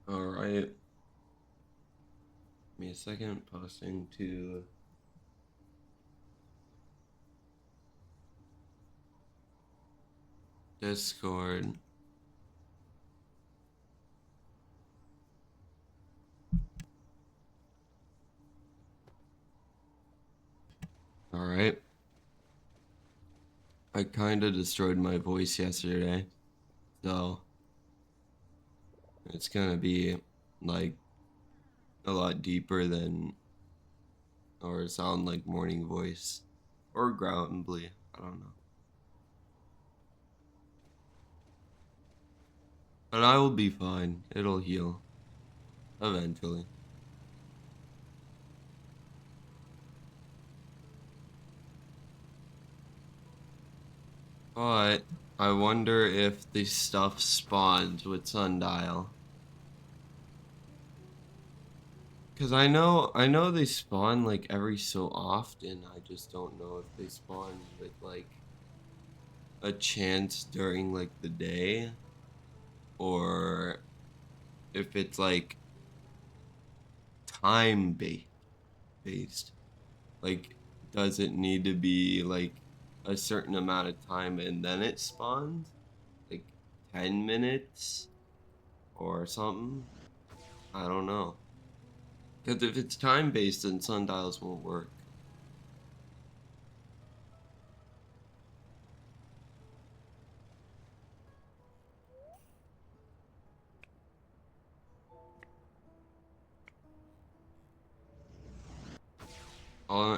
Alright. Give me a second. Posting to Discord. Alright. I kinda destroyed my voice yesterday. So it's gonna be like a lot deeper than or sound like morning voice. Or groundly. I don't know. But I will be fine. It'll heal. Eventually. But I wonder if the stuff spawns with Sundial. Cause I know they spawn like every so often. I just don't know if they spawn with like a chance during like the day or if it's like time based. Like does it need to be like a certain amount of time and then it spawns? Like 10 minutes or something? I don't know. Cuz if it's time based then sundials won't work.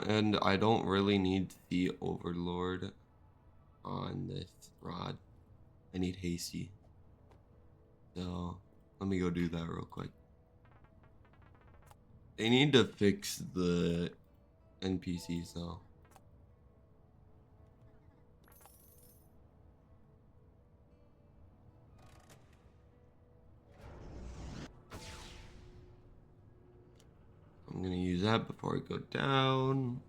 And I don't really need the Overlord on this rod. I need Hasty. So, let me go do that real quick. They need to fix the NPCs though. I'm gonna use that before I go down.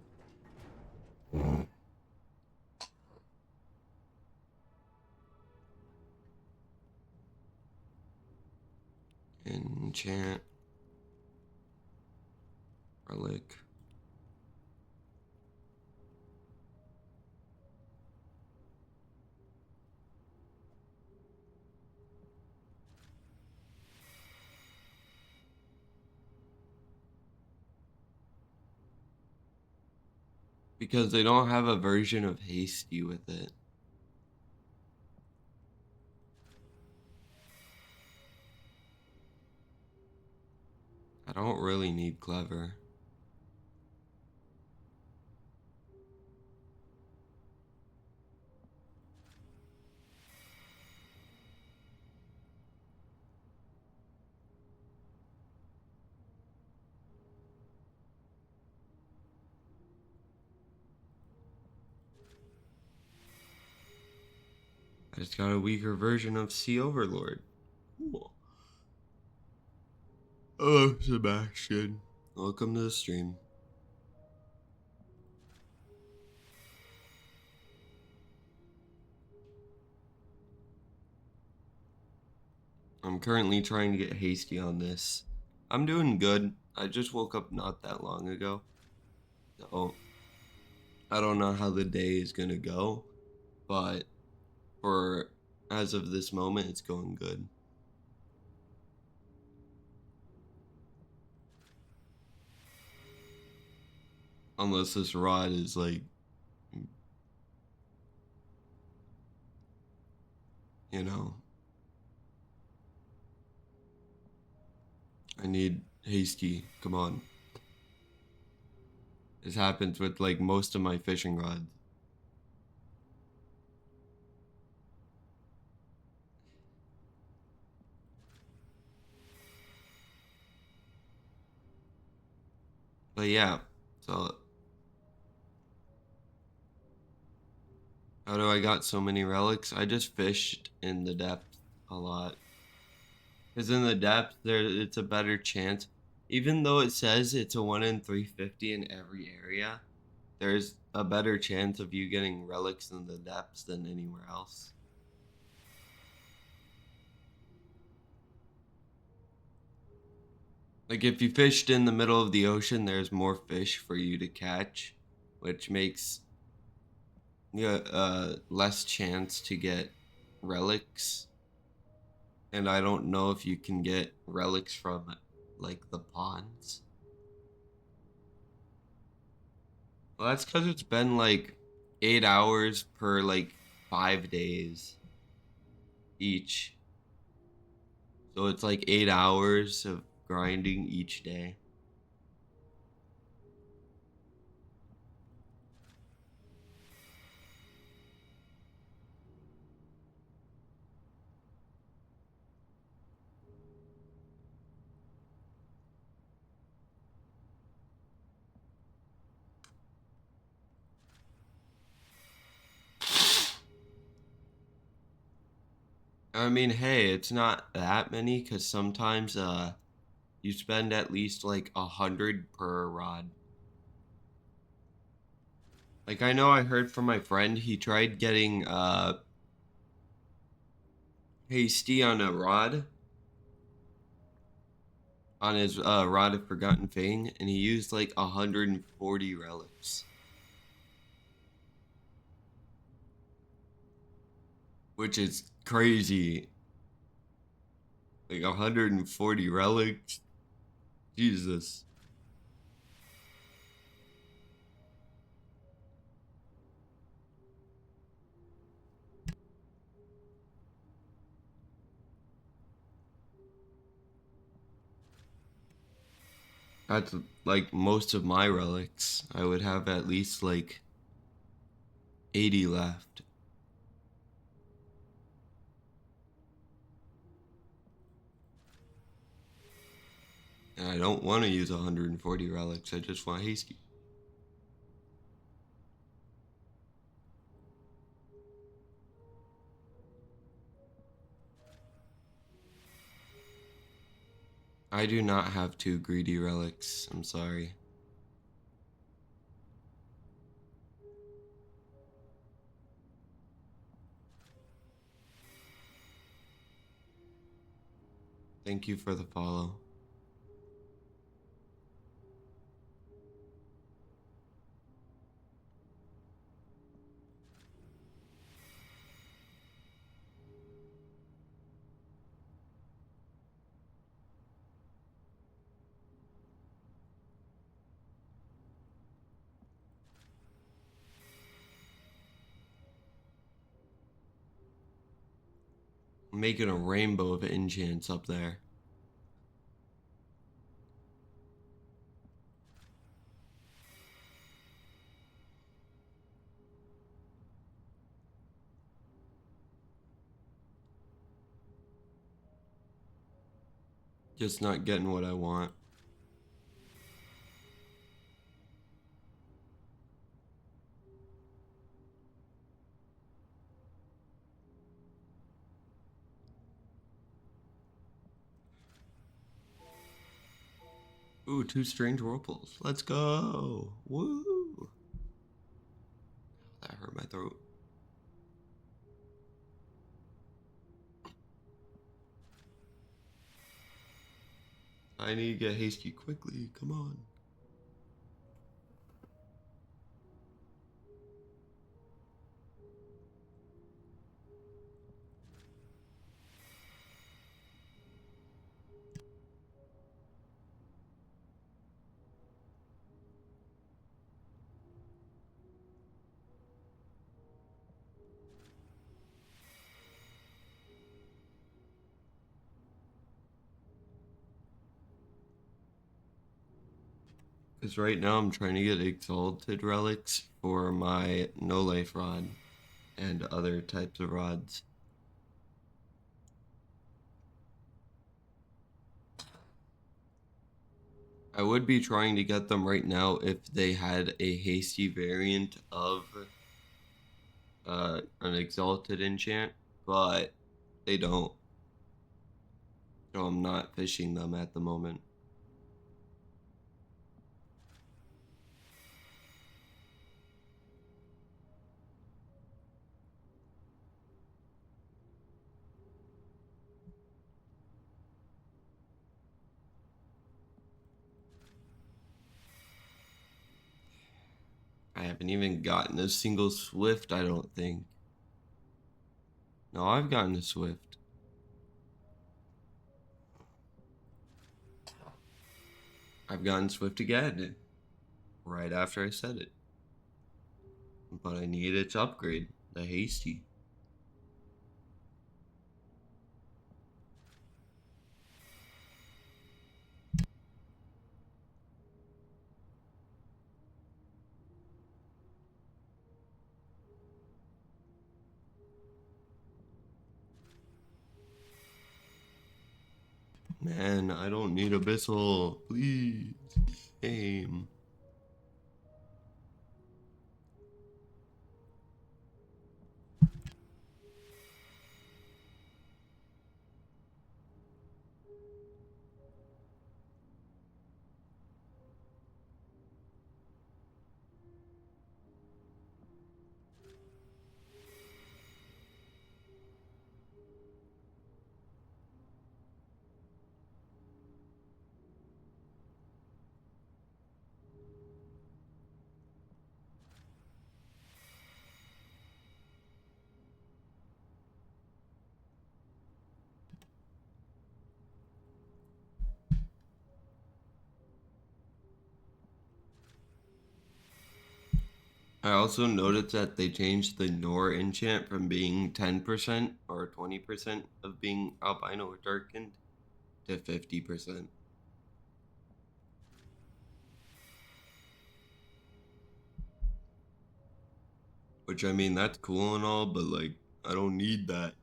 Enchant. Relic. Because they don't have a version of Hasty with it. I don't really need Clever. I just got a weaker version of Sea Overlord. Cool. Hello, Sebastian. Welcome to the stream. I'm currently trying to get Hasty on this. I'm doing good. I just woke up not that long ago. So, I don't know how the day is gonna go. But, for as of this moment, it's going good. Unless this rod is like, you know, I need Hasty. Come on. This happens with like most of my fishing rods. But yeah, so how do I got so many relics? I just fished in the depth a lot. Because in the depth, there it's a better chance. Even though it says it's a 1 in 350 in every area, there's a better chance of you getting relics in the depths than anywhere else. Like if you fished in the middle of the ocean, there's more fish for you to catch, which makes less chance to get relics. And I don't know if you can get relics from like the ponds. Well, that's because it's been like 8 hours per like 5 days each. So it's like 8 hours of grinding each day. I mean, hey, it's not that many because sometimes you spend at least like 100 per rod. Like I know I heard from my friend he tried getting hasty on a rod on his rod of forgotten fang, and he used like 140 relics, which is crazy. Like 140 relics, Jesus. That's like most of my relics. I would have at least like 80 left. And I don't want to use 140 relics. I just want hasty. I do not have two greedy relics. I'm sorry. Thank you for the follow. I'm making a rainbow of enchants up there. Just not getting what I want. Ooh, two strange whirlpools. Let's go. Woo. That hurt my throat. I need to get hasty quickly. Come on. Because right now I'm trying to get exalted relics for my no life rod and other types of rods. I would be trying to get them right now if they had a hasty variant of an exalted enchant, but they don't. So I'm not fishing them at the moment. haven't even gotten a single Swift, I don't think. No, I've gotten a Swift. I've gotten Swift again right after I said it. But I need its upgrade, the Hasty. Man, I don't need Abyssal. Please. Game. I also noticed that they changed the Nor enchant from being 10% or 20% of being albino or darkened to 50%. Which, I mean, that's cool and all, but like, I don't need that.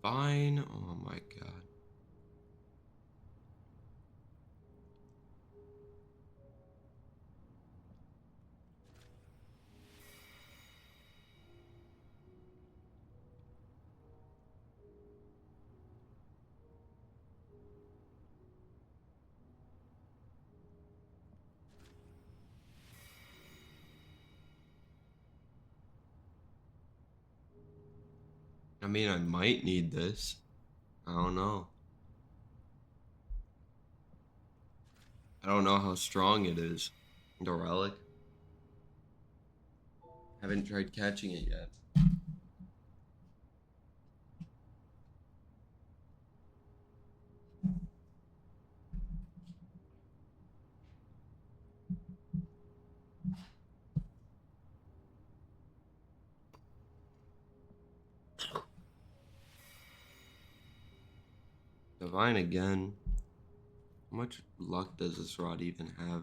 Fine. Oh my god. I mean, I might need this. I don't know. I don't know how strong it is. The relic. Haven't tried catching it yet. Divine again. How much luck does this rod even have?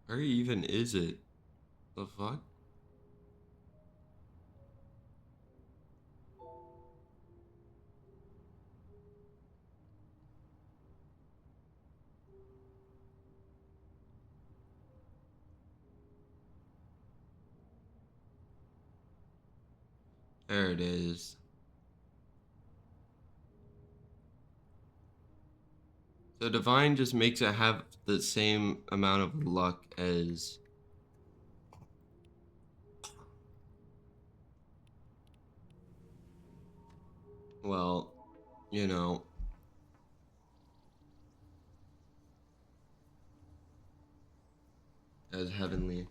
Where even is it? The fuck? There it is. So divine just makes it have the same amount of luck as, well, you know, as heavenly.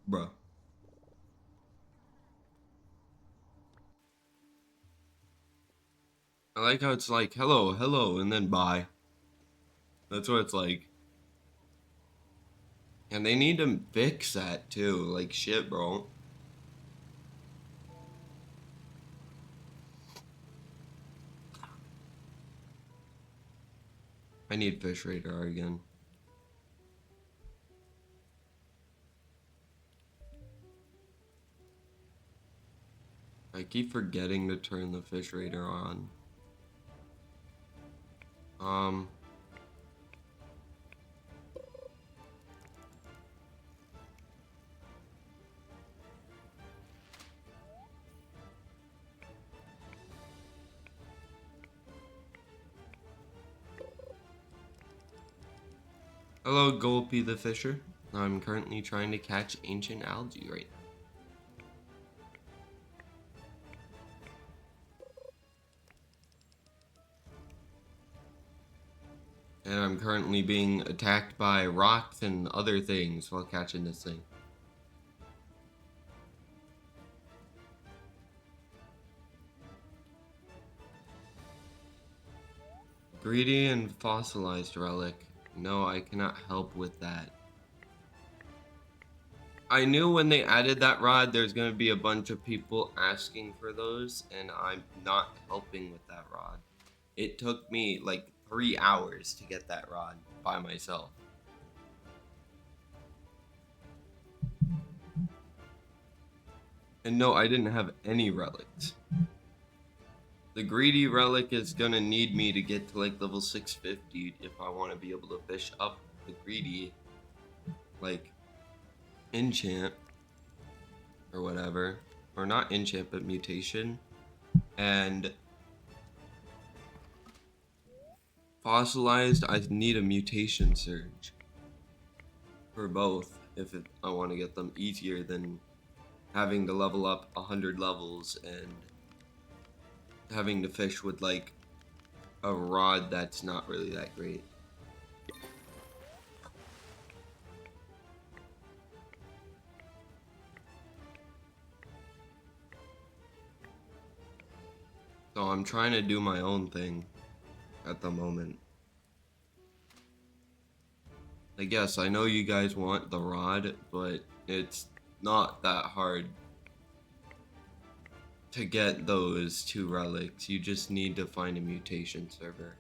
Bruh. I like how it's like, hello, hello, and then bye. That's what it's like. And they need to fix that too. Like, shit, bro. I need fish radar again. I keep forgetting to turn the fish radar on. Hello, Gulpy the Fisher. I'm currently trying to catch ancient algae right now. And I'm currently being attacked by rocks and other things while catching this thing. Greedy and fossilized relic. No, I cannot help with that. I knew when they added that rod, there's going to be a bunch of people asking for those, and I'm not helping with that rod. It took me like 3 hours to get that rod by myself. And no, I didn't have any relics. The greedy relic is gonna need me to get to like level 650 if I want to be able to fish up the greedy, like, enchant or whatever. Or not enchant, but mutation. And fossilized, I need a mutation surge for both if I want to get them easier than having to level up 100 levels and having to fish with like a rod that's not really that great. So I'm trying to do my own thing at the moment. I guess I know you guys want the rod, but it's not that hard to get those 2 relics. You just need to find a mutation server.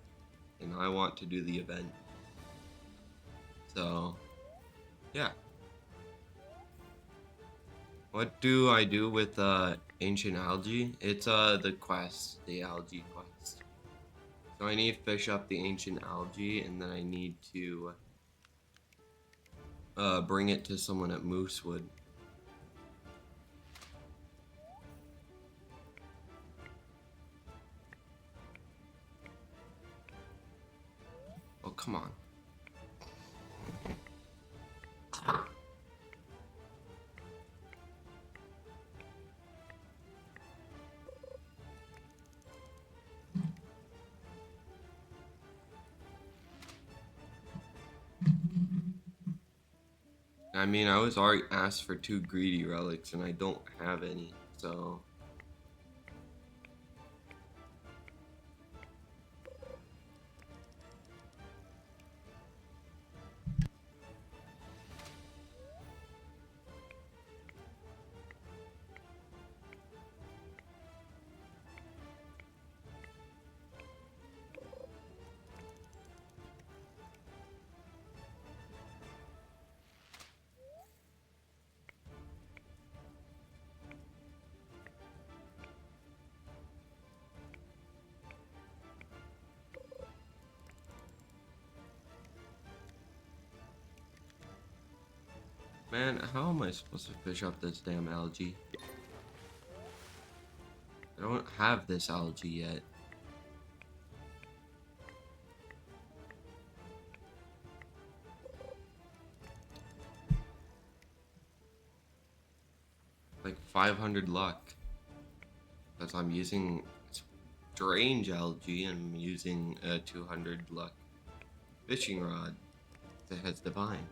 And I want to do the event. So, yeah. What do I do with ancient algae? It's the quest, the algae quest. So I need to fish up the ancient algae, and then I need to bring it to someone at Moosewood. Oh, come on. I mean, I was already asked for 2 greedy relics, and I don't have any, so... Man, how am I supposed to fish up this damn algae? I don't have this algae yet. Like 500 luck. Because I'm using strange algae and I'm using a 200 luck fishing rod that has divine.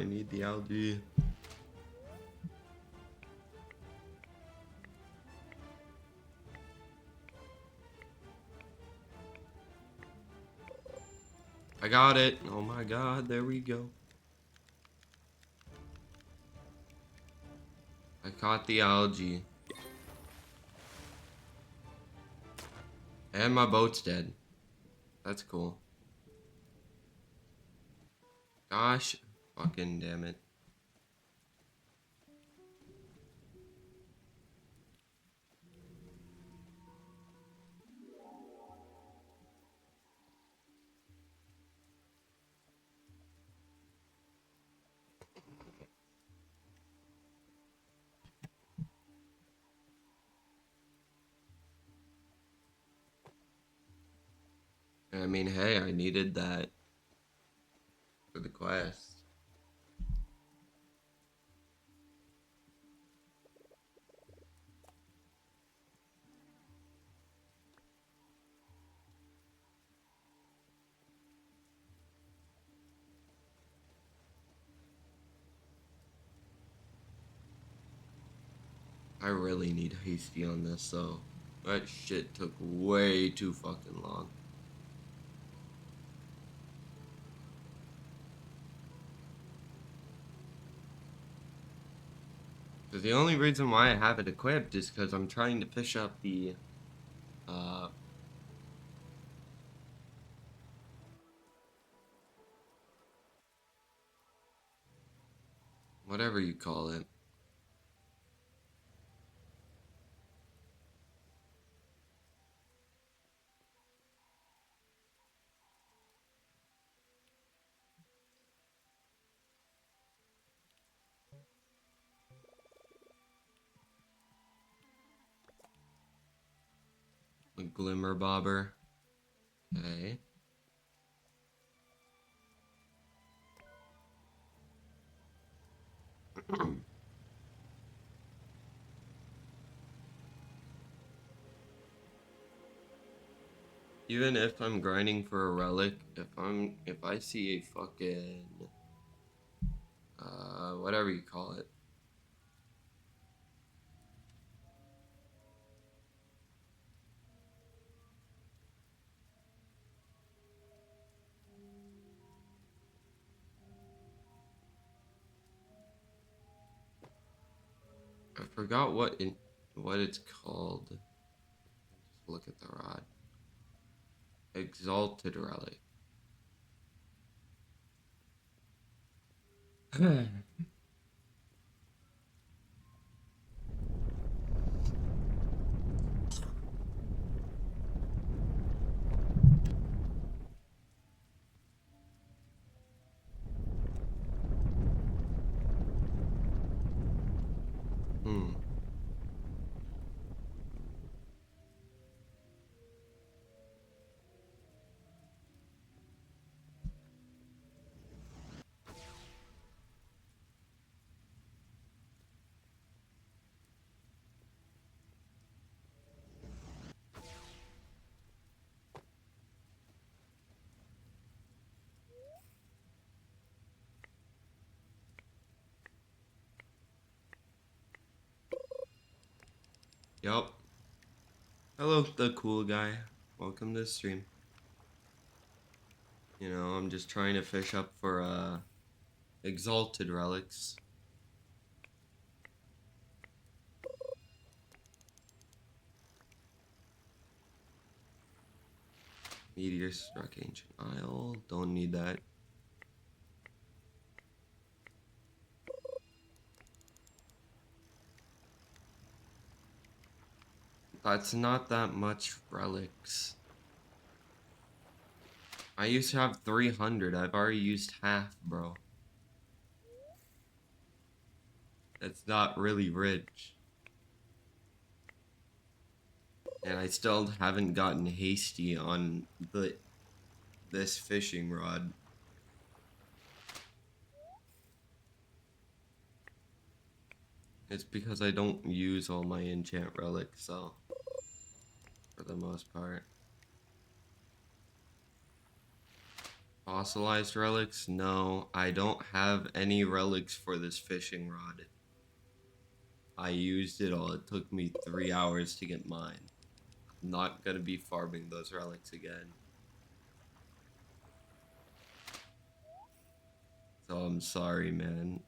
need the algae. I got it. Oh my god, there we go. I caught the algae. And my boat's dead. That's cool. Gosh, fucking damn it. I mean, hey, I needed that for the quest. I really need hasty on this, though. That shit took way too fucking long. Because the only reason why I have it equipped is because I'm trying to fish up the, whatever you call it. A glimmer bobber. Okay. Even if I'm grinding for a relic, if I see a fucking whatever you call it. I forgot what it's called. Just look at the rod. Exalted relic. Hmm. Yup. Hello, the cool guy. Welcome to the stream. You know, I'm just trying to fish up for exalted relics. Meteor struck ancient isle. Don't need that. That's not that much relics. I used to have 300. I've already used half, bro. That's not really rich. And I still haven't gotten hasty on this fishing rod. It's because I don't use all my enchant relics, so for the most part. Fossilized relics? No, I don't have any relics for this fishing rod. I used it all. It took me 3 hours to get mine. I'm not gonna be farming those relics again. So I'm sorry, man.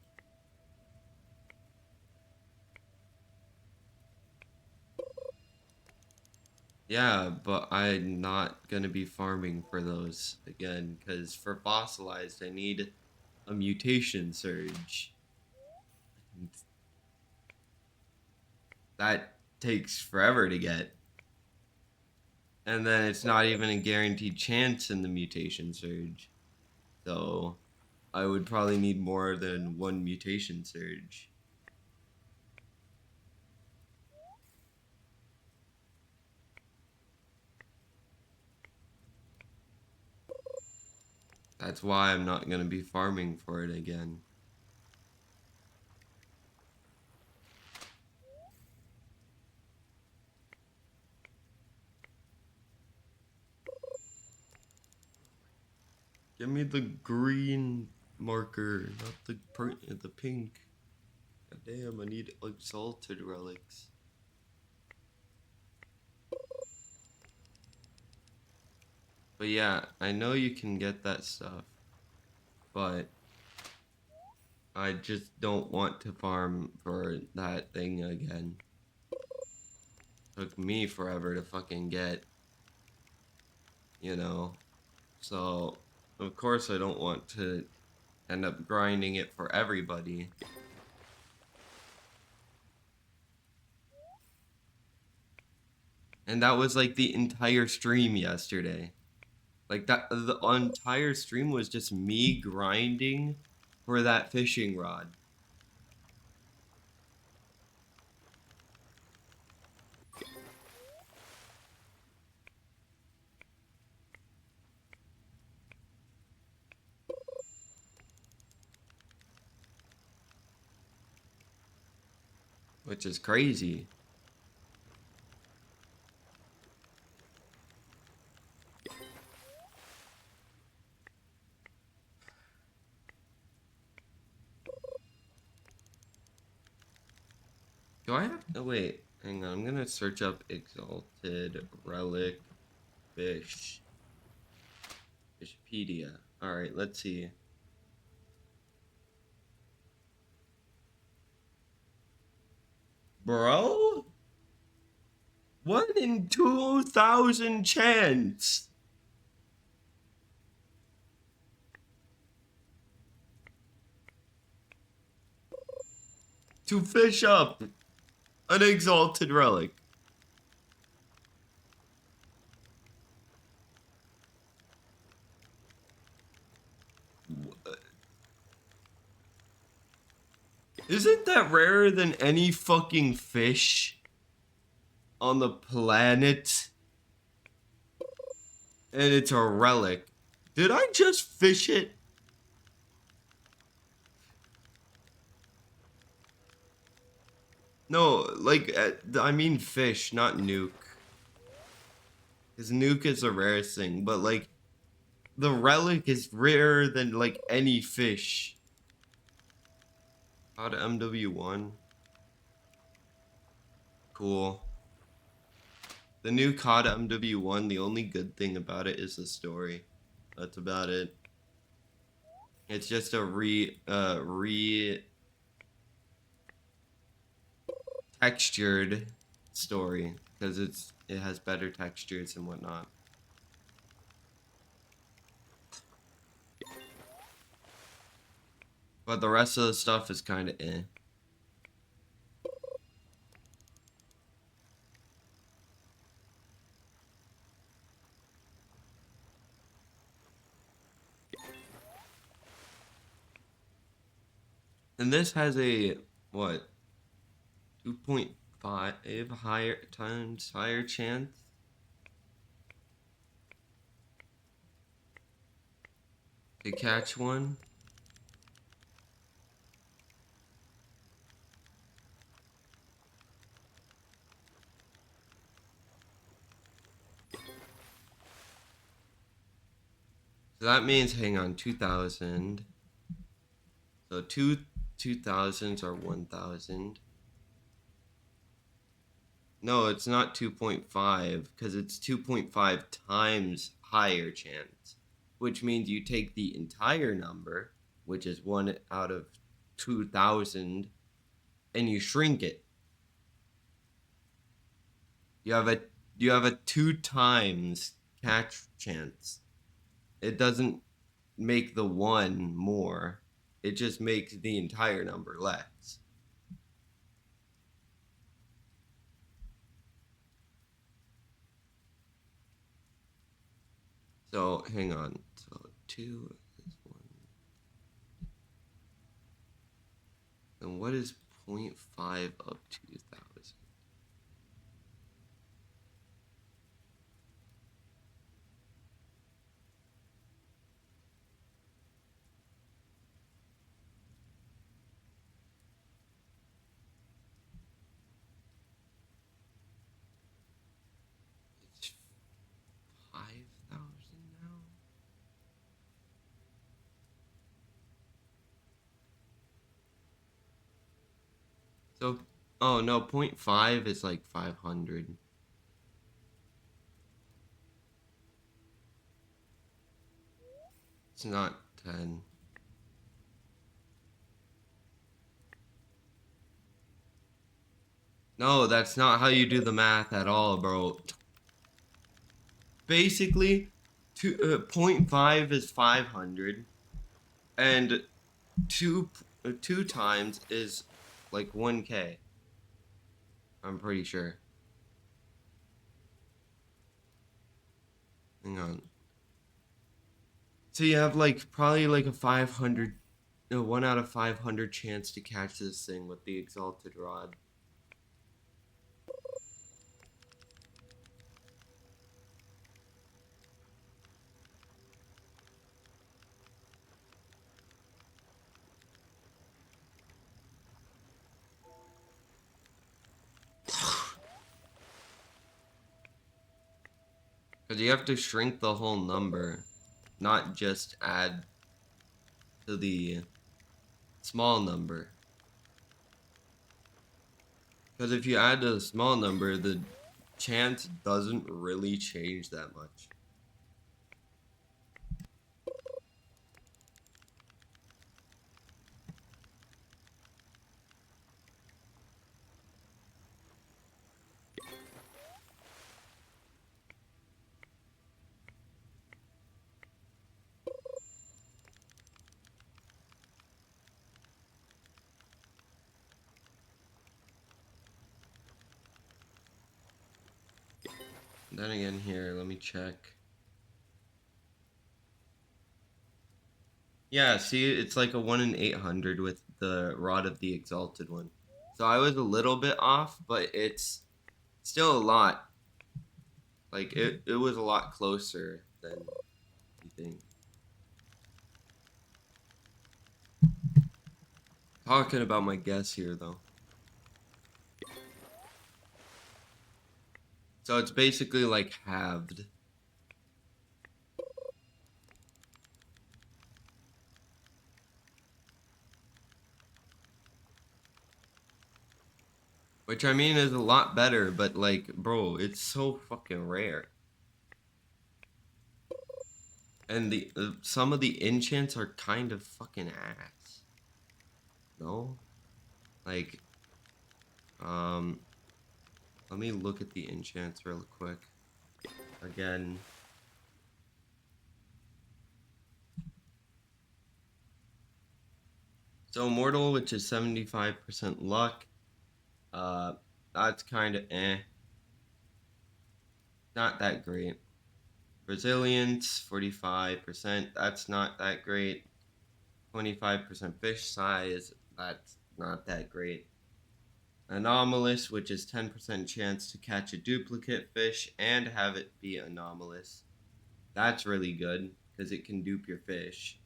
Yeah, but I'm not gonna be farming for those again, because for fossilized, I need a mutation surge. And that takes forever to get. And then it's not even a guaranteed chance in the mutation surge. So I would probably need more than one mutation surge. That's why I'm not gonna be farming for it again. Give me the green marker, not the pink. God damn, I need exalted relics. But yeah, I know you can get that stuff, but I just don't want to farm for that thing again. Took me forever to fucking get, you know. So, of course I don't want to end up grinding it for everybody. And that was like the entire stream yesterday. Like that, the entire stream was just me grinding for that fishing rod. Which is crazy. Do I have to wait? Hang on, I'm gonna search up exalted relic fish. Fishpedia. Alright, let's see. Bro? 1 in 2,000 chance. To fish up an exalted relic. Isn't that rarer than any fucking fish on the planet? And it's a relic. Did I just fish it? No, like, I mean fish, not nuke. Because nuke is the rarest thing, but like, the relic is rarer than like any fish. How to MW1? Cool. The new COD MW1, the only good thing about it is the story. That's about it. It's just a textured story because it has better textures and whatnot. But the rest of the stuff is kind of eh. And this has a what? 2.5 higher chance to catch one. So that means, hang on, 2,000. So two 2,000s are 1,000. No, it's not 2.5 because it's 2.5 times higher chance, which means you take the entire number, which is 1 out of 2,000, and you shrink it. You have a 2 times catch chance. It doesn't make the 1 more. It just makes the entire number less. So hang on. So 2 is 1. And what is 0.5 of 2,000? It's 5,000 now. So, oh no, 0.5 is like 500. It's not 10. No, that's not how you do the math at all, bro. Basically, 0.5 is 500, and 2 times is like 1K. I'm pretty sure. Hang on. So you have like probably like a 500, no, 1 out of 500 chance to catch this thing with the exalted rod. Because you have to shrink the whole number, not just add to the small number. Because if you add to the small number, the chance doesn't really change that much. Then again here, let me check. Yeah, see, it's like a 1 in 800 with the rod of the exalted one. So I was a little bit off, but it's still a lot. Like, it was a lot closer than you think. Talking about my guess here, though. So it's basically like halved. Which I mean is a lot better, but like, bro, it's so fucking rare. And the some of the enchants are kind of fucking ass. No? Like, let me look at the enchants real quick. Again. So Mortal, which is 75% luck, that's kind of not that great. Resilience, 45%, that's not that great. 25% fish size, that's not that great. Anomalous, which is 10% chance to catch a duplicate fish and have it be anomalous. That's really good, because it can dupe your fish.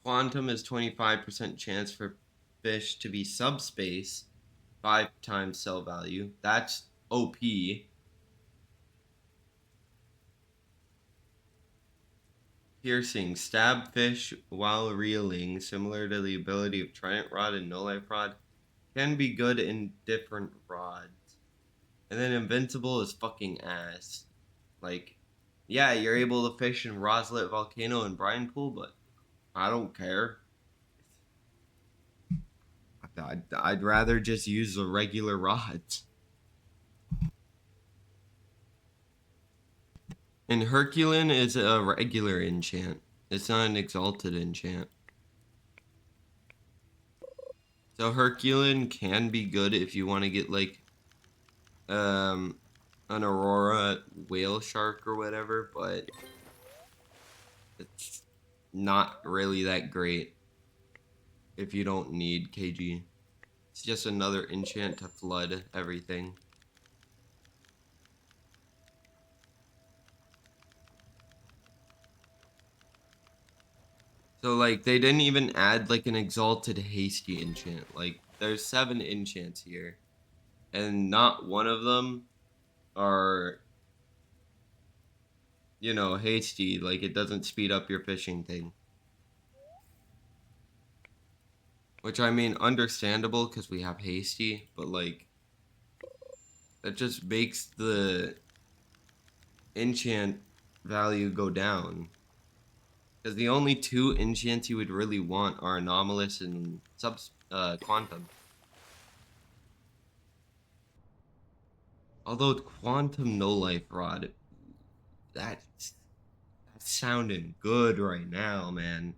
Quantum is 25% chance for fish to be subspace, 5 times cell value. That's OP. Piercing. Stab fish while reeling, similar to the ability of Trident Rod and No Life Rod. Can be good in different rods. And then Invincible is fucking ass. Like, yeah, you're able to fish in Roslet Volcano and Brine Pool, but I don't care. I'd rather just use the regular rods. And Herculean is a regular enchant. It's not an exalted enchant. So Herculean can be good if you want to get like an Aurora whale shark or whatever, but it's not really that great if you don't need KG. It's just another enchant to flood everything. So like they didn't even add like an exalted hasty enchant. Like there's 7 enchants here, and not one of them are, you know, hasty. Like it doesn't speed up your fishing thing. Which I mean, understandable because we have hasty, but like that just makes the enchant value go down. Because the only 2 enchants you would really want are anomalous and quantum. Although quantum no life rod, that's sounding good right now, man.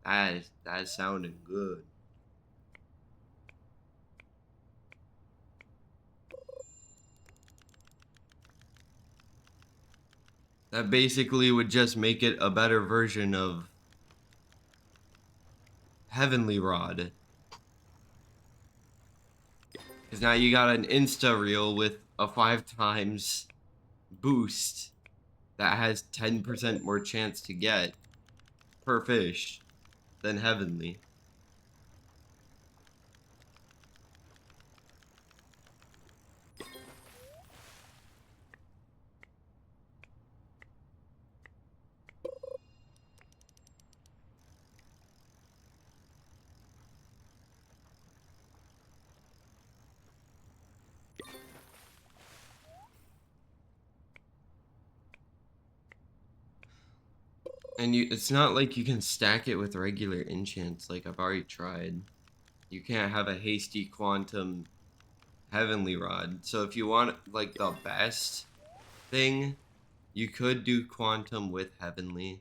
That's sounding good. That basically would just make it a better version of Heavenly Rod. Because now you got an insta reel with a 5 times boost that has 10% more chance to get per fish than Heavenly. And it's not like you can stack it with regular enchants. Like I've already tried. You can't have a hasty quantum Heavenly Rod. So if you want like the best thing, you could do quantum with Heavenly.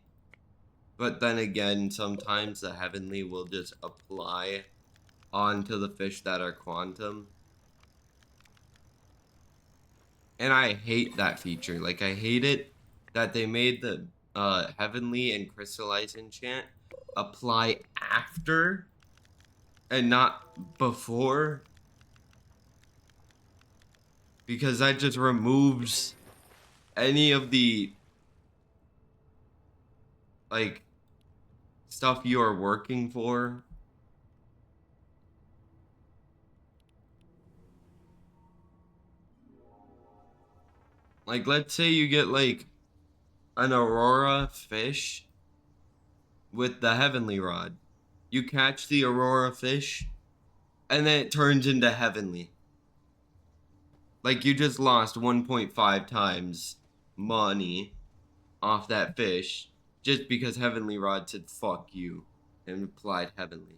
But then again, sometimes the Heavenly will just apply onto the fish that are quantum. And I hate that feature. Like I hate it that they made the Heavenly and Crystallize enchant apply after and not before, because that just removes any of the like stuff you are working for. Like let's say you get like an Aurora fish with the Heavenly Rod. You catch the Aurora fish and then it turns into Heavenly. Like you just lost 1.5 times money off that fish just because Heavenly Rod said fuck you and applied Heavenly.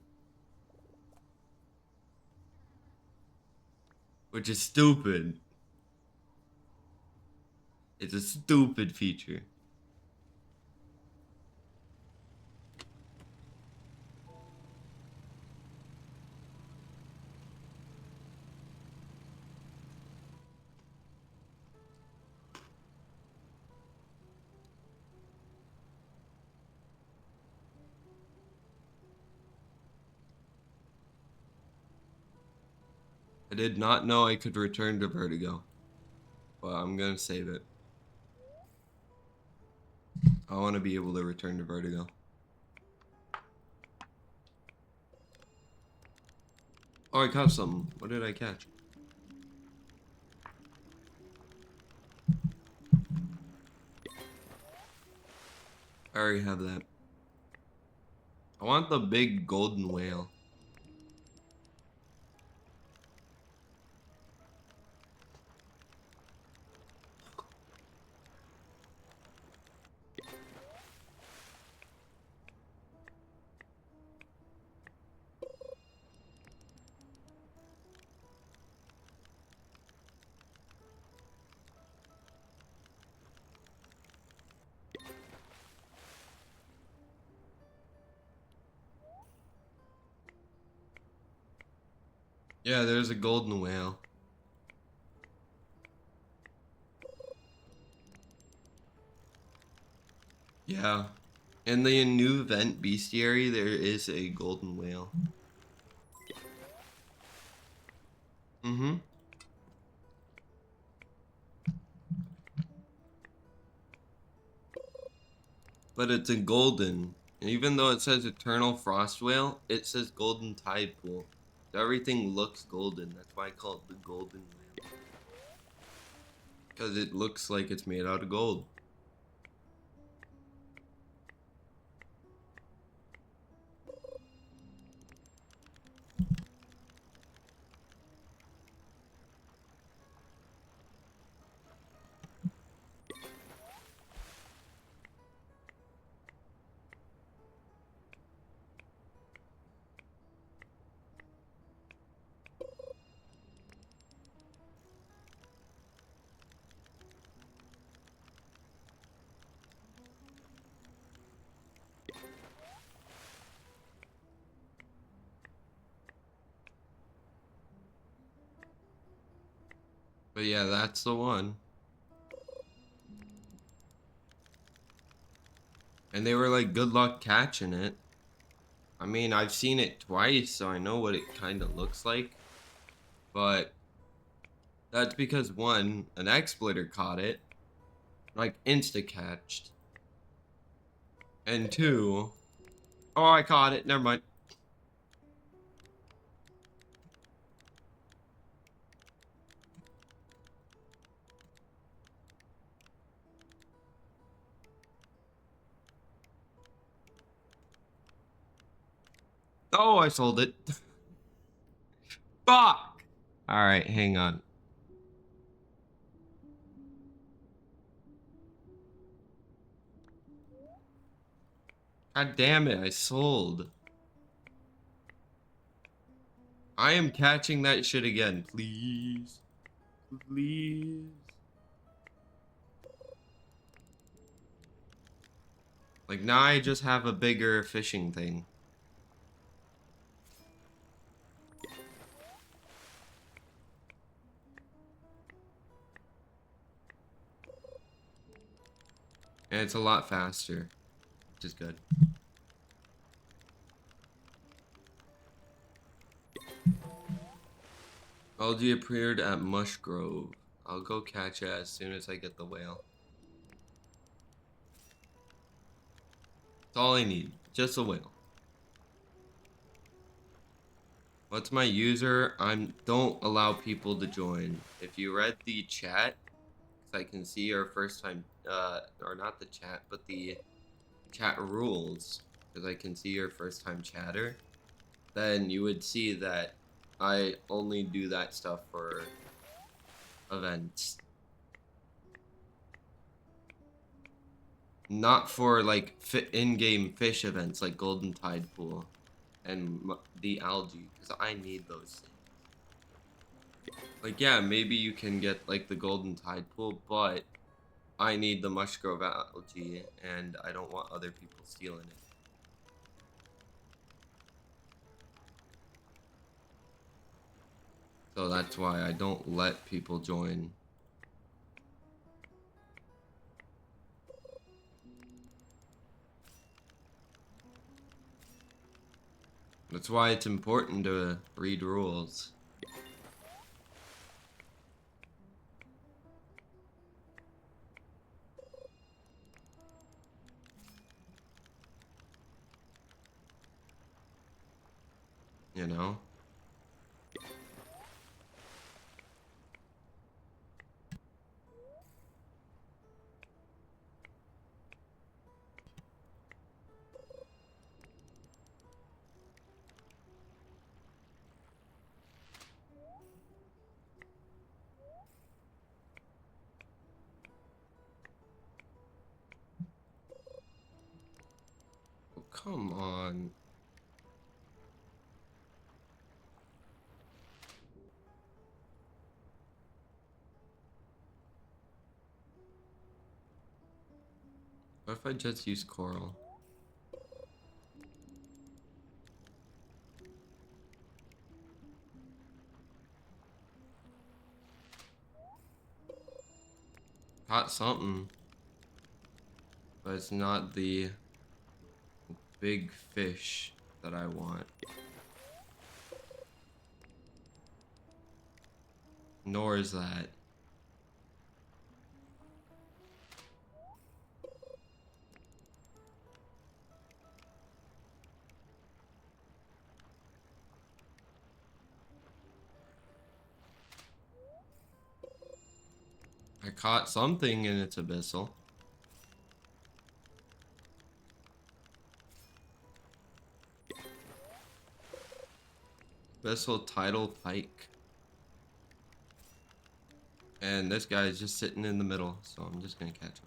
Which is stupid. It's a stupid feature. I did not know I could return to Vertigo. But I'm gonna save it. I want to be able to return to Vertigo. Oh, I caught something. What did I catch? I already have that. I want the big golden whale. Yeah, there's a golden whale. Yeah. In the new vent bestiary, there is a golden whale. Mm-hmm. But it's a golden. And even though it says eternal frost whale, it says golden tide pool. So everything looks golden. That's why I call it the golden whale. Because it looks like it's made out of gold. But yeah, that's the one. And they were like, good luck catching it. I mean, I've seen it twice, so I know what it kind of looks like. But that's because one, an exploiter caught it, like insta-catched. And two, oh, I caught it, never mind. Oh, I sold it. Fuck! Alright, hang on. God damn it, I sold. I am catching that shit again, please. Please. Like, now I just have a bigger fishing thing. And it's a lot faster, which is good. Algae appeared at Mush Grove. I'll go catch it as soon as I get the whale. That's all I need. Just a whale. What's my user? Don't allow people to join. If you read the chat, because I can see your first time, or not the chat, but the chat rules, because I can see your first time chatter, then you would see that I only do that stuff for events. Not for like in-game fish events like Golden Tide Pool and the algae, because I need those things. Like, yeah, maybe you can get like the Golden Tide Pool, but I need the Mushgrove algae, and I don't want other people stealing it. So that's why I don't let people join. That's why it's important to read rules. You know? Come on. What if I just use coral? Caught something, but it's not the big fish that I want. Nor is that. I caught something and it's abyssal. Abyssal tidal pike. And this guy is just sitting in the middle, so I'm just gonna catch him.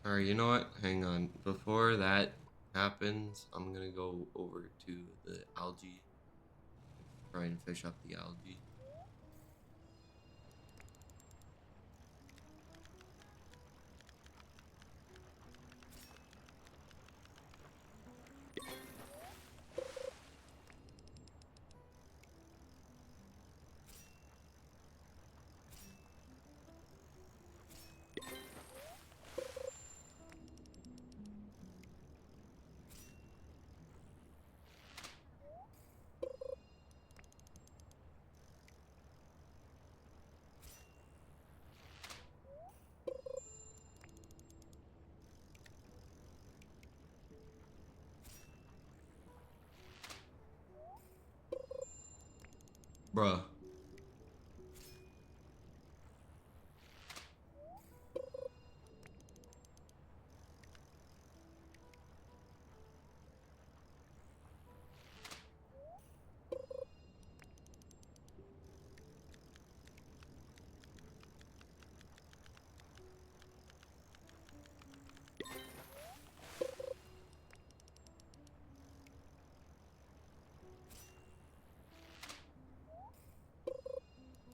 Alright, you know what? Hang on. Before that happens, I'm gonna go over to the algae. Try and fish up the algae. Bruh.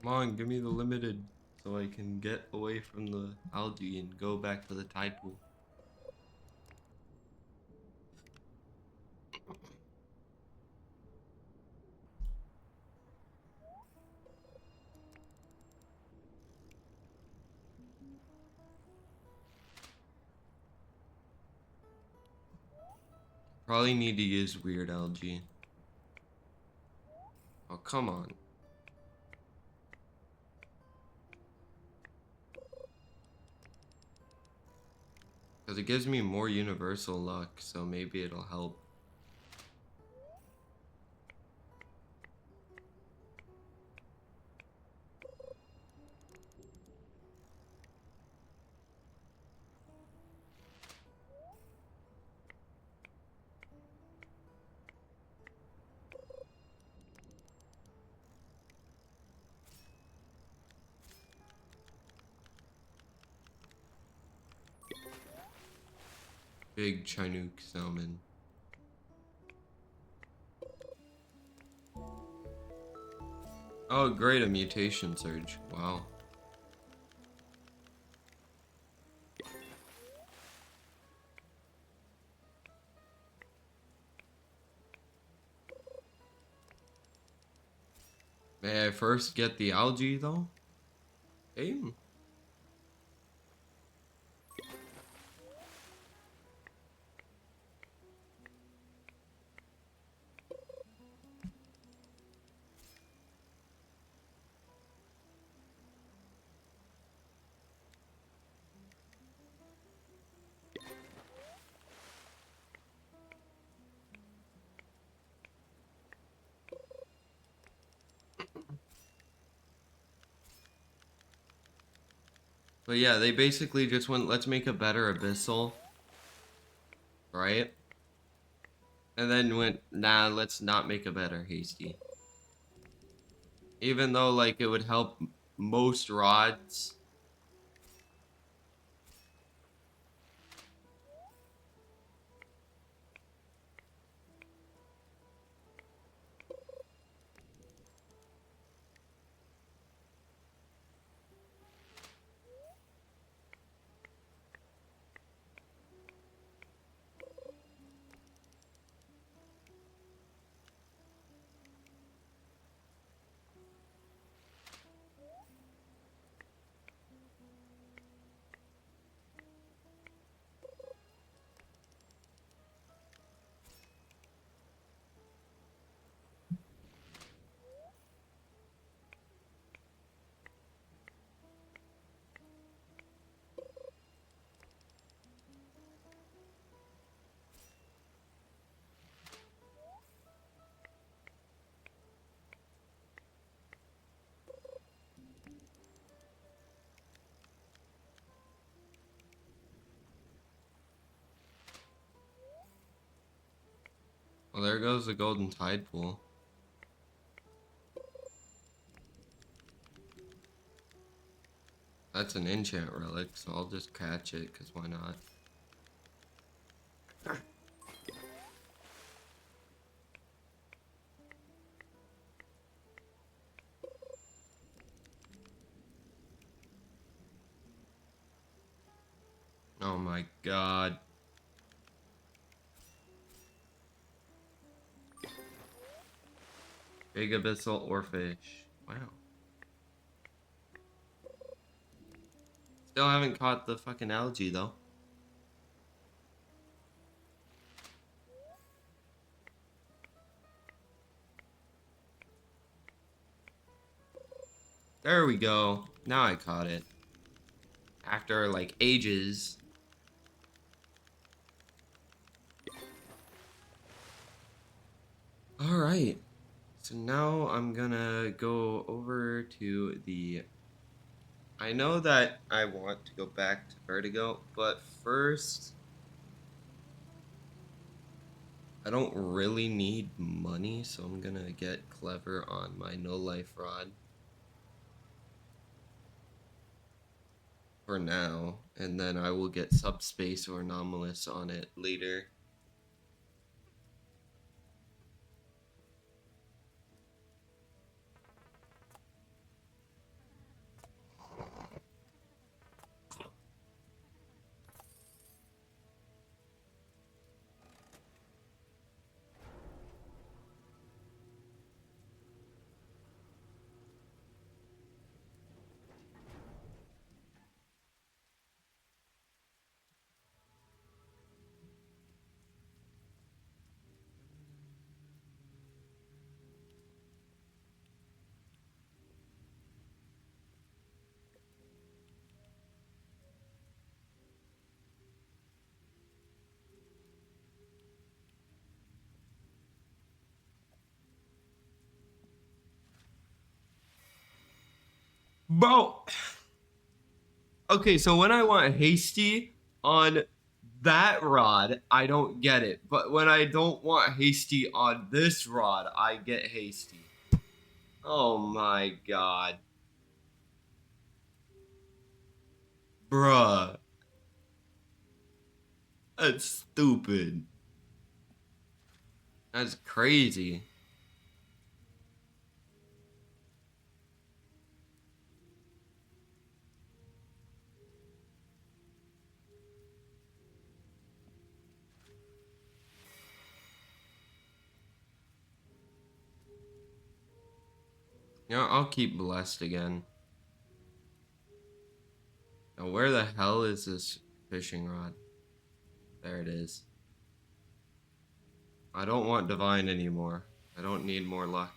Come on, give me the limited so I can get away from the algae and go back to the tide pool. Probably need to use weird algae. Oh, come on. Because it gives me more universal luck, so maybe it'll help. Big Chinook salmon. Oh, great, a mutation surge. Wow. May I first get the algae, though? Aim. But yeah, they basically just went, let's make a better abyssal, right? And then went, nah, let's not make a better hasty. Even though, like, it would help most rods. Well, there goes the golden tide pool. That's an enchant relic, so I'll just catch it, because why not? Oh my god. Big abyssal or fish. Wow. Still haven't caught the fucking algae, though. There we go. Now I caught it. After, like, ages. Alright. So now I'm gonna go over to the... I know that I want to go back to Vertigo, but first... I don't really need money, so I'm gonna get clever on my no-life rod. For now, and then I will get subspace or anomalous on it later. Bro! Okay, so when I want hasty on that rod, I don't get it. But when I don't want hasty on this rod, I get hasty. Oh my god. Bruh. That's stupid. That's crazy. You know, I'll keep blessed again. Now, where the hell is this fishing rod? There it is. I don't want divine anymore. I don't need more luck.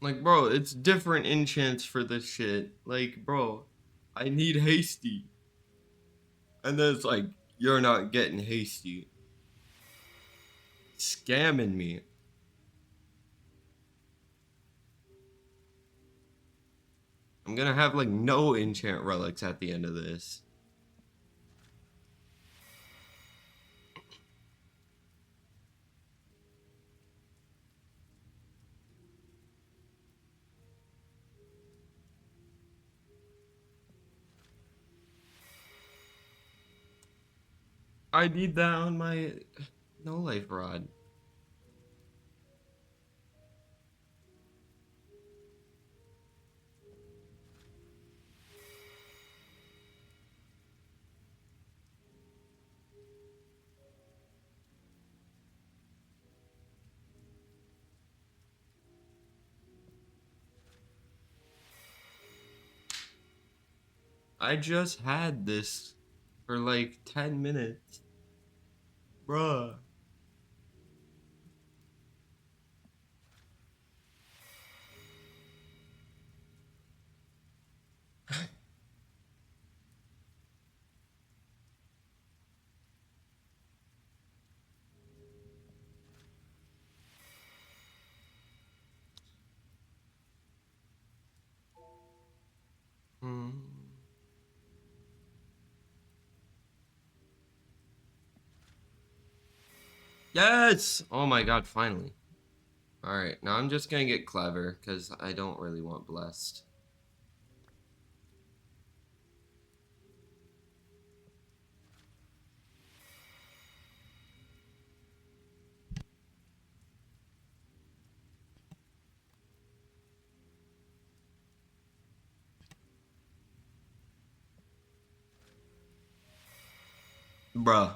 Like, bro, it's different enchants for this shit. Like, bro, I need hasty. And then it's like, you're not getting hasty. Scamming me. I'm gonna have like no enchant relics at the end of this. I need that on my no life rod. I just had this for like 10 minutes. Bruh. Hmm. Yes! Oh my god, finally. Alright, now I'm just gonna get clever, because I don't really want blessed. Bruh.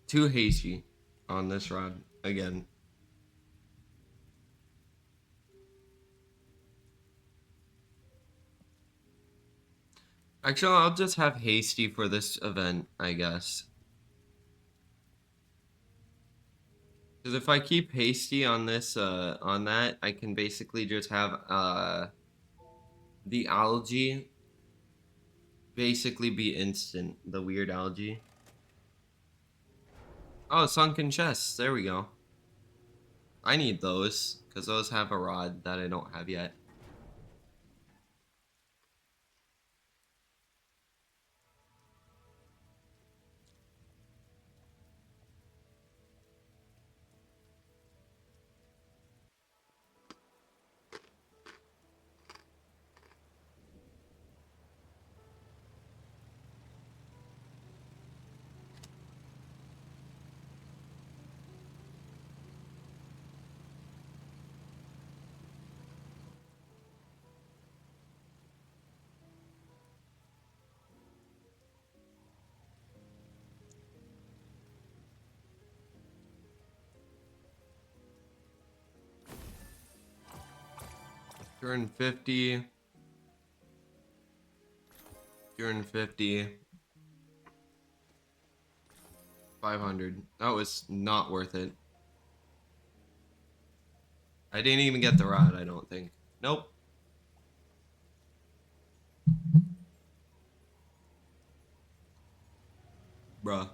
Too hasty on this rod again. Actually, I'll just have hasty for this event, I guess. Because if I keep hasty on this, on that, I can basically just have, the algae basically be instant. The weird algae. Oh, sunken chests. There we go. I need those, because those have a rod that I don't have yet. Turn 50. Turn 50. 500. That was not worth it. I didn't even get the rod, I don't think. Nope. Bruh.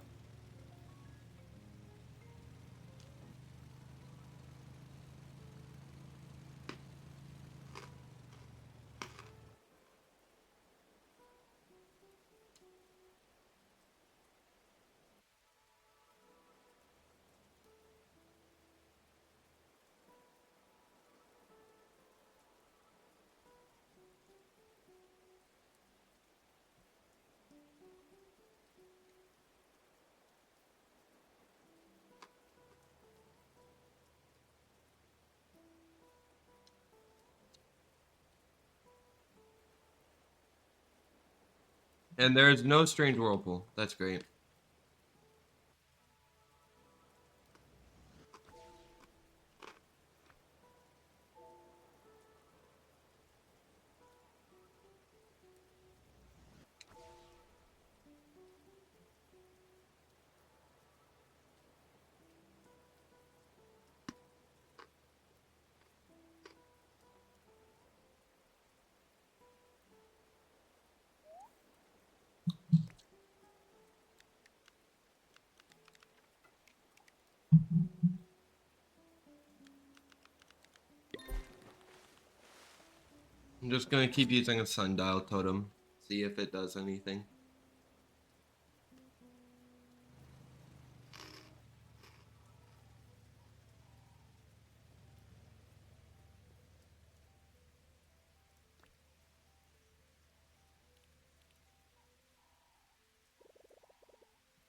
And there's no strange whirlpool. That's great. I'm just gonna keep using a sundial totem. See if it does anything.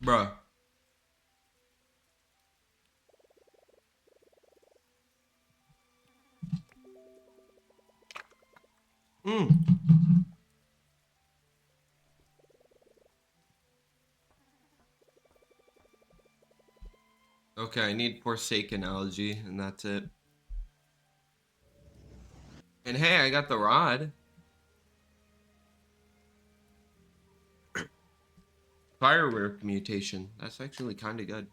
Bruh. Hmm. Okay, I need Forsaken algae, and that's it. And hey, I got the rod. Firework mutation. That's actually kind of good.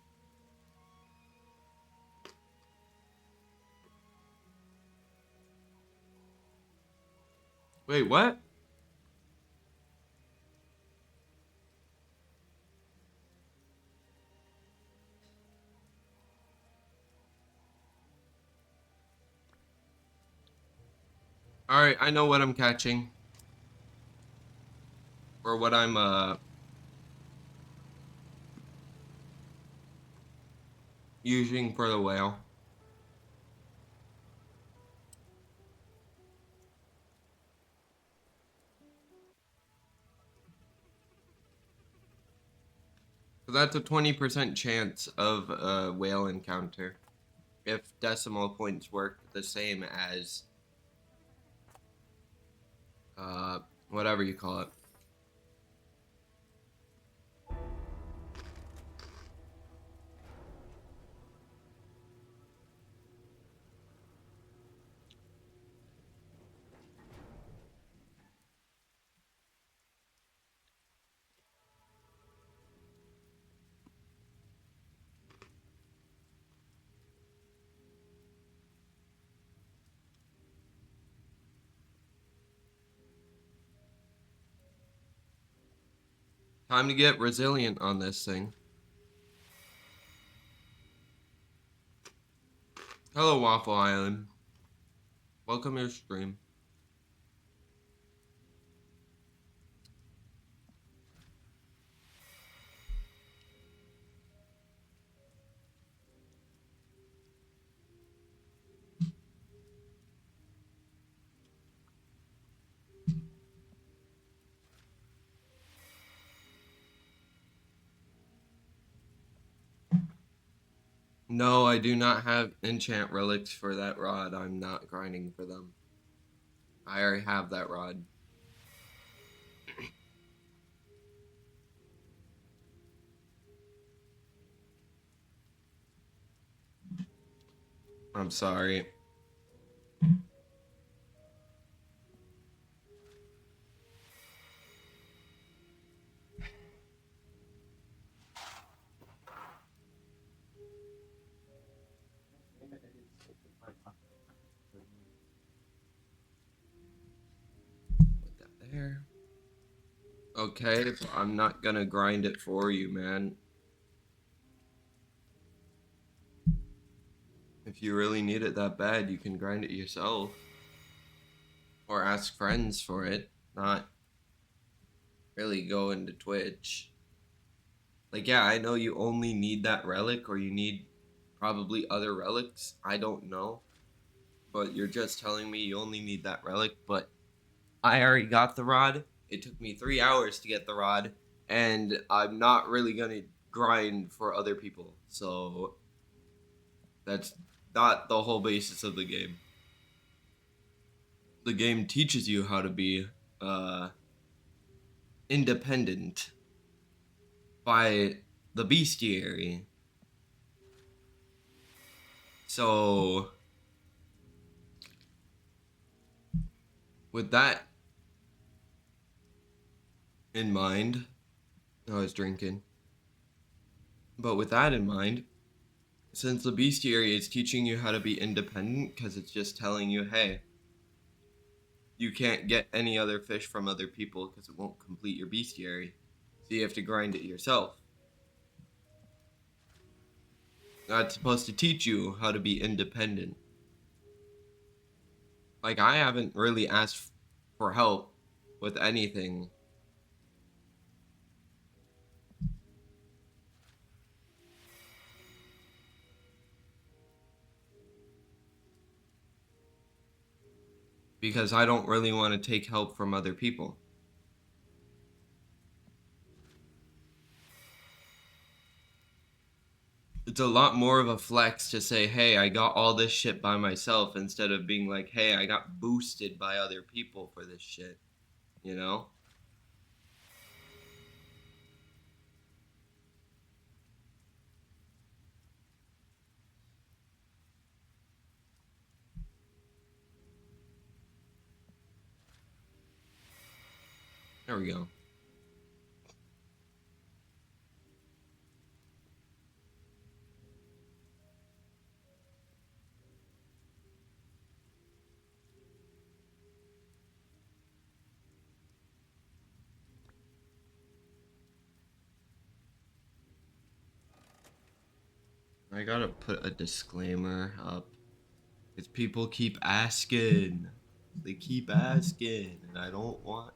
Wait, what? Alright, I know what I'm catching. Or what I'm, using for the whale. So that's a 20% chance of a whale encounter. If decimal points work the same as, whatever you call it. Time to get resilient on this thing. Hello, Waffle Island. Welcome to your stream. No, I do not have enchant relics for that rod. I'm not grinding for them. I already have that rod. I'm sorry. Put that there. Okay, I'm not gonna grind it for you, man. If you really need it that bad, you can grind it yourself. Or ask friends for it, not really go into Twitch. Like, yeah, I know you only need that relic, or you need probably other relics. I don't know. But you're just telling me you only need that relic, but I already got the rod. It took me 3 hours to get the rod, and I'm not really gonna grind for other people. So that's not the whole basis of the game. The game teaches you how to be independent by the bestiary. So with that in mind, I was drinking. But with that in mind, since the bestiary is teaching you how to be independent, because it's just telling you, hey, you can't get any other fish from other people because it won't complete your bestiary. So you have to grind it yourself. That's supposed to teach you how to be independent. Like, I haven't really asked for help with anything. Because I don't really want to take help from other people. It's a lot more of a flex to say, hey, I got all this shit by myself, instead of being like, hey, I got boosted by other people for this shit, you know? There we go. I gotta put a disclaimer up. Because people keep asking. They keep asking, and I don't want.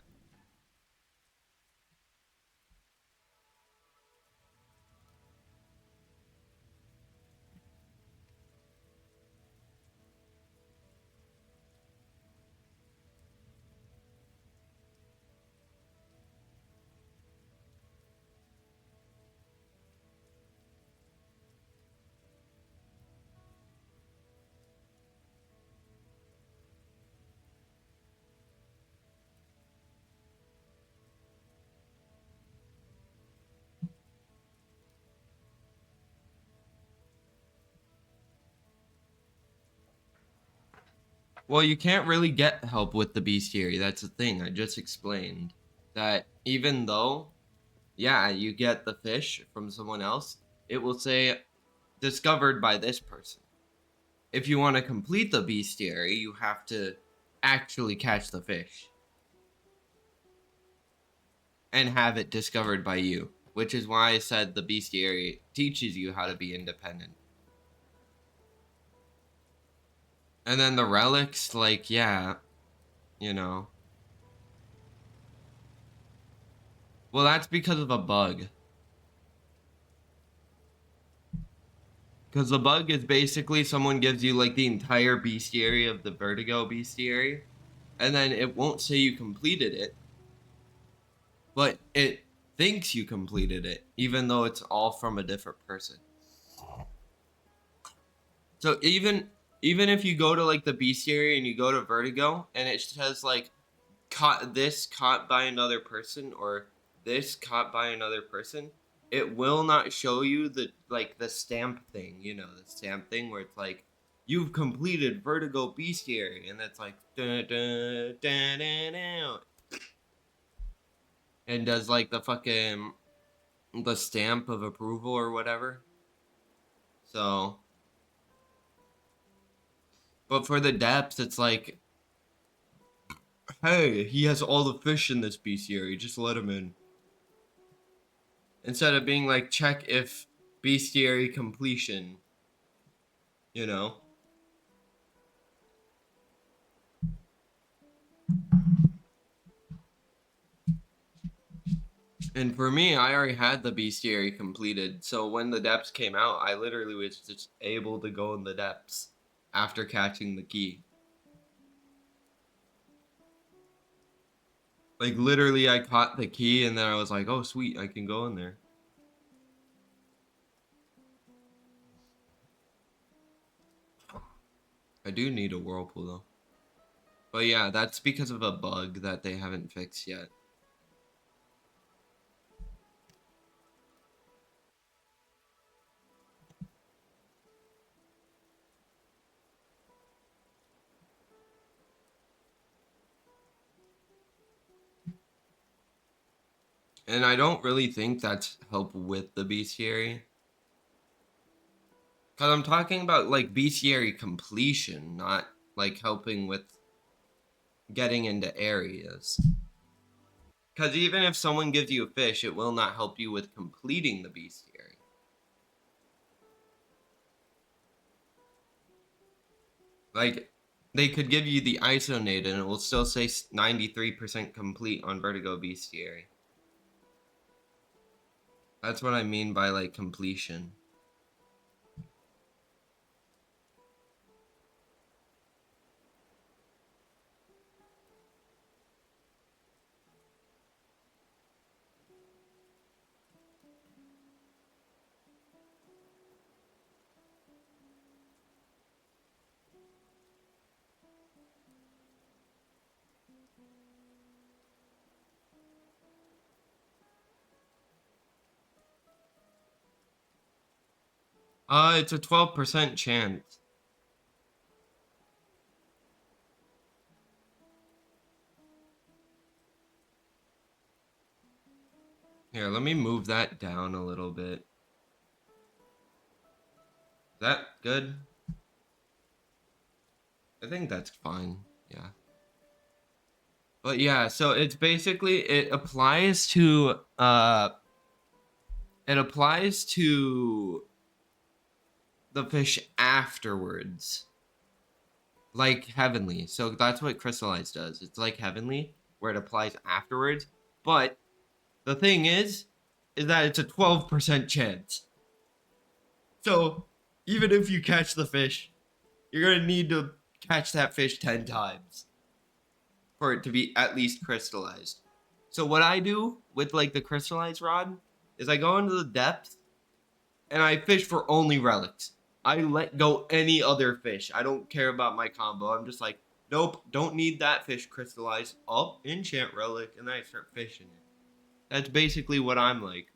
Well, you can't really get help with the bestiary. That's the thing. I just explained that even though, yeah, you get the fish from someone else, it will say discovered by this person. If you want to complete the bestiary, you have to actually catch the fish and have it discovered by you, which is why I said the bestiary teaches you how to be independent. And then the relics, like, yeah, you know. Well, that's because of a bug. Because the bug is basically someone gives you like the entire bestiary of the Vertigo bestiary, and then it won't say you completed it, but it thinks you completed it, even though it's all from a different person. So even if you go to like the bestiary and you go to Vertigo and it says like caught by another person, or this caught by another person, it will not show you the like the stamp thing, the stamp thing where it's like you've completed Vertigo bestiary, and that's like dun, dun, dun, dun, dun, and does like the stamp of approval or whatever. So, but for the depths, it's like, hey, he has all the fish in this bestiary, just let him in. Instead of being like, check if bestiary completion, you know? And for me, I already had the bestiary completed, so when the depths came out, I literally was just able to go in the depths after catching the key. Like, literally, I caught the key, and then I was like, oh, sweet, I can go in there. I do need a whirlpool, though. But yeah, that's because of a bug that they haven't fixed yet. And I don't really think that's help with the bestiary. Because I'm talking about, like, bestiary completion, not, like, helping with getting into areas. Because even if someone gives you a fish, it will not help you with completing the bestiary. Like, they could give you the isonate and it will still say 93% complete on Vertigo Bestiary. That's what I mean by like completion. It's a 12% chance. Here, let me move that down a little bit. Is that good? I think that's fine. Yeah. But yeah, so it's basically it applies to the fish afterwards. Like Heavenly. So that's what Crystallize does. It's like Heavenly, where it applies afterwards. But the thing is that it's a 12% chance. So even if you catch the fish, you're gonna need to catch that fish 10 times for it to be at least crystallized. So what I do with like the crystallized rod is I go into the depths and I fish for only relics. I let go any other fish. I don't care about my combo. I'm just like, nope, don't need that fish crystallized. Oh, enchant relic, and then I start fishing it. That's basically what I'm like.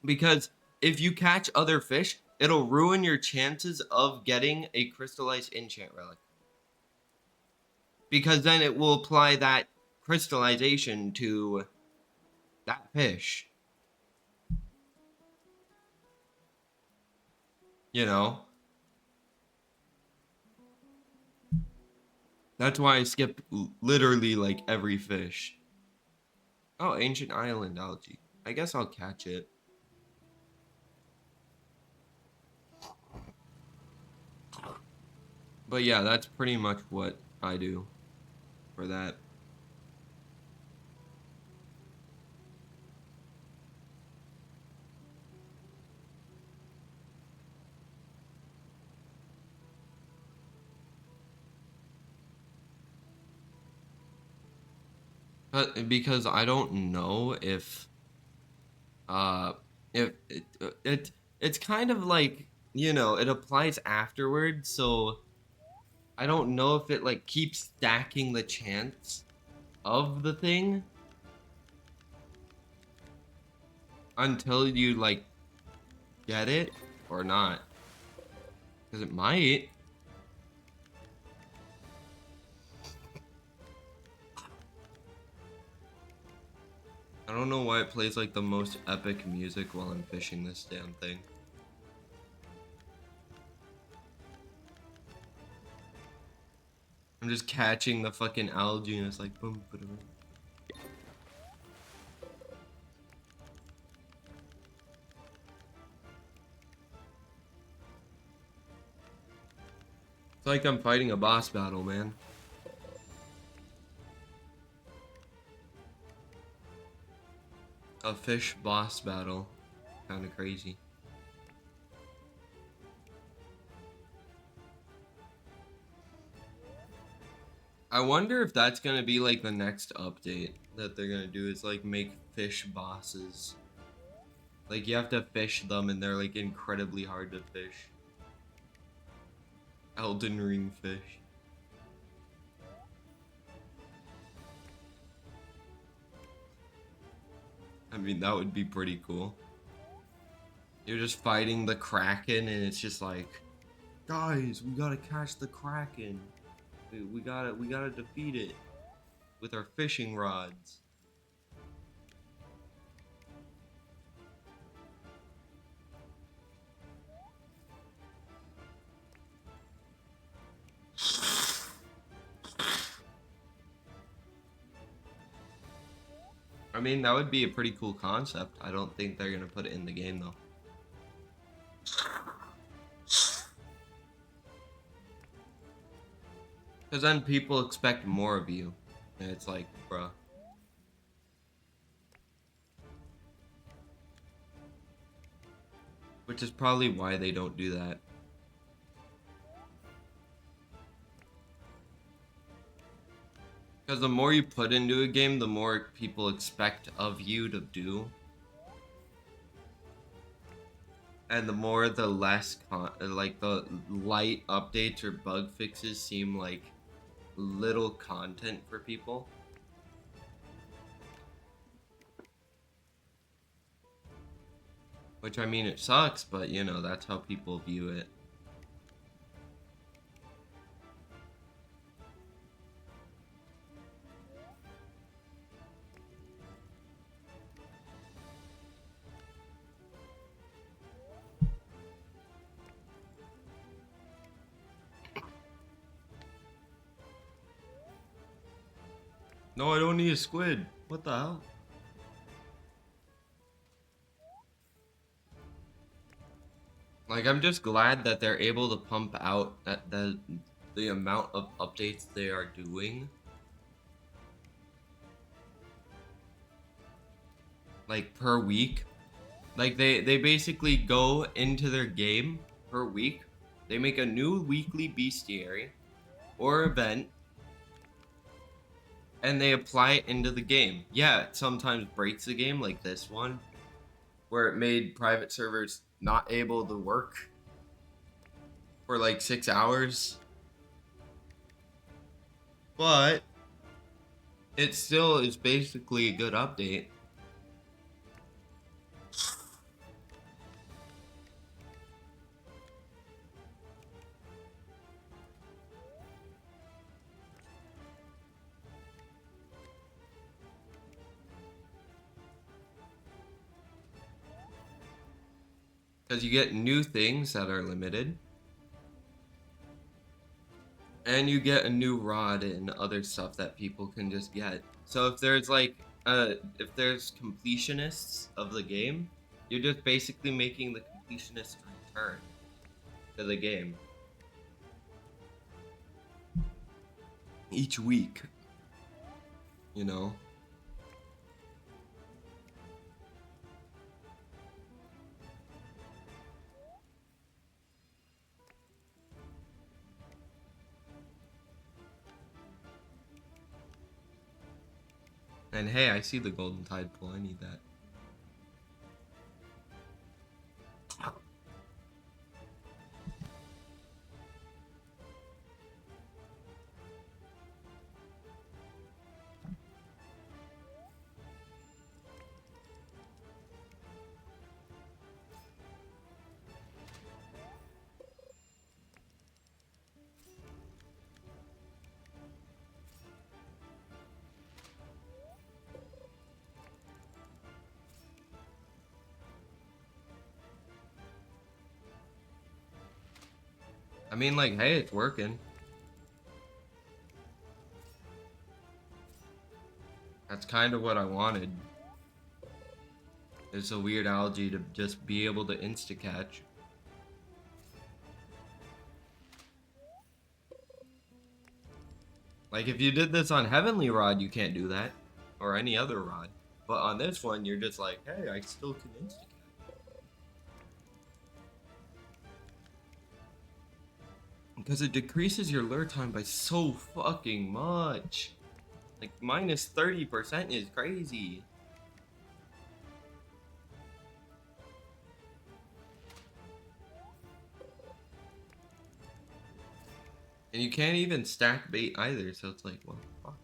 Because if you catch other fish, it'll ruin your chances of getting a crystallized enchant relic. Because then it will apply that crystallization to that fish. You know? That's why I skip literally like every fish. Oh, ancient island algae. I guess I'll catch it. But yeah, that's pretty much what I do for that. But because I don't know uh if it's kind of like, you know, it applies afterwards, so I don't know if it like keeps stacking the chance of the thing until you like get it or not. Because it might. I don't know why it plays like the most epic music while I'm fishing this damn thing. I'm just catching the fucking algae and it's like boom, boom, boom. It's like I'm fighting a boss battle, man. A fish boss battle. Kinda crazy. I wonder if that's gonna be like the next update that they're gonna do is like make fish bosses. Like you have to fish them and they're like incredibly hard to fish. Elden Ring fish. I mean, that would be pretty cool. You're just fighting the Kraken and it's just like, guys, we gotta catch the Kraken. We gotta defeat it with our fishing rods. I mean, that would be a pretty cool concept. I don't think they're gonna put it in the game though. Because then people expect more of you. And it's like, bruh. Which is probably why they don't do that. Because the more you put into a game, the more people expect of you to do. And the more the less, like the light updates or bug fixes seem like little content for people. Which, I mean, it sucks, but you know, that's how people view it. No, I don't need a squid. What the hell? Like, I'm just glad that they're able to pump out the amount of updates they are doing. Like, per week. Like, they basically go into their game per week. They make a new weekly bestiary or event, and they apply it into the game. Yeah, it sometimes breaks the game, like this one, where it made private servers not able to work for like 6 hours. But it still is basically a good update. Because you get new things that are limited. And you get a new rod and other stuff that people can just get. So if there's like, if there's completionists of the game, you're just basically making the completionists return to the game each week, you know? And hey, I see the golden tide pool, I need that. I mean, like, hey, it's working. That's kind of what I wanted. It's a weird algae to just be able to insta-catch. Like, if you did this on Heavenly Rod, you can't do that. Or any other rod. But on this one, you're just like, hey, I still can insta-catch. Because it decreases your lure time by so fucking much. Like, minus 30% is crazy. And you can't even stack bait either, so it's like, what the fuck?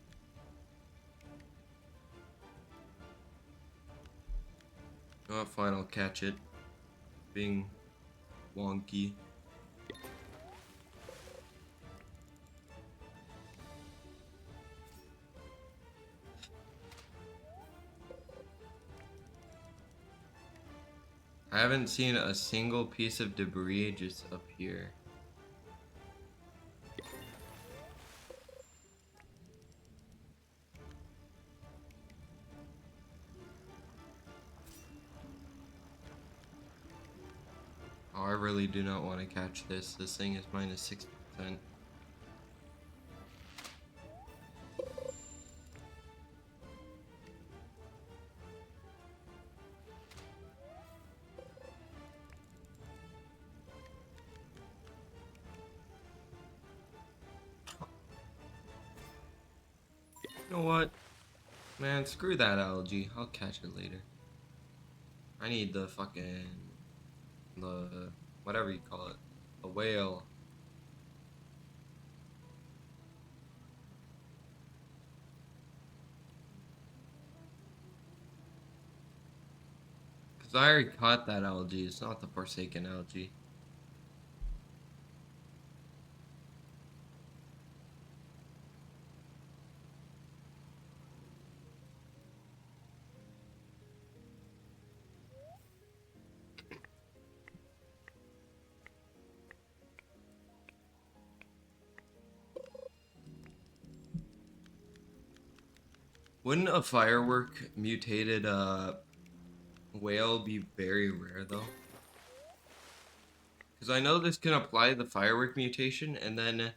Oh, fine, I'll catch it. Being wonky. I haven't seen a single piece of debris just appear. Oh, I really do not want to catch this. This thing is minus 6%. know what? Man, screw that algae. I'll catch it later. I need the whatever you call it. A whale. Because I already caught that algae. It's not the forsaken algae. Wouldn't a firework mutated whale be very rare though? Because I know this can apply the firework mutation and then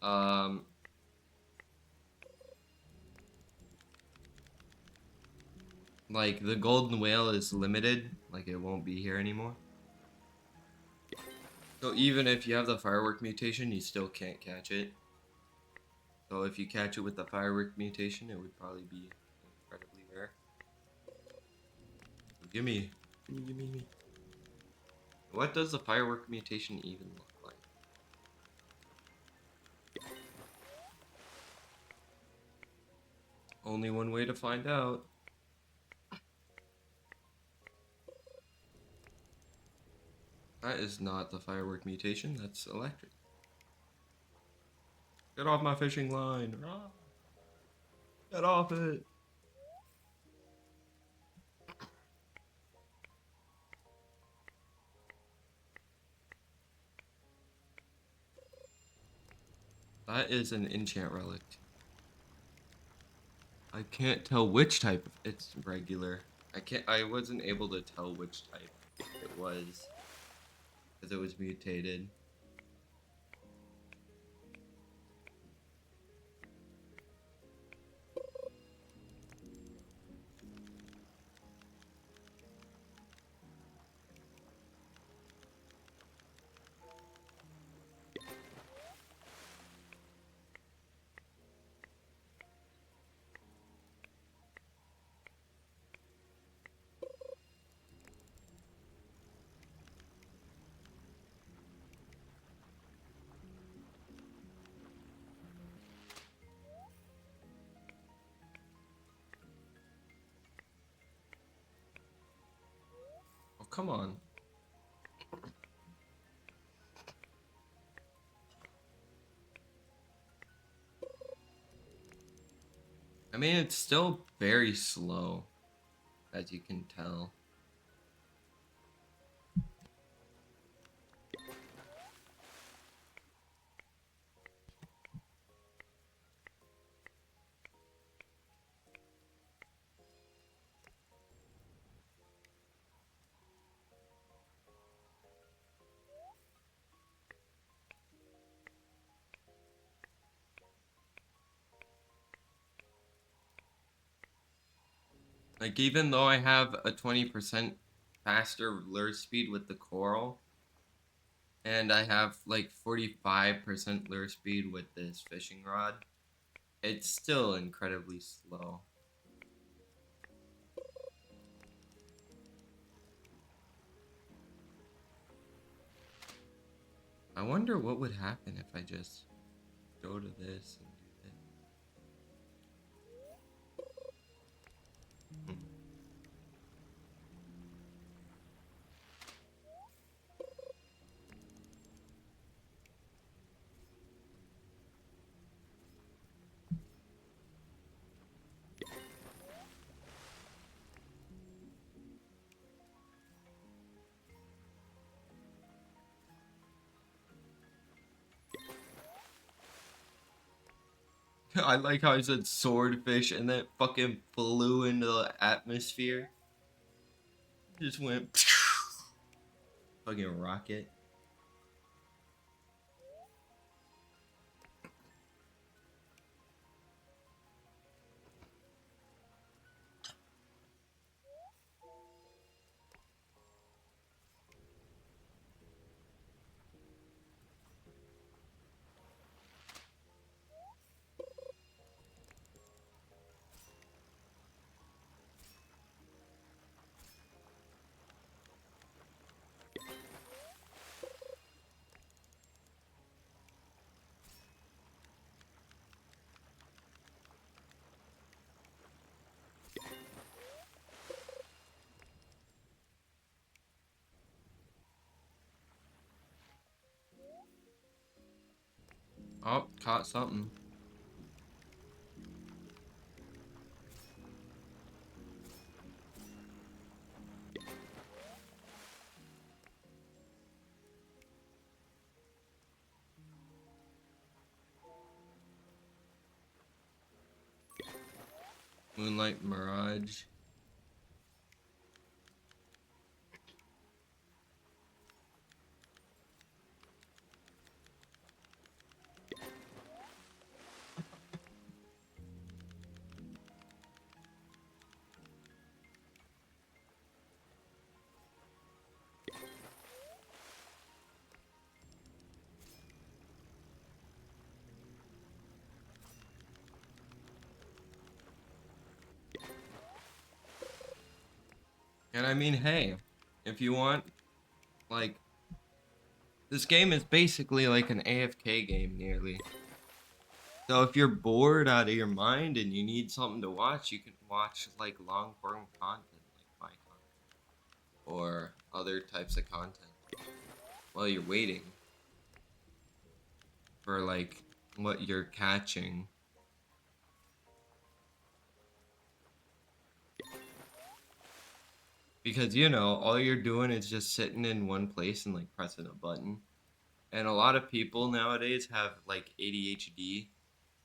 um like the golden whale is limited, like it won't be here anymore. So even if you have the firework mutation, you still can't catch it. So if you catch it with the firework mutation, it would probably be incredibly rare. Gimme. Gimme. What does the firework mutation even look like? Only one way to find out. That is not the firework mutation, that's electric. Get off my fishing line. Get off it. That is an enchant relic. I can't tell which type. It's regular. I wasn't able to tell which type it was because it was mutated. Oh, come on. I mean, it's still very slow, as you can tell. Like, even though I have a 20% faster lure speed with the coral, and I have like 45% lure speed with this fishing rod, it's still incredibly slow. I wonder what would happen if I just go to this and do this. I like how I said swordfish and then fucking flew into the atmosphere. Just went fucking rocket. caught something. Moonlight Mirage. And I mean, hey, if you want, like, this game is basically like an AFK game, nearly. So if you're bored out of your mind and you need something to watch, you can watch, like, long form content, like my content, or other types of content, while you're waiting for, like, what you're catching. Because, you know, all you're doing is just sitting in one place and, like, pressing a button. And a lot of people nowadays have, like, ADHD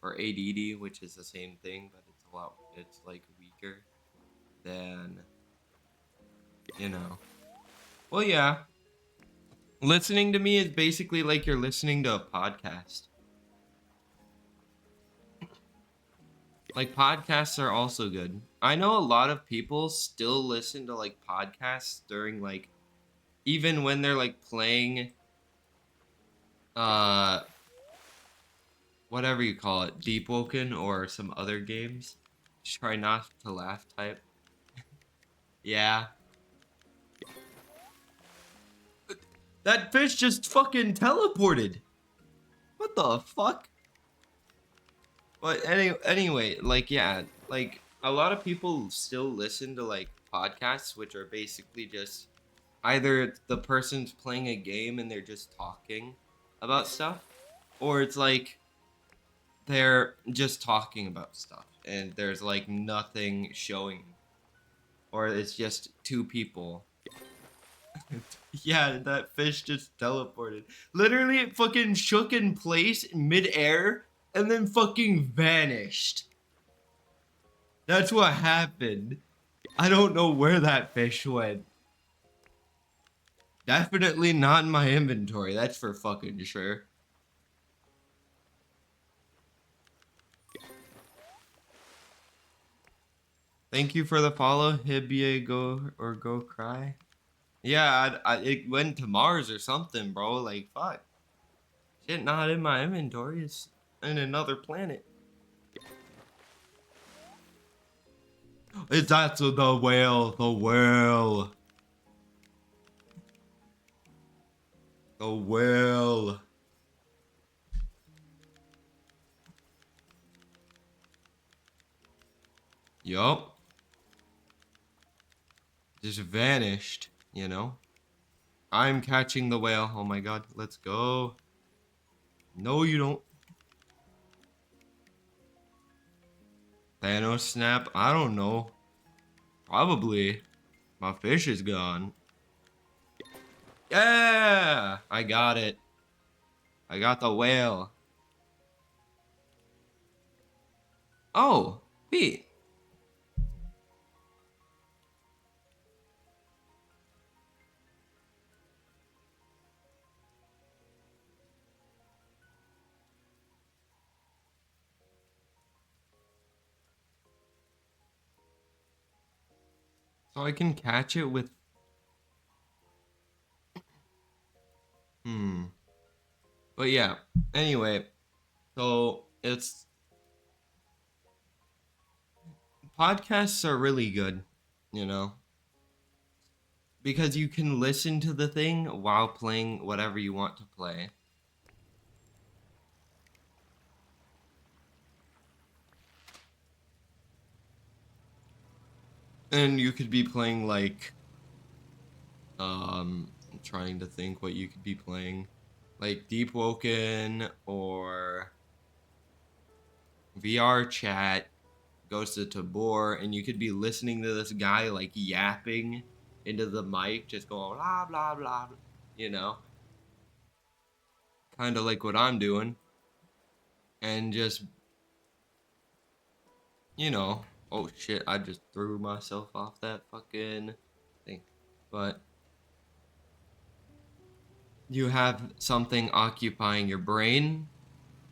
or ADD, which is the same thing, but it's like weaker than, you know. Well, yeah. Listening to me is basically like you're listening to a podcast. Like, podcasts are also good. I know a lot of people still listen to, like, podcasts during, like, even when they're, like, playing uh whatever you call it, Deep Woken or some other games. Try not to laugh type. Yeah. That fish just fucking teleported. What the fuck? But anyway, like, yeah, like, a lot of people still listen to, like, podcasts, which are basically just either the person's playing a game and they're just talking about stuff, or it's like they're just talking about stuff and there's, like, nothing showing, or it's just two people. Yeah, that fish just teleported. Literally, it fucking shook in place mid-air and then fucking vanished. That's what happened. I don't know where that fish went. Definitely not in my inventory, that's for fucking sure. Thank you for the follow, Hibie go or go cry. Yeah, it went to Mars or something, bro. Like, fuck. Shit, not in my inventory. It's in another planet. That's the whale. The whale. The whale. Yup. Just vanished, you know? I'm catching the whale. Oh my god, let's go. No, you don't. Thanos snap? I don't know. Probably. My fish is gone. Yeah! I got it. I got the whale. Oh, wait. So I can catch it with... But yeah, anyway. So it's... Podcasts are really good, you know? Because you can listen to the thing while playing whatever you want to play. And you could be playing, like, I'm trying to think what you could be playing. Like Deep Woken or vrchat, goes to tabor, and you could be listening to this guy like yapping into the mic, just going blah blah blah, you know, kind of like what I'm doing, and just, you know, oh shit, I just threw myself off that fucking thing. But you have something occupying your brain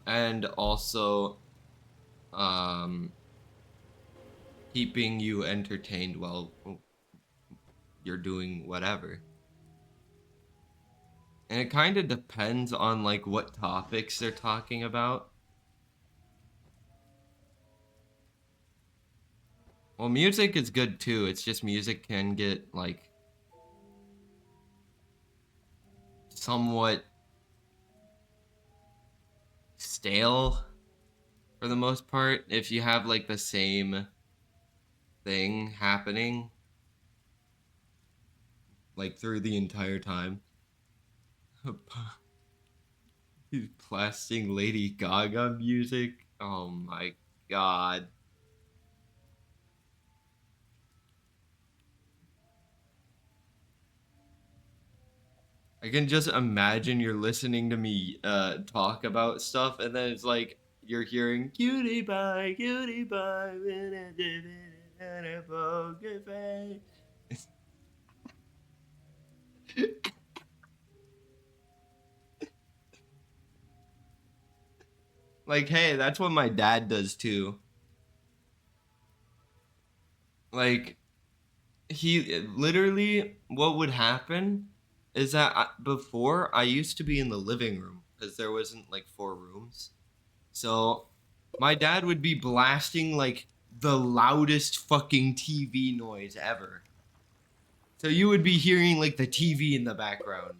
and also keeping you entertained while you're doing whatever. And it kind of depends on like what topics they're talking about. Well, music is good too. It's just music can get like somewhat stale for the most part if you have like the same thing happening like through the entire time. He's blasting Lady Gaga music. Oh my god. I can just imagine you're listening to me talk about stuff, and then it's like you're hearing cutie pie, poker face. Like, hey, that's what my dad does too. Like, he literally, what would happen is that before I used to be in the living room because there wasn't like 4 rooms. So my dad would be blasting like the loudest fucking TV noise ever. So you would be hearing like the TV in the background.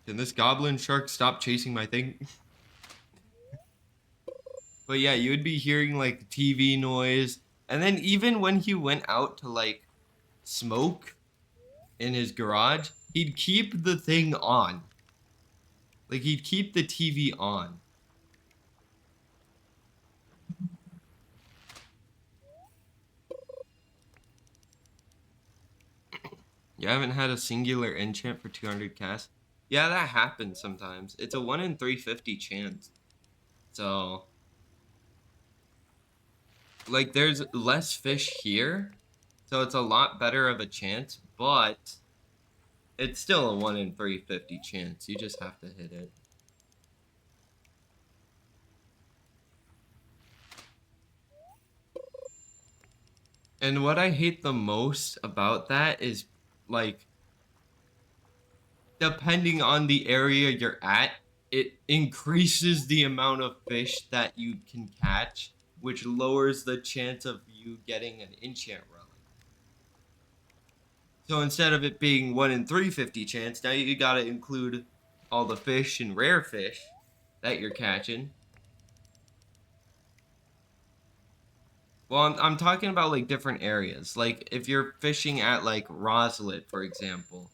Can this goblin shark stop chasing my thing? But yeah, you would be hearing like TV noise. And then even when he went out to like smoke in his garage, he'd keep the thing on. Like he'd keep the TV on. You haven't had a singular enchant for 200 casts? Yeah, that happens sometimes. It's a 1 in 350 chance. So, like, there's less fish here. So it's a lot better of a chance, but it's still a 1 in 350 chance. You just have to hit it. And what I hate the most about that is, like, depending on the area you're at, it increases the amount of fish that you can catch, which lowers the chance of you getting an enchant relic. So instead of it being 1 in 350 chance, now you gotta include all the fish and rare fish that you're catching. Well, I'm talking about like different areas. Like if you're fishing at like Roslet, for example,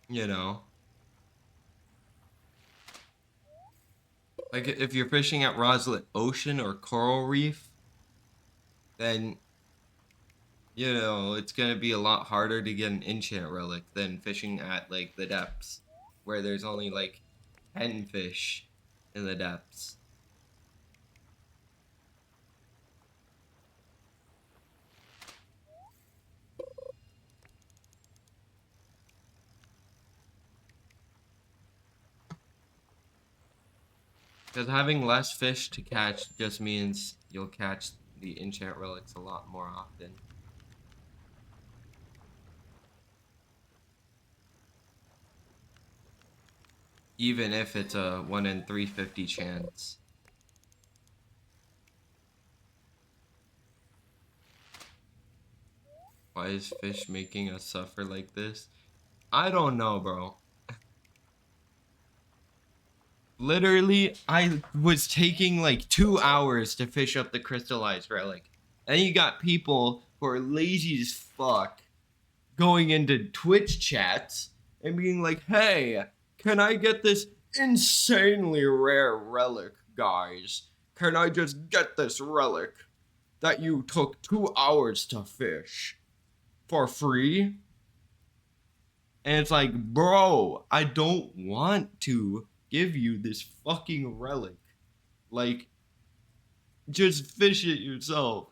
you know, like if you're fishing at Roslet Ocean or Coral Reef, then you know it's gonna be a lot harder to get an enchant relic than fishing at like the depths, where there's only like 10 fish in the depths. Because having less fish to catch just means you'll catch the enchant relics a lot more often. Even if it's a 1 in 350 chance. Why is fish making us suffer like this? I don't know, bro. Literally, I was taking like 2 hours to fish up the crystallized relic. And you got people who are lazy as fuck going into Twitch chats and being like, hey, can I get this insanely rare relic, guys? Can I just get this relic that you took 2 hours to fish for free? And it's like, bro, I don't want to give you this fucking relic. Like, just fish it yourself.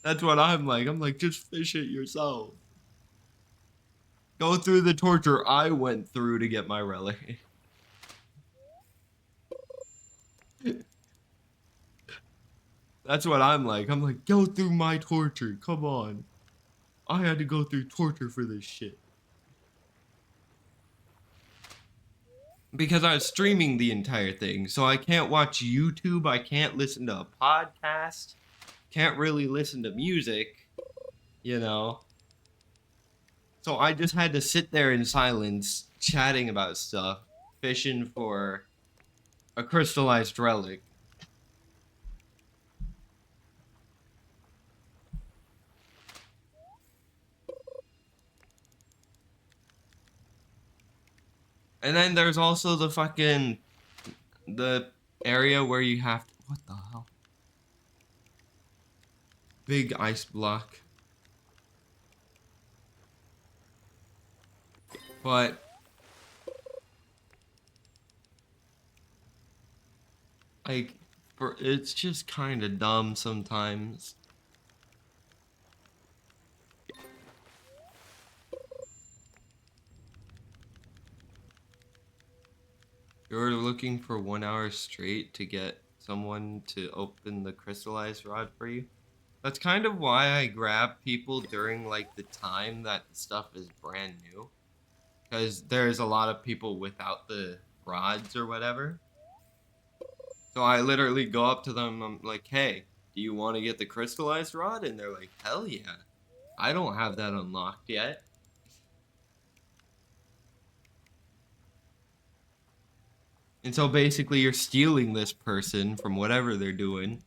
That's what I'm like. I'm like, just fish it yourself. Go through the torture I went through to get my relic. That's what I'm like. I'm like, go through my torture. Come on. I had to go through torture for this shit. Because I was streaming the entire thing, so I can't watch YouTube. I can't listen to a podcast. Can't really listen to music, you know. So I just had to sit there in silence, chatting about stuff, fishing for a crystallized relic. And then there's also the area where you have to, what the hell? Big ice block. But like it's just kind of dumb sometimes. You're looking for 1 hour straight to get someone to open the crystallized rod for you. That's kind of why I grab people during like the time that the stuff is brand new. Because there's a lot of people without the rods or whatever. So I literally go up to them, I'm like, hey, do you want to get the crystallized rod? And they're like, hell yeah. I don't have that unlocked yet. And so basically you're stealing this person from whatever they're doing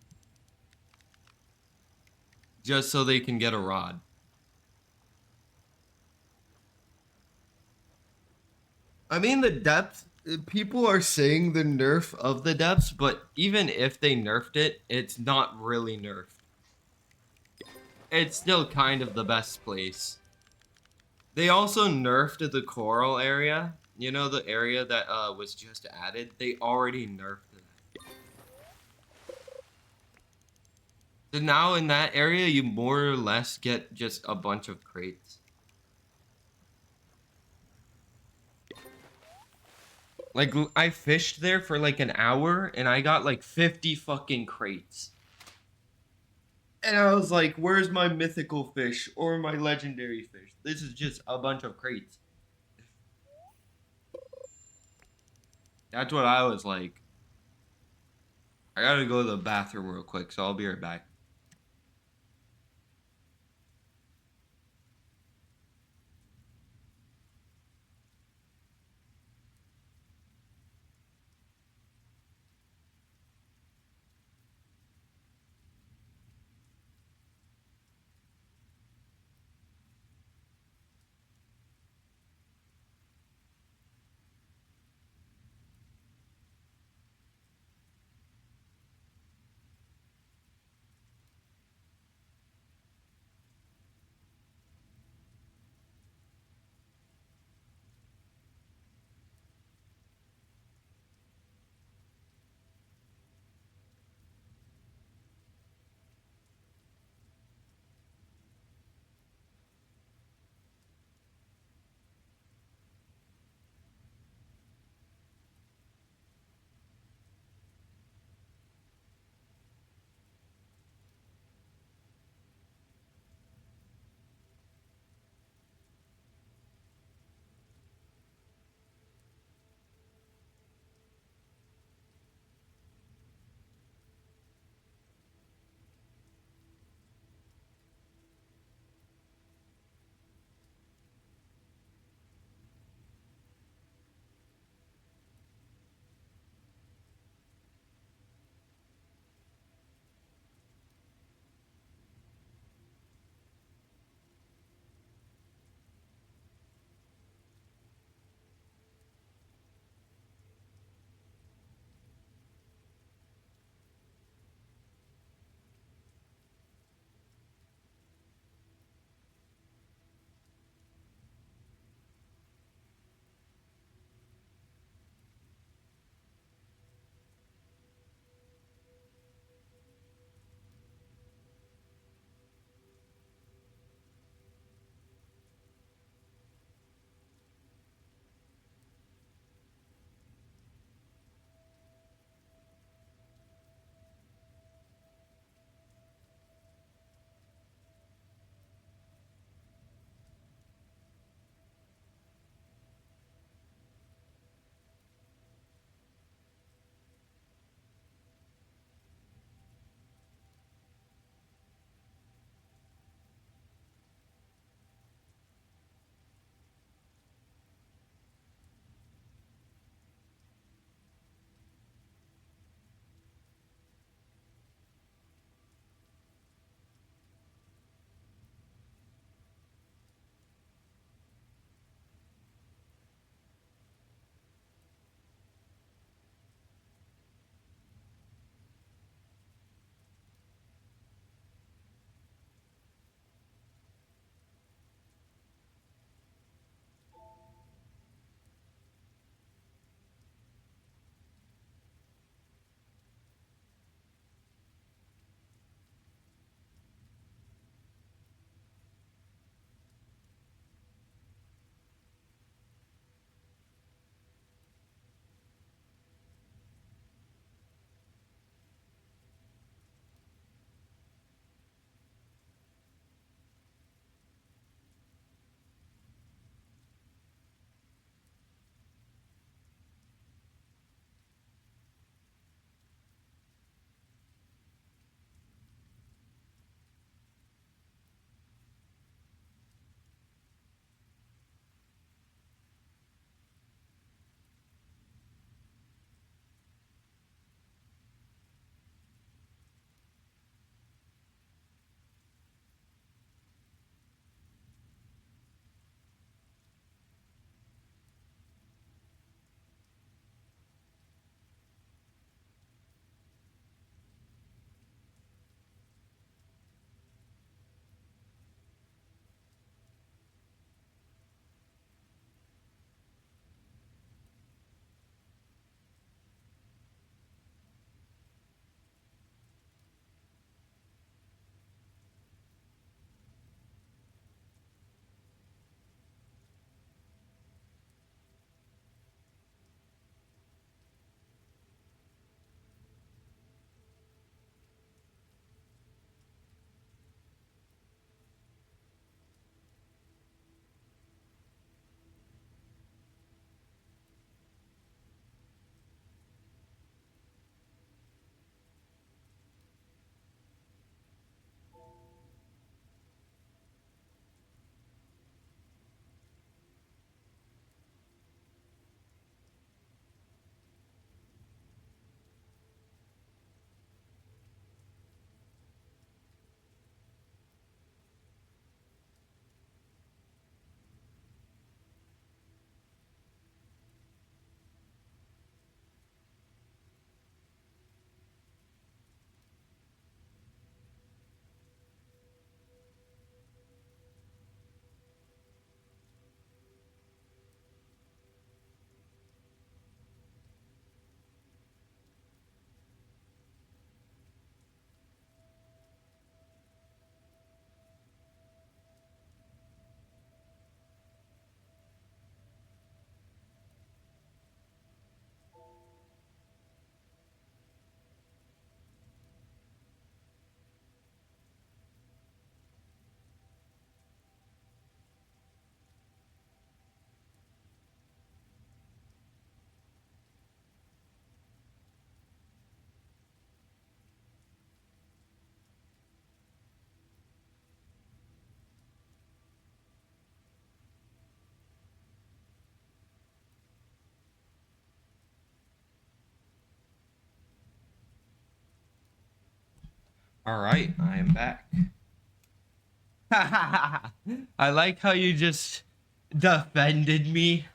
just so they can get a rod. I mean, the depth, people are saying the nerf of the depths, but even if they nerfed it, it's not really nerfed. It's still kind of the best place. They also nerfed the coral area. You know, the area that was just added? They already nerfed that. So now in that area, you more or less get just a bunch of crates. Like, I fished there for like an hour, and I got like 50 fucking crates. And I was like, where's my mythical fish or my legendary fish? This is just a bunch of crates. That's what I was like. I gotta go to the bathroom real quick, so I'll be right back. All right, I am back. I like how you just defended me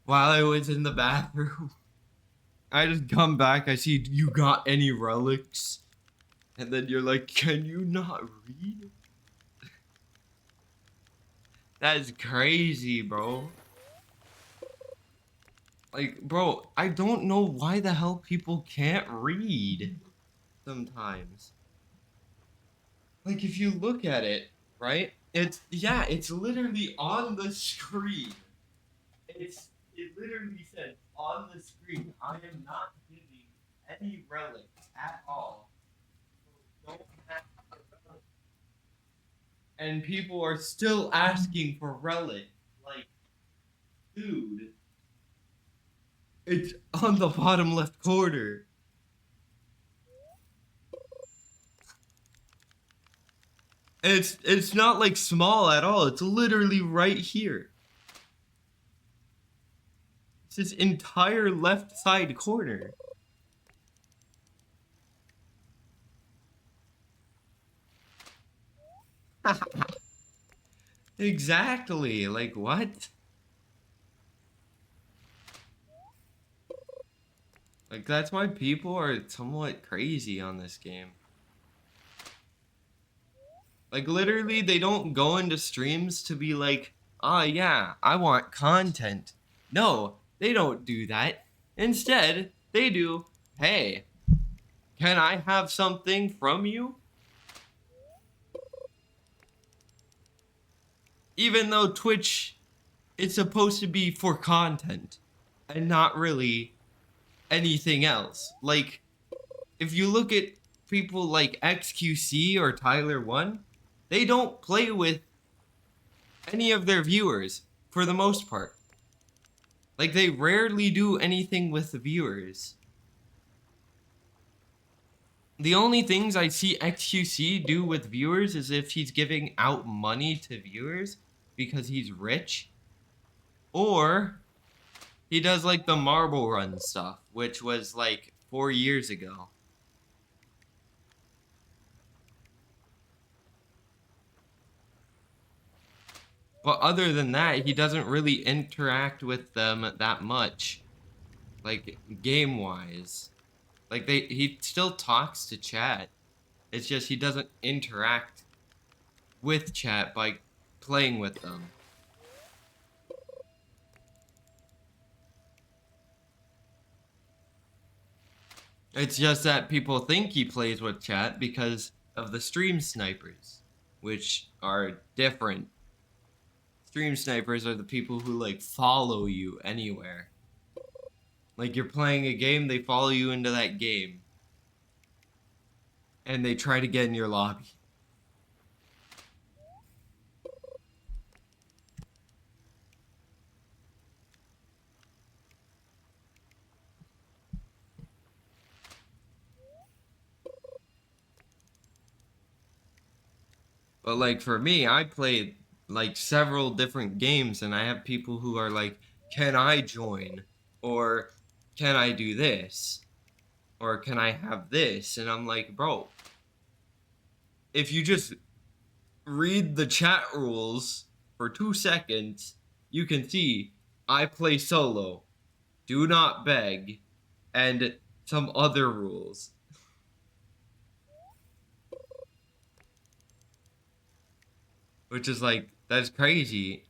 while I was in the bathroom. I just come back, I see you got any relics, and then you're like, can you not read? That is crazy, bro. Like, bro, I don't know why the hell people can't read sometimes. Like, if you look at it, right? It's literally on the screen. It literally says on the screen, I am not giving any relics at all. So don't ask for relics. And people are still asking for relics. Like, dude, it's on the bottom left corner. It's not like small at all. It's literally right here. It's this entire left side corner. Exactly. Like what? Like that's why people are somewhat crazy on this game. Like literally they don't go into streams to be like, "Ah, yeah, I want content." No, they don't do that. Instead, they do, "Hey, can I have something from you?" Even though Twitch is supposed to be for content and not really anything else. Like if you look at people like XQC or Tyler One, they don't play with any of their viewers for the most part. Like they rarely do anything with the viewers. The only things I see XQC do with viewers is if he's giving out money to viewers because he's rich, or he does like the marble run stuff, which was like 4 years ago. But other than that, he doesn't really interact with them that much, like game wise. Like he still talks to chat. It's just he doesn't interact with chat by playing with them. It's just that people think he plays with chat because of the stream snipers, which are different. Stream snipers are the people who like follow you anywhere. Like you're playing a game, they follow you into that game. And they try to get in your lobby. But like for me, I played like several different games and I have people who are like, "Can I join?" or "Can I do this?" or "Can I have this?" And I'm like, "Bro, if you just read the chat rules for 2 seconds, you can see I play solo, do not beg, and some other rules." Which is like, that's crazy.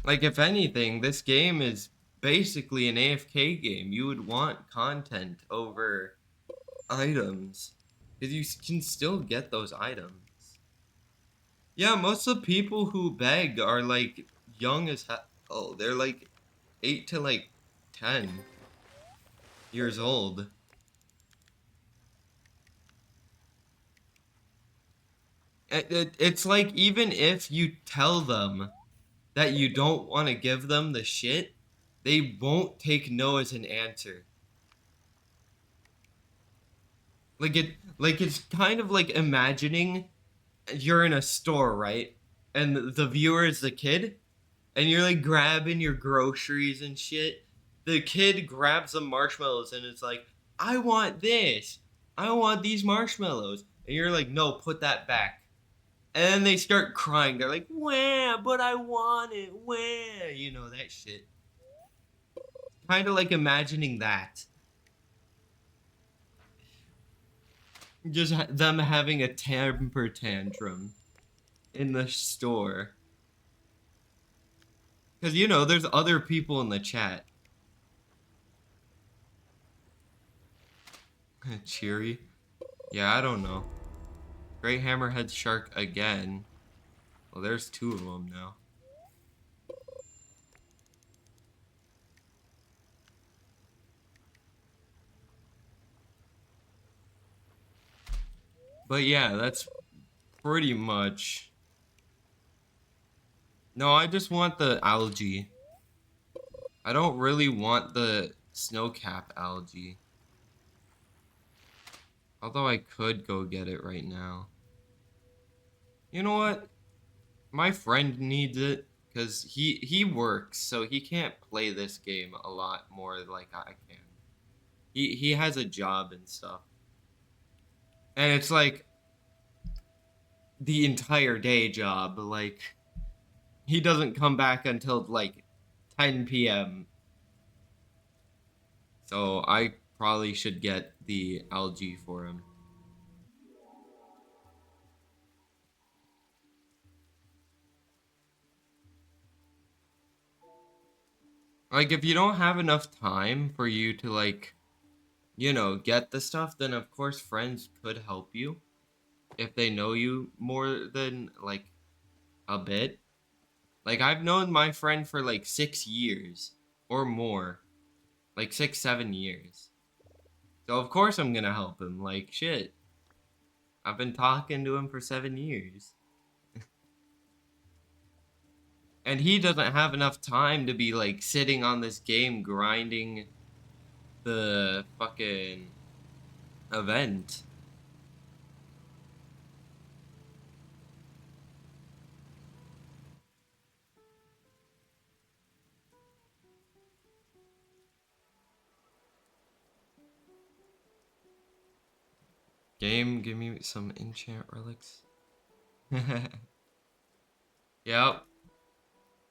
Like, if anything, this game is basically an AFK game. You would want content over items. Because you can still get those items. Yeah, most of the people who beg are like young as hell. Oh, they're like 8 to like 10 years old. It's like even if you tell them that you don't want to give them the shit, they won't take no as an answer. Like it's kind of like imagining you're in a store, right? And the viewer is the kid, and you're like grabbing your groceries and shit. The kid grabs some marshmallows and it's like, I want this. I want these marshmallows. And you're like, no, put that back. And then they start crying. They're like, wah, but I want it. Wah. You know, that shit. Kind of like imagining that. Just them having a temper tantrum in the store. Because, you know, there's other people in the chat. Cheery. Yeah, I don't know. Great hammerhead shark again. Well, there's two of them now. But yeah, that's pretty much... No, I just want the algae. I don't really want the snowcap algae. Although I could go get it right now. You know what? My friend needs it because he works, so he can't play this game a lot more like I can. He has a job and stuff. And it's like the entire day job. Like he doesn't come back until like 10 p.m. So I probably should get the algae for him. Like if you don't have enough time for you to like, you know, get the stuff, then of course friends could help you if they know you more than like a bit. Like I've known my friend for like 6 years or more. Like 6, 7 years. So of course I'm gonna help him. Like shit. I've been talking to him for 7 years. And he doesn't have enough time to be like sitting on this game grinding the fucking event. Game, give me some enchant relics. Yep.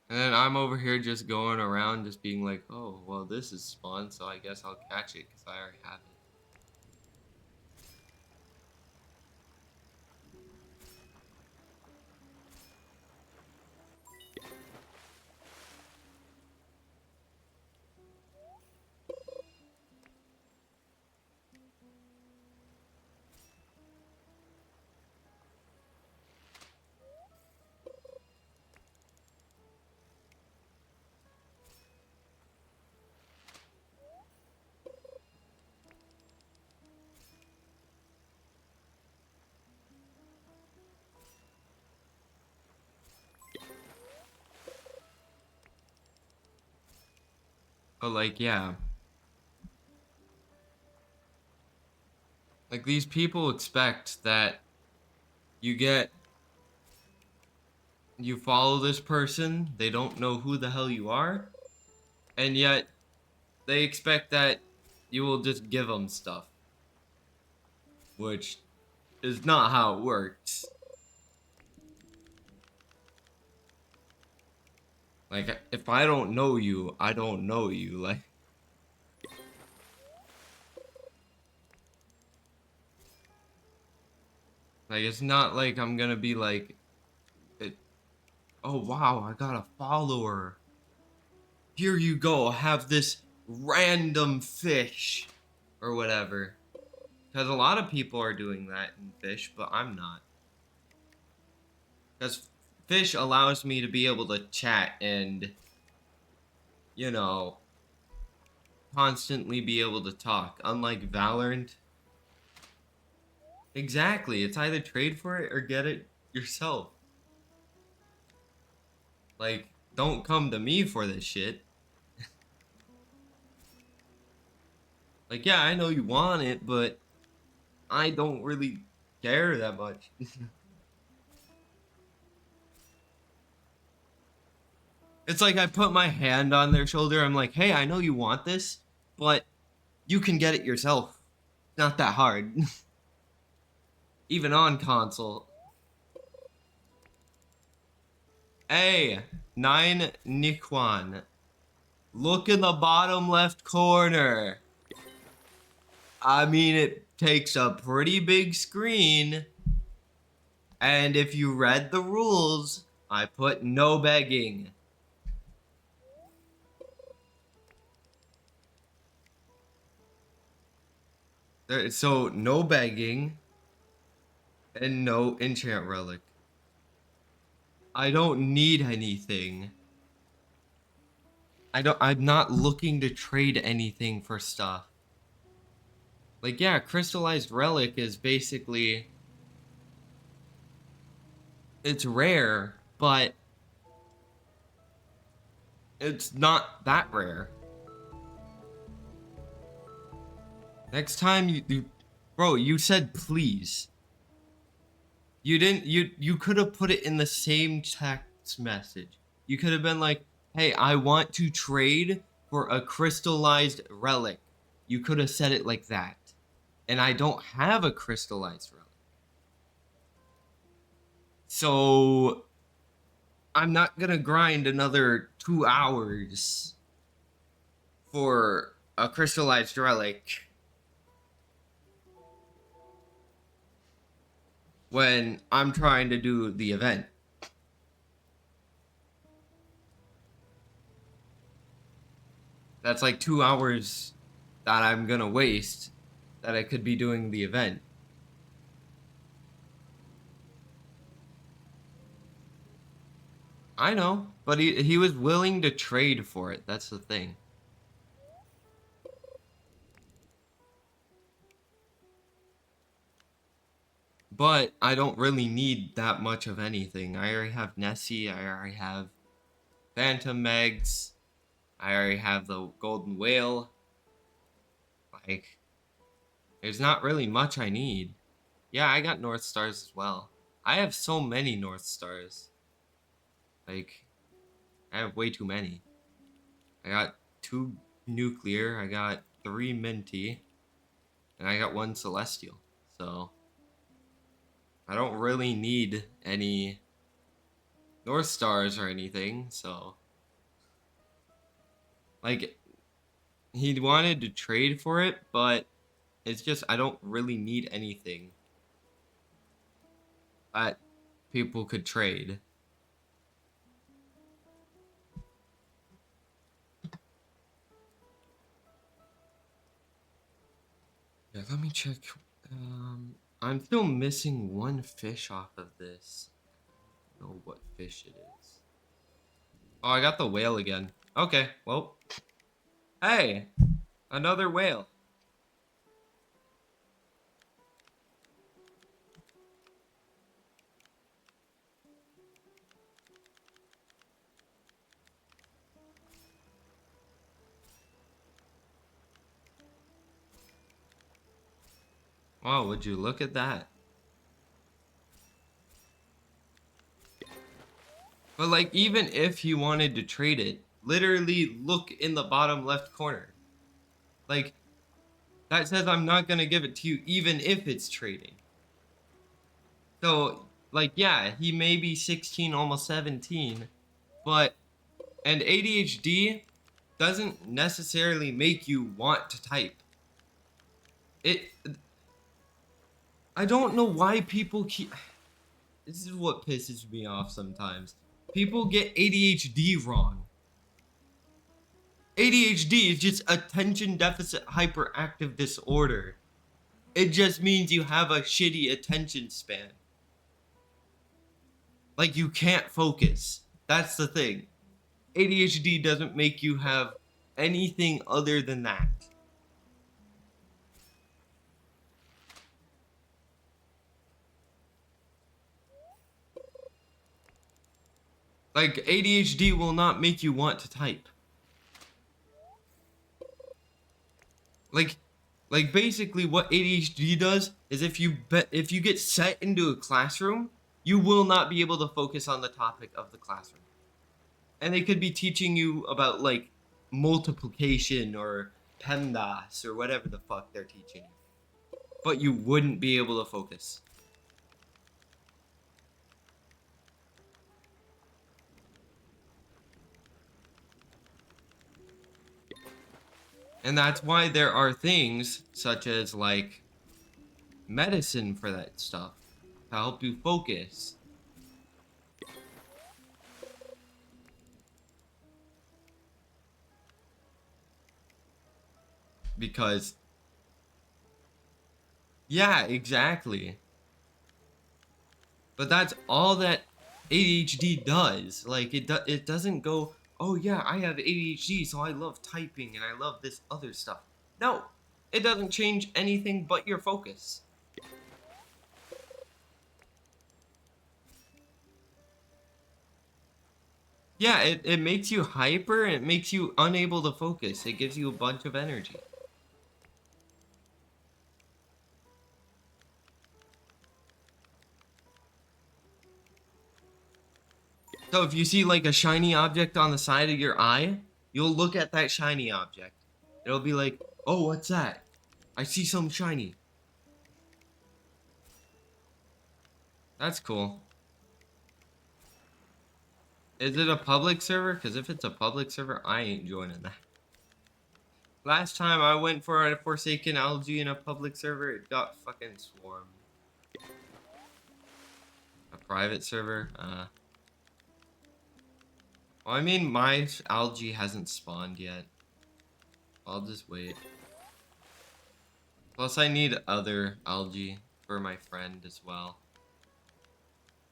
And then I'm over here just going around just being like, oh, well, this is spawn, so I guess I'll catch it because I already have it. But like, yeah. Like these people expect that you you follow this person, they don't know who the hell you are, and yet they expect that you will just give them stuff, which is not how it works. Like, if I don't know you, I don't know you. Like it's not like I'm gonna be like, oh wow, I got a follower. Here you go, have this random fish or whatever. Because a lot of people are doing that in fish, but I'm not. Because fish allows me to be able to chat and, you know, constantly be able to talk. Unlike Valorant. Exactly, it's either trade for it or get it yourself. Like, don't come to me for this shit. Like, yeah, I know you want it, but I don't really care that much. It's like I put my hand on their shoulder. I'm like, hey, I know you want this, but you can get it yourself. It's not that hard. Even on console. Hey, 9 Nikwan. Look in the bottom left corner. I mean, it takes a pretty big screen. And if you read the rules, I put no begging. So, no begging and no enchant relic. I don't need anything. I'm not looking to trade anything for stuff. Like, yeah, crystallized relic is basically, it's rare, but it's not that rare. Next time bro, you said please. You didn't, you could have put it in the same text message. You could have been like, hey, I want to trade for a crystallized relic. You could have said it like that. And I don't have a crystallized relic. So I'm not gonna grind another 2 hours for a crystallized relic when I'm trying to do the event. That's like 2 hours that I'm gonna waste that I could be doing the event. I know, but he was willing to trade for it. That's the thing. But I don't really need that much of anything. I already have Nessie. I already have Phantom Megs. I already have the Golden Whale. Like, there's not really much I need. Yeah, I got North Stars as well. I have so many North Stars. Like, I have way too many. I got 2 nuclear. I got 3 minty. And I got 1 celestial. So I don't really need any North Stars or anything, so like he wanted to trade for it, but it's just I don't really need anything that people could trade. Yeah, let me check. I'm still missing 1 fish off of this. I don't know what fish it is. Oh, I got the whale again. Okay, well. Hey, another whale. Wow, would you look at that? But like, even if he wanted to trade it, literally look in the bottom left corner. Like, that says I'm not gonna give it to you even if it's trading. So, like, yeah, he may be 16, almost 17, but, and ADHD doesn't necessarily make you want to type. I don't know why people keep, this is what pisses me off sometimes. People get ADHD wrong. ADHD is just attention deficit hyperactive disorder. It just means you have a shitty attention span. Like, you can't focus. That's the thing. ADHD doesn't make you have anything other than that. Like, ADHD will not make you want to type. Like basically what ADHD does is if you get set into a classroom, you will not be able to focus on the topic of the classroom. And they could be teaching you about like multiplication or PEMDAS or whatever the fuck they're teaching you. But you wouldn't be able to focus. And that's why there are things such as like medicine for that stuff to help you focus. Because, yeah, exactly. But that's all that ADHD does. Like it doesn't go, "Oh yeah, I have ADHD, so I love typing and I love this other stuff." No. It doesn't change anything but your focus. Yeah, it makes you hyper and it makes you unable to focus. It gives you a bunch of energy. So if you see like a shiny object on the side of your eye, you'll look at that shiny object. It'll be like, "Oh, what's that? I see something shiny." That's cool. Is it a public server? Because if it's a public server, I ain't joining that. Last time I went for a Forsaken algae in a public server, it got fucking swarmed. A private server? Well, I mean, my algae hasn't spawned yet. I'll just wait. Plus, I need other algae for my friend as well.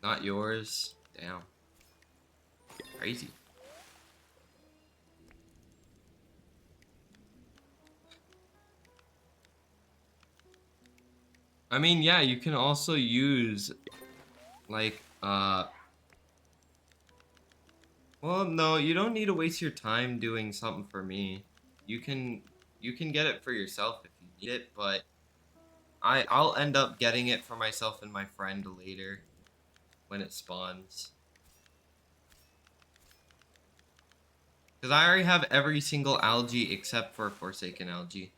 Not yours? Damn. Crazy. I mean, yeah, you can also use, like, well, no, you don't need to waste your time doing something for me. You can, you can get it for yourself if you need it, but I'll end up getting it for myself and my friend later when it spawns. Because I already have every single algae except for Forsaken algae.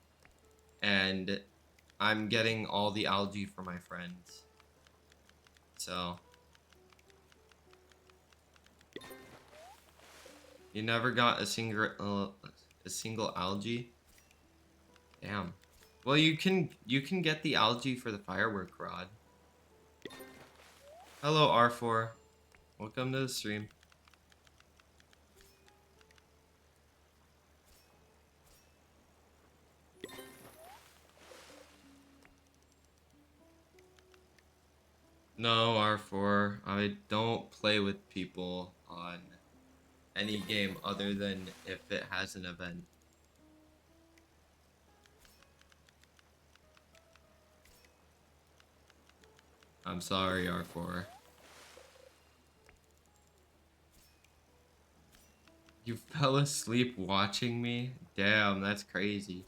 And I'm getting all the algae for my friends. So you never got a single algae? Damn. Well, you can get the algae for the firework rod. Hello, R4. Welcome to the stream. No, R4. I don't play with people on any game other than if it has an event. I'm sorry, R4. You fell asleep watching me? Damn, that's crazy.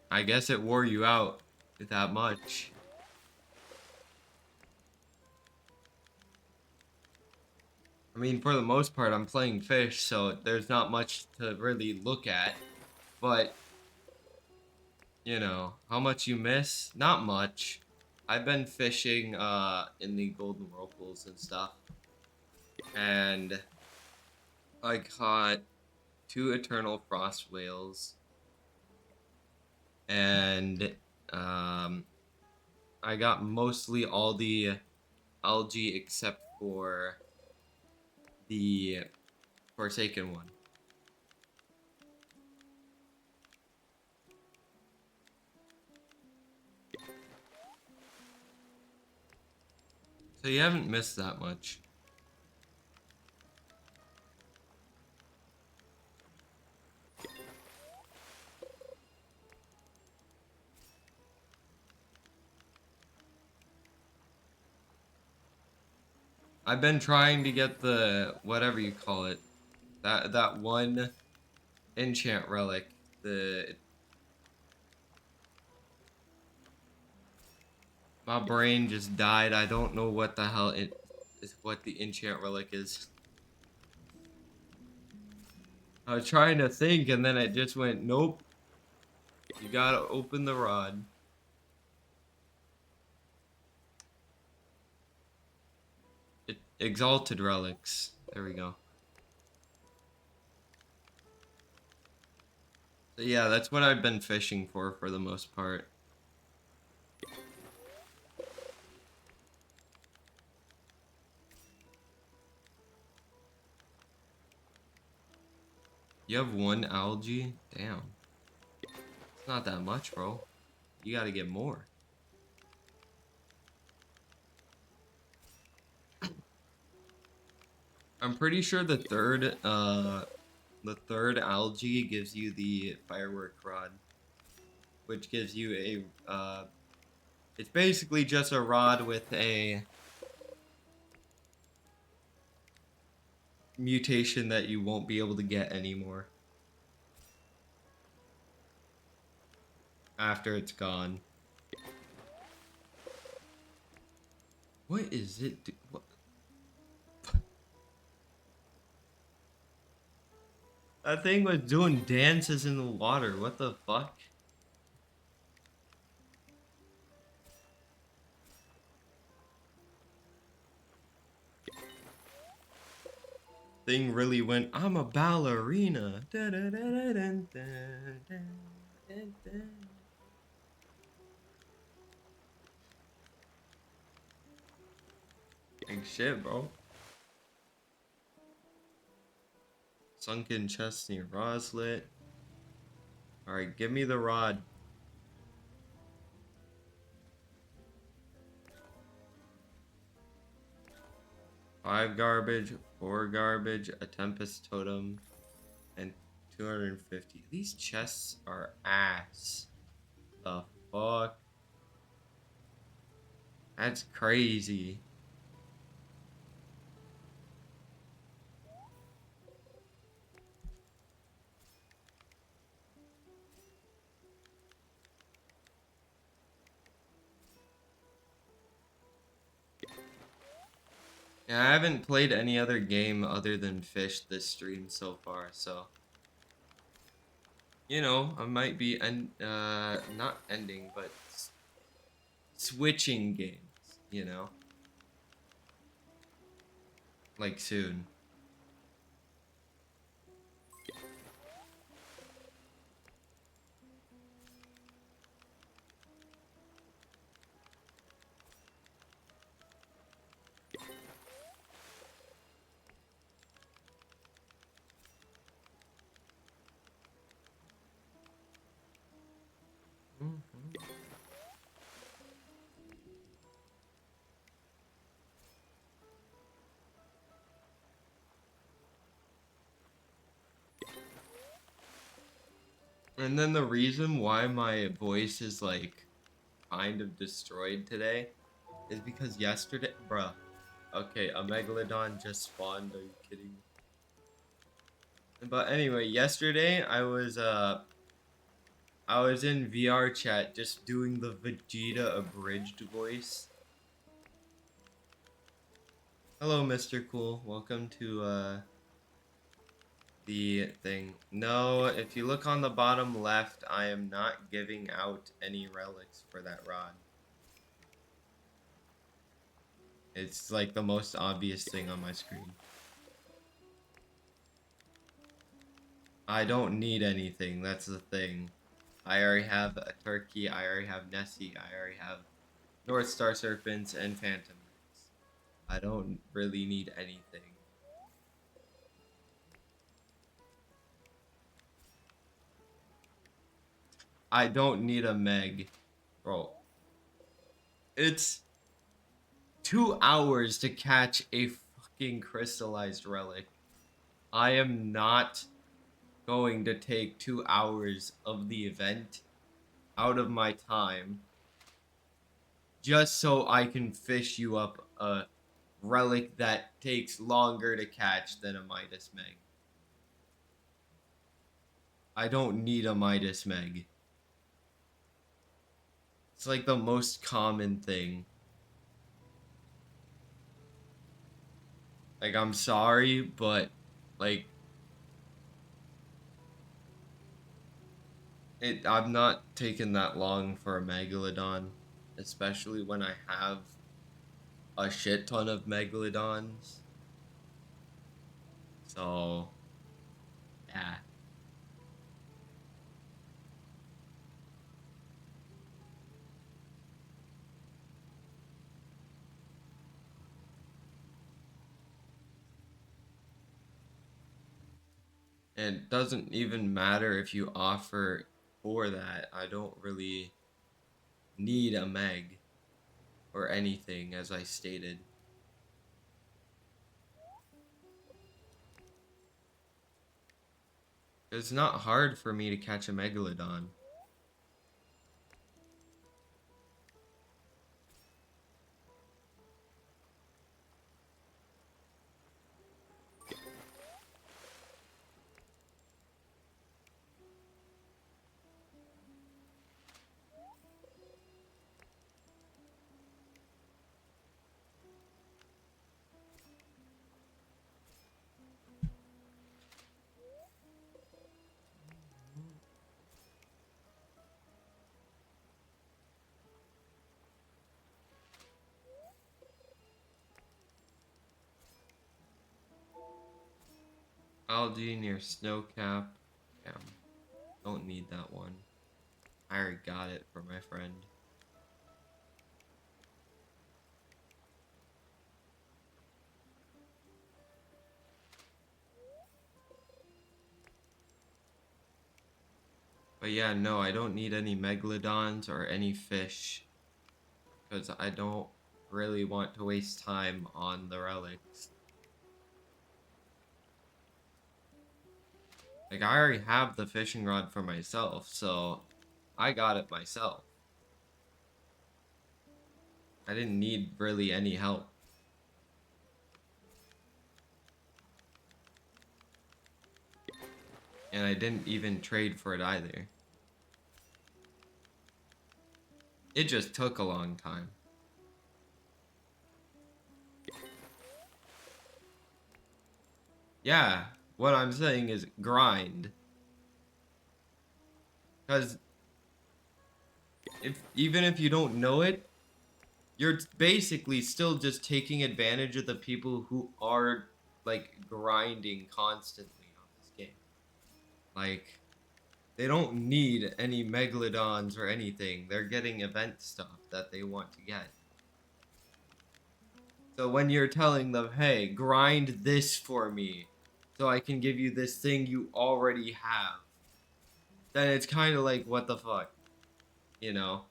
I guess it wore you out that much. I mean, for the most part, I'm playing fish, so there's not much to really look at. But, you know, how much you miss? Not much. I've been fishing in the golden whirlpools and stuff. And I caught 2 eternal frost whales. And I got mostly all the algae except for the Forsaken one. So you haven't missed that much. I've been trying to get the whatever you call it, that one enchant relic, the My brain just died. I don't know what the hell it is, what the enchant relic is. I was trying to think and then it just went, nope. You gotta open the rod. Exalted relics. There we go. So yeah, that's what I've been fishing for the most part. You have one algae? Damn. It's not that much, bro. You gotta get more. I'm pretty sure the third algae gives you the firework rod, which gives you a it's basically just a rod with a mutation that you won't be able to get anymore after it's gone. What is it? What? That thing was doing dances in the water. What the fuck? Thing really went, I'm a ballerina. Like shit, bro. Sunken chest near Roslet. Alright, give me the rod. 5 garbage, 4 garbage, a Tempest Totem, and 250. These chests are ass. The fuck? That's crazy. Yeah, I haven't played any other game other than Fish this stream so far, so you know, I might be not ending, but switching games, you know? Like soon. And then the reason why my voice is like kind of destroyed today is because yesterday, bruh. Okay, a megalodon just spawned. Are you kidding me? But anyway, yesterday I was in vrchat just doing the Vegeta abridged voice. Hello, Mr. Cool. Welcome to the thing. No, if you look on the bottom left, I am not giving out any relics for that rod. It's like the most obvious thing on my screen. I don't need anything, that's the thing. I already have a turkey, I already have Nessie, I already have North Star Serpents and Phantom Rings. I don't really need anything. I don't need a Meg. Bro. It's 2 hours to catch a fucking crystallized relic. I am not going to take 2 hours of the event out of my time just so I can fish you up a relic that takes longer to catch than a Midas Meg. I don't need a Midas Meg. It's like the most common thing. Like, I'm sorry, but like I'm not taking that long for a megalodon, especially when I have a shit ton of megalodons. So, yeah. And it doesn't even matter if you offer for that. I don't really need a meg or anything, as I stated. It's not hard for me to catch a megalodon. Algae near snowcap. Damn, don't need that one. I already got it for my friend. But yeah, no, I don't need any megalodons or any fish. Because I don't really want to waste time on the relics. Like, I already have the fishing rod for myself, so I got it myself. I didn't need really any help. And I didn't even trade for it either. It just took a long time. Yeah, what I'm saying is grind. Because even if you don't know it, you're basically still just taking advantage of the people who are like grinding constantly on this game. Like, they don't need any megalodons or anything. They're getting event stuff that they want to get. So when you're telling them, hey, grind this for me so I can give you this thing you already have, then it's kind of like, what the fuck? You know?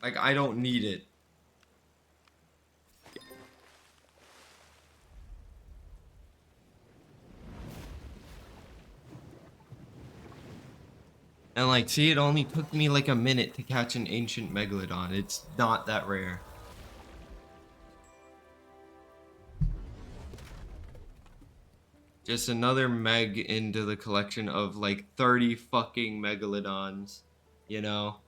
Like, I don't need it. And like, see, it only took me like a minute to catch an ancient megalodon. It's not that rare. Just another meg into the collection of like 30 fucking megalodons, you know?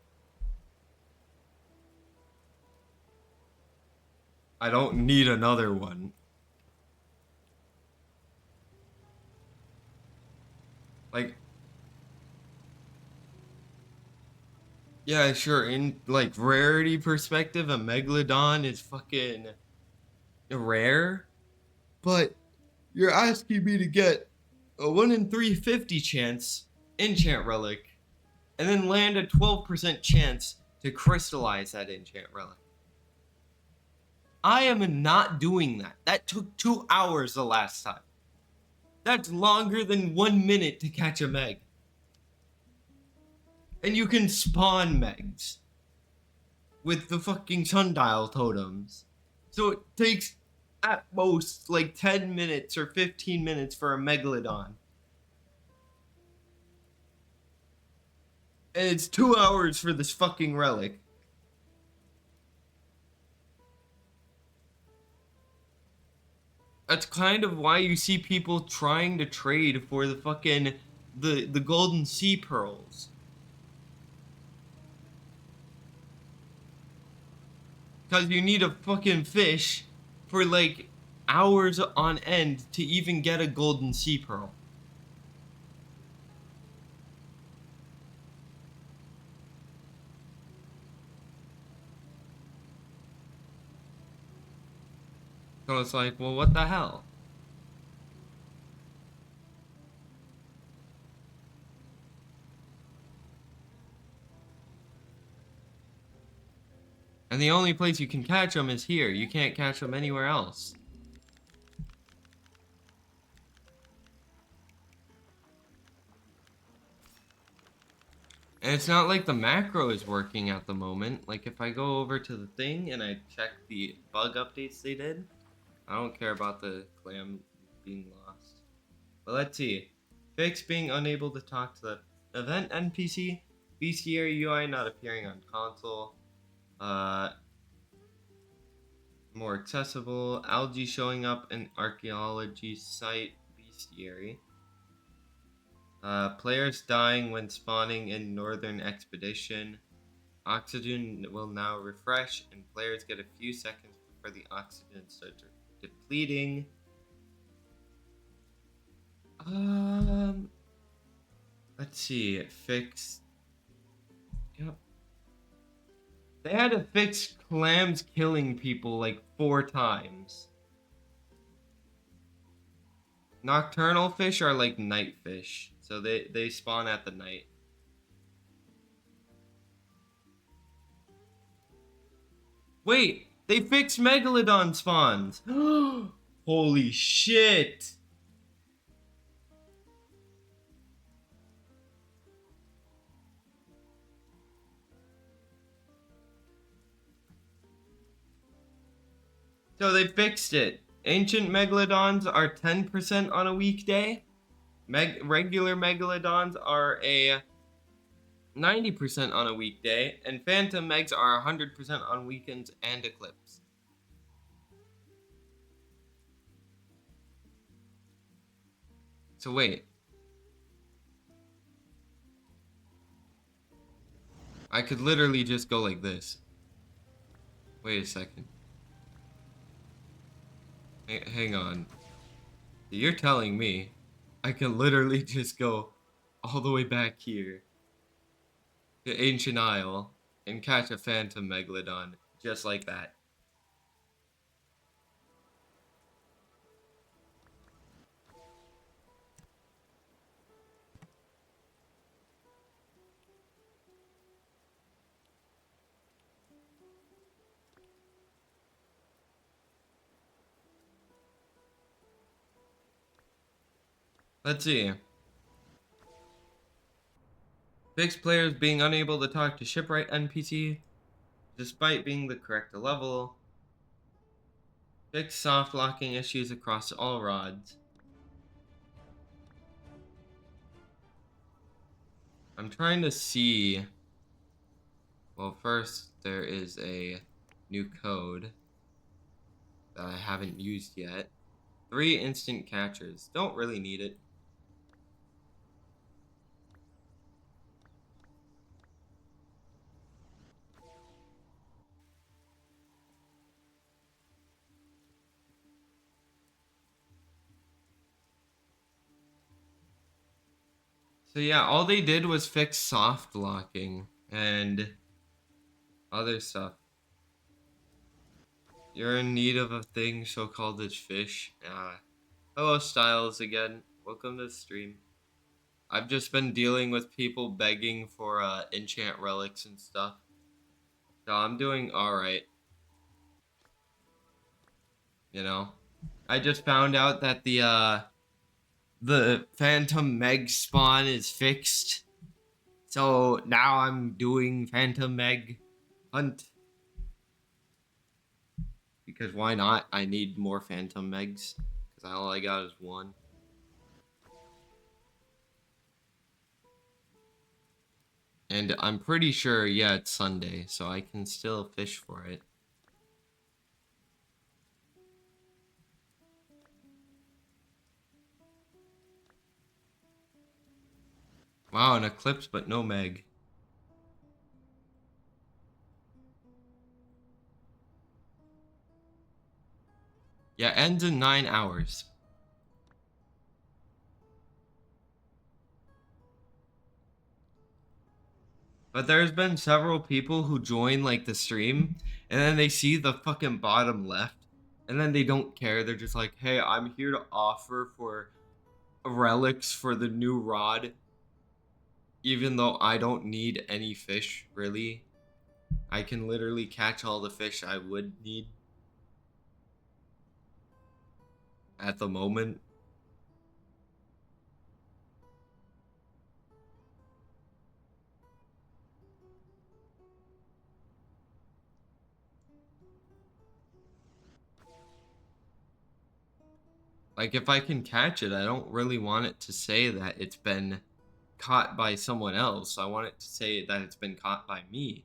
I don't need another one. Like, yeah, sure, in like rarity perspective, a megalodon is fucking rare, but you're asking me to get a 1 in 350 chance enchant relic and then land a 12% chance to crystallize that enchant relic. I am not doing that. That took 2 hours the last time. That's longer than 1 minute to catch a meg. And you can spawn megs with the fucking sundial totems. So it takes at most like 10 minutes or 15 minutes for a megalodon. And it's 2 hours for this fucking relic. That's kind of why you see people trying to trade for the fucking the golden sea pearls. Because you need a fucking fish for like hours on end to even get a golden sea pearl. So it's like, well, what the hell? And the only place you can catch them is here. You can't catch them anywhere else. And it's not like the macro is working at the moment. Like if I go over to the thing and I check the bug updates they did, I don't care about the clam being lost. But let's see. Fix being unable to talk to the event NPC. Bestiary UI not appearing on console. More accessible. Algae showing up in archaeology site. Bestiary. Players dying when spawning in Northern Expedition. Oxygen will now refresh, and players get a few seconds before the oxygen starts depleting. Let's see. Fix. Yep. They had to fix clams killing people like 4 times. Nocturnal fish are like night fish, so they spawn at the night. Wait, they fixed megalodon spawns. Holy shit. So they fixed it. Ancient megalodons are 10% on a weekday. Regular megalodons are a 90% on a weekday, and phantom megs are 100% on weekends and eclipse. So wait. I could literally just go like this. Wait a second. Hang on. You're telling me I can literally just go all the way back here to Ancient Isle and catch a phantom megalodon just like that. Let's see. Fix players being unable to talk to shipwright NPC despite being the correct level. Fix soft locking issues across all rods. I'm trying to see. Well, first, there is a new code that I haven't used yet. 3 instant catchers. Don't really need it. So yeah, all they did was fix soft locking and other stuff. You're in need of a thing so called as fish. Hello, Styles again. Welcome to the stream. I've just been dealing with people begging for enchant relics and stuff. So I'm doing alright. You know? I just found out that the Phantom Meg spawn is fixed. So now I'm doing Phantom Meg hunt. Because why not? I need more Phantom Megs. Because all I got is 1. And I'm pretty sure, yeah, it's Sunday, so I can still fish for it. Wow, an eclipse, but no Meg. Yeah, ends in 9 hours. But there's been several people who join like the stream and then they see the fucking bottom left and then they don't care. They're just like, "Hey, I'm here to offer for relics for the new rod even though I don't need any fish really. I can literally catch all the fish I would need at the moment." Like if I can catch it, I don't really want it to say that it's been caught by someone else. I want it to say that it's been caught by me.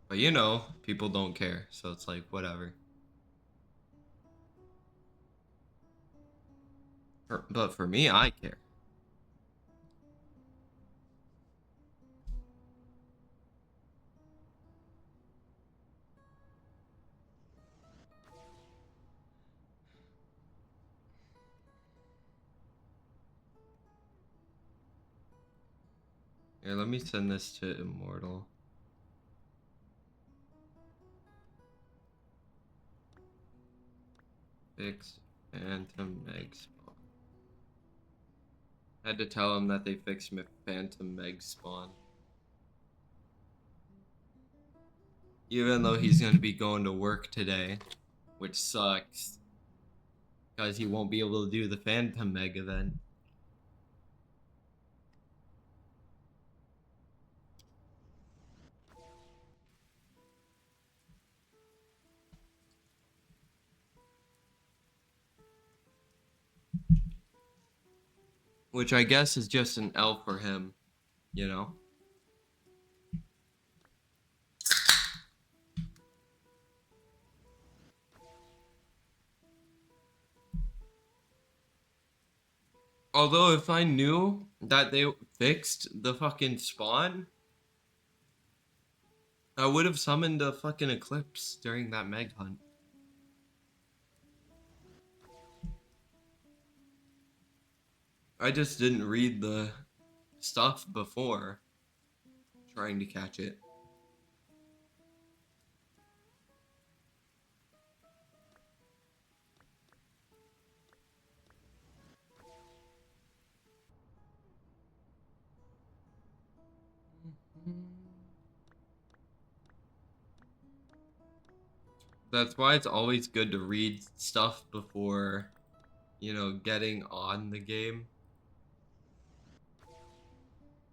But you know, people don't care, so it's like whatever. But for me, I care. Here, let me send this to Immortal. Fix Phantom Meg Spawn. I had to tell him that they fixed my Phantom Meg Spawn. Even though he's gonna be going to work today, which sucks. Because he won't be able to do the Phantom Meg event. Which I guess is just an L for him, you know? Although if I knew that they fixed the fucking spawn, I would have summoned a fucking eclipse during that Meg hunt. I just didn't read the stuff before trying to catch it. That's why it's always good to read stuff before, you know, getting on the game.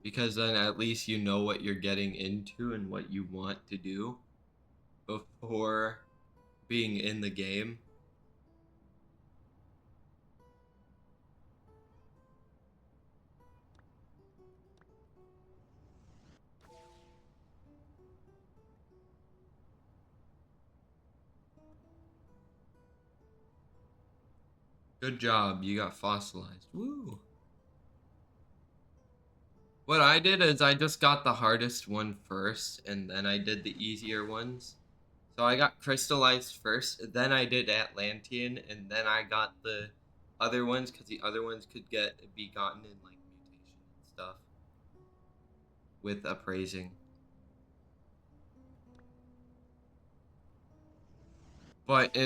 Because then at least you know what you're getting into and what you want to do before being in the game. Good job, you got fossilized. Woo! What I did is I just got the hardest one first, and then I did the easier ones. So I got crystallized first, then I did Atlantean, and then I got the other ones because the other ones could be gotten in like mutation and stuff with appraising. But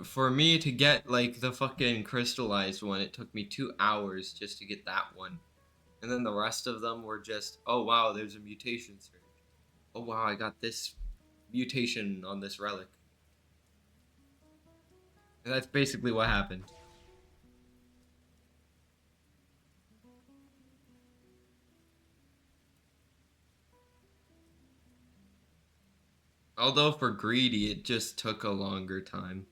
for me to get like the fucking crystallized one, it took me 2 hours just to get that one. And then the rest of them were just, oh wow, there's a mutation surge. Oh wow, I got this mutation on this relic. And that's basically what happened. Although for greedy, it just took a longer time.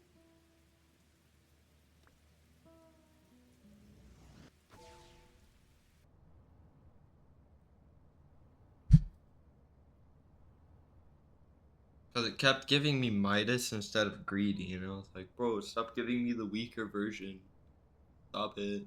Because it kept giving me Midas instead of greedy, you know? It's like, bro, stop giving me the weaker version. Stop it.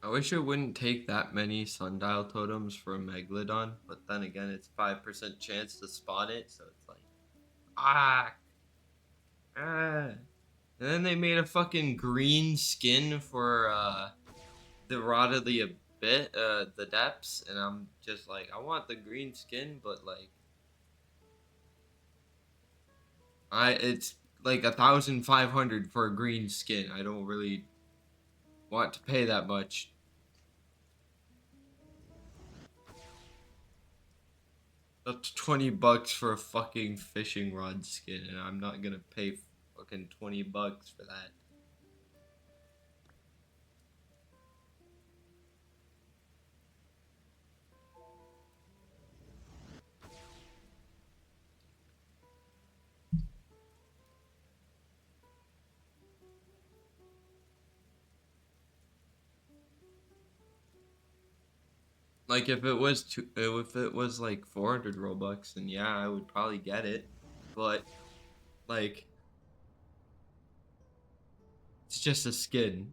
I wish it wouldn't take that many sundial totems for a megalodon, but then again, it's 5% chance to spawn it, so it's like, ah, ah. And then they made a fucking green skin for the Rod of the Abyss, the depths, and I'm just like, I want the green skin, but like, it's like 1,500 for a green skin. I don't really want to pay that much. That's $20 for a fucking fishing rod skin, and I'm not gonna pay fucking $20 for that. Like if it was like 400 Robux, then yeah, I would probably get it. But like, it's just a skin.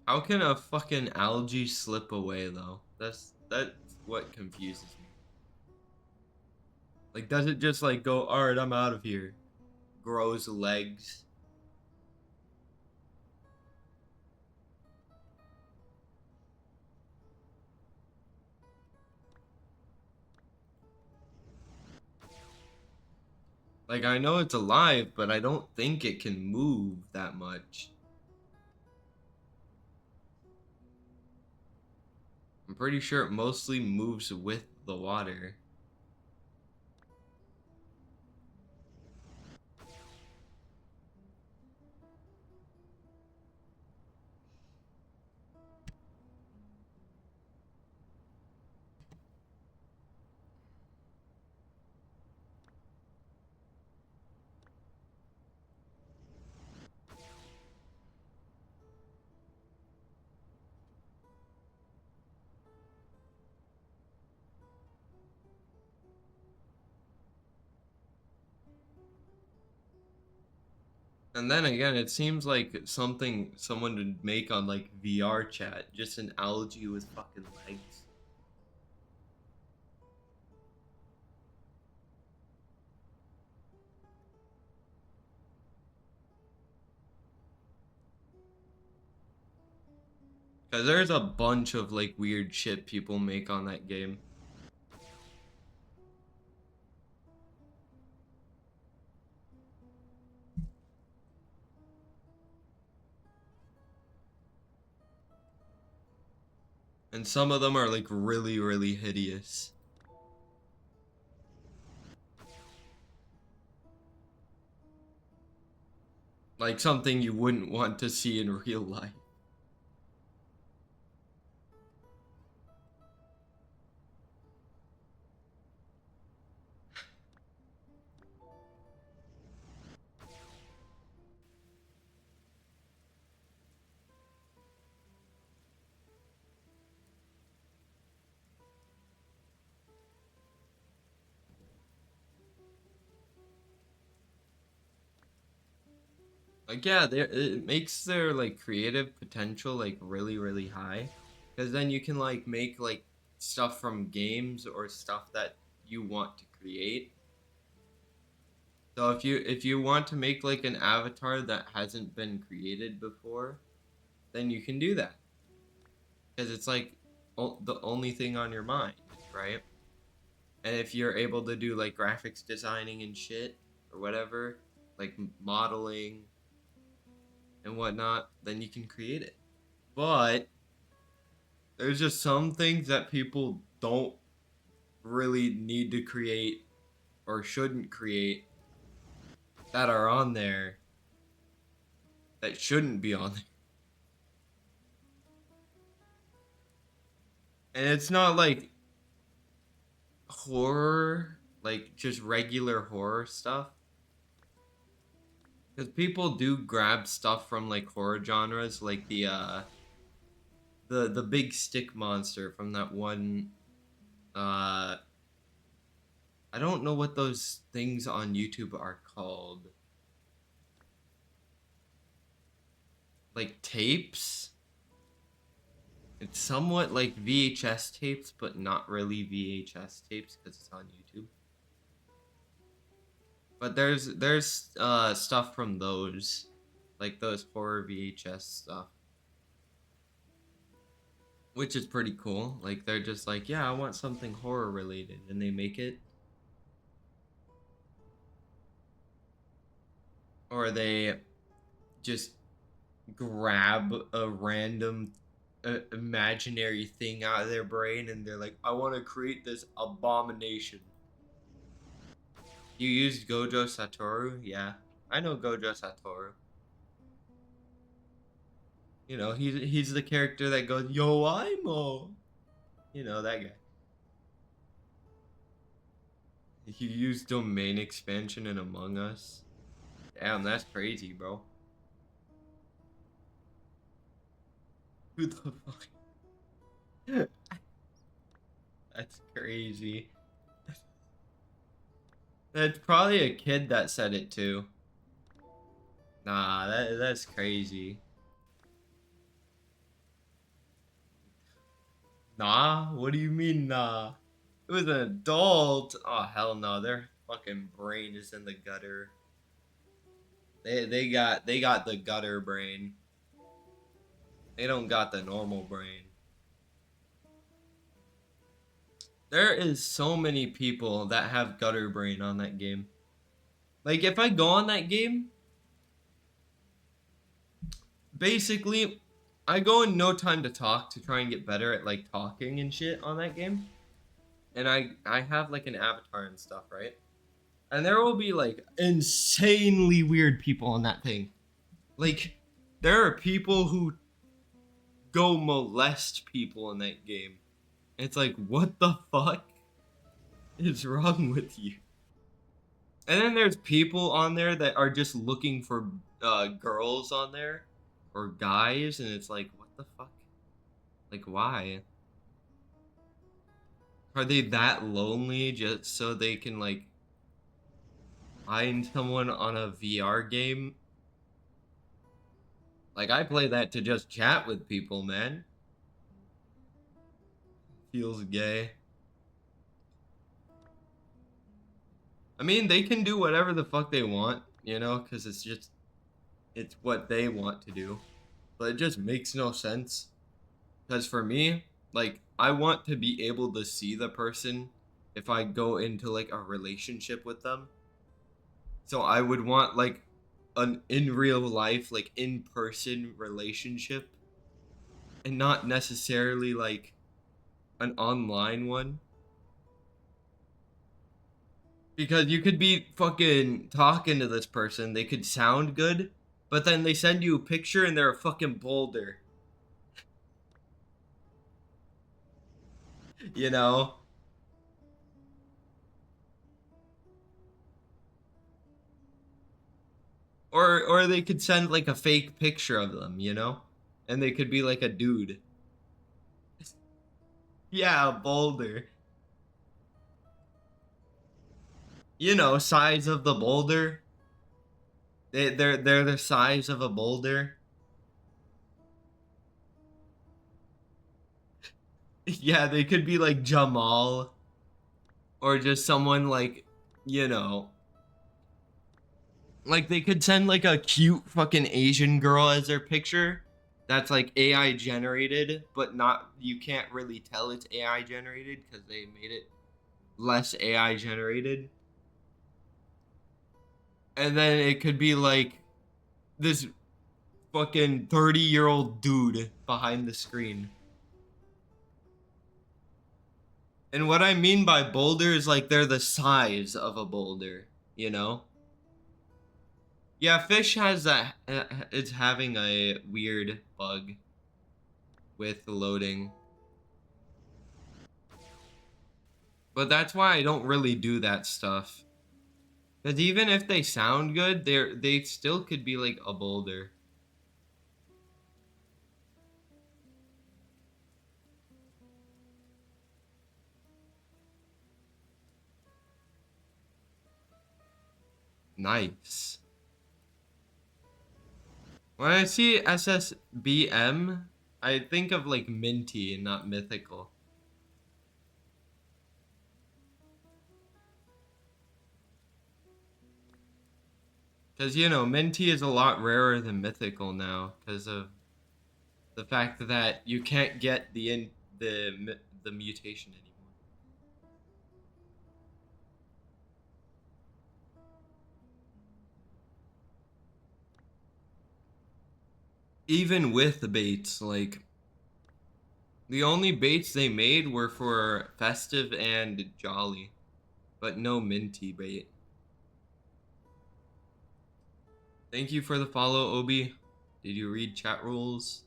How can a fucking algae slip away though? That's what confuses me. Like, does it just like go, all right, I'm out of here? Grows legs. Like, I know it's alive, but I don't think it can move that much. I'm pretty sure it mostly moves with the water. And then again, it seems like something someone would make on like vrchat, just an algae with fucking legs. Cause there's a bunch of like weird shit people make on that game. And some of them are like really, really hideous. Like something you wouldn't want to see in real life. Like yeah, it makes their like creative potential like really, really high. Cause then you can like make like stuff from games or stuff that you want to create. So if you want to make like an avatar that hasn't been created before, then you can do that. Because it's like the only thing on your mind, right? And if you're able to do like graphics designing and shit or whatever, like modeling and whatnot, then you can create it. But there's just some things that people don't really need to create or shouldn't create that are on there that shouldn't be on there. And it's not like horror, like just regular horror stuff. Because people do grab stuff from like horror genres, like the big stick monster from that one uh I don't know what those things on YouTube are called. Like tapes? It's somewhat like VHS tapes, but not really VHS tapes because it's on YouTube. But there's stuff from those, like those horror VHS stuff, which is pretty cool. Like they're just like, yeah, I want something horror related, and they make it. Or they just grab a random imaginary thing out of their brain and they're like, I want to create this abomination. You used Gojo Satoru? Yeah, I know Gojo Satoru. You know, he's the character that goes, Yo, Imo. You know, that guy. You used domain expansion in Among Us? Damn, that's crazy, bro. Who the fuck? That's crazy. That's probably a kid that said it too. Nah, that's crazy. Nah? What do you mean, nah? It was an adult. Oh hell no, their fucking brain is in the gutter. They got the gutter brain. They don't got the normal brain. There is so many people that have gutter brain on that game. Like if I go on that game, basically I go in no time to talk to try and get better at like talking and shit on that game. And I have like an avatar and stuff, right? And there will be like insanely weird people on that thing. Like there are people who go molest people in that game. It's like, what the fuck is wrong with you? And then there's people on there that are just looking for girls on there or guys, and it's like, what the fuck? Like, why? Are they that lonely just so they can like find someone on a VR game? Like, I play that to just chat with people, man. Feels gay. I mean, they can do whatever the fuck they want, you know, because it's what they want to do. But it just makes no sense. Because for me, like, I want to be able to see the person if I go into like a relationship with them. So I would want like an in real life, like in person relationship and not necessarily like an online one. Because you could be fucking talking to this person, they could sound good, but then they send you a picture and they're a fucking boulder. You know? Or they could send like a fake picture of them, you know? And they could be like a dude. Yeah, a boulder. You know, size of the boulder. They're the size of a boulder. Yeah, they could be like Jamal or just someone like, you know, like they could send like a cute fucking Asian girl as their picture that's like AI generated, but not you can't really tell it's AI generated because they made it less AI generated. And then it could be like this fucking 30-year-old dude behind the screen. And what I mean by boulder is like they're the size of a boulder, you know? Yeah, fish has that. It's having a weird bug with loading. But that's why I don't really do that stuff. Because even if they sound good, they still could be like a boulder. Nice. When I see SSBM, I think of like minty and not mythical. Because, you know, minty is a lot rarer than mythical now because of the fact that you can't get the mutation anymore. Even with the baits, like the only baits they made were for festive and jolly, but no minty bait. Thank you for the follow, Obi. Did you read chat rules?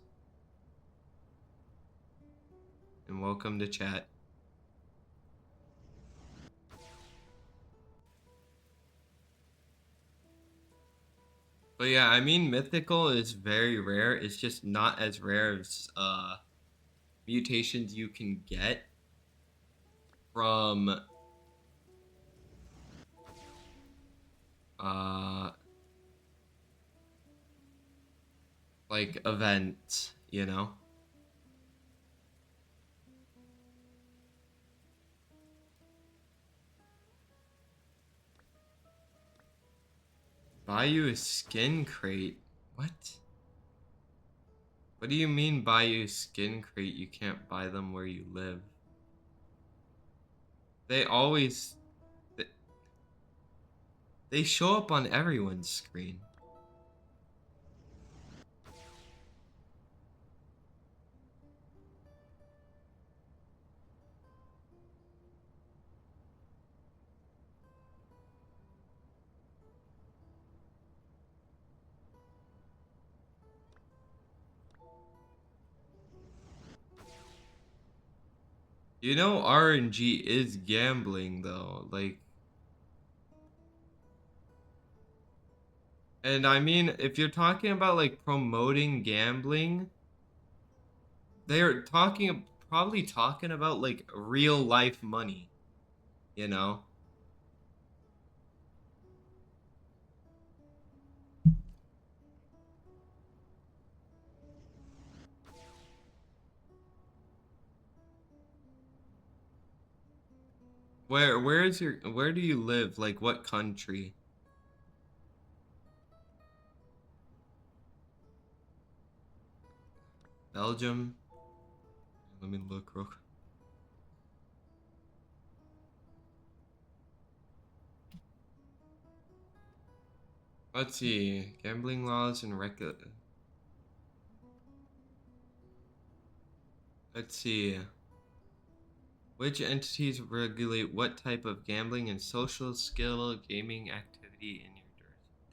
And welcome to chat. But yeah, I mean, mythical is very rare. It's just not as rare as mutations you can get from uh like events, you know. Buy you a skin crate. What? What do you mean buy you a skin crate? You can't buy them where you live. They always they show up on everyone's screen. You know RNG is gambling though, like, and I mean if you're talking about like promoting gambling, they're probably talking about like real life money, you know? Where do you live? Like what country? Belgium? Let me look real quick. Let's see. Gambling laws and let's see. Which entities regulate what type of gambling and social skill gaming activity in your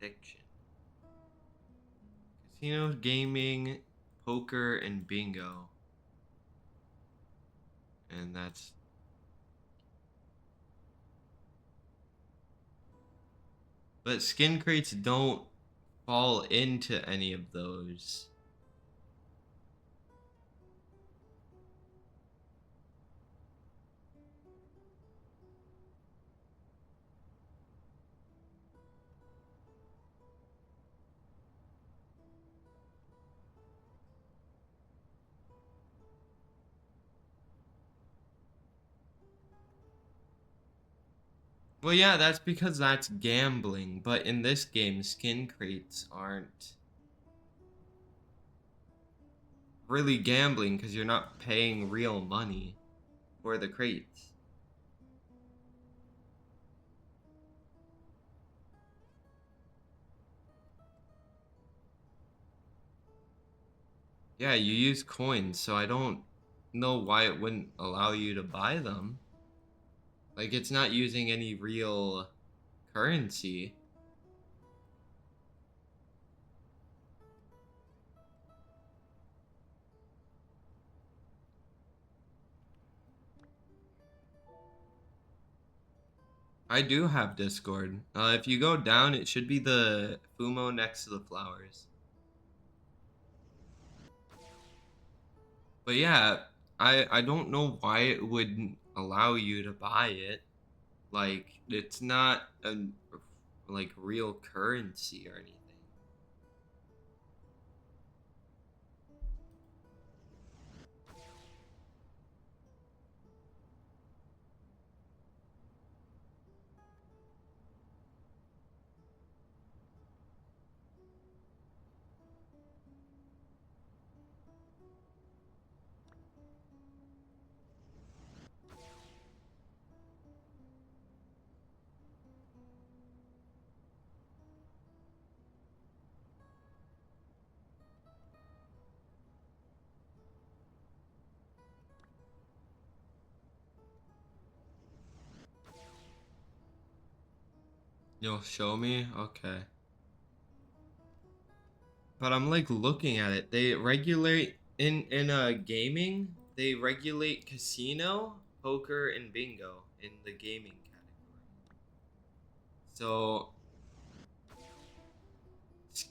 jurisdiction? Casino, gaming, poker, and bingo. And that's. But skin crates don't fall into any of those. Well, yeah, that's because that's gambling. But in this game, skin crates aren't really gambling because you're not paying real money for the crates. Yeah, you use coins, so I don't know why it wouldn't allow you to buy them. Like, it's not using any real currency. I do have Discord. If you go down, it should be the Fumo next to the flowers. But yeah, I don't know why it wouldn't allow you to buy it. Like, it's not like real currency or anything. You'll show me? Okay. But I'm like looking at it. They regulate in gaming, they regulate casino, poker, and bingo in the gaming category. So s-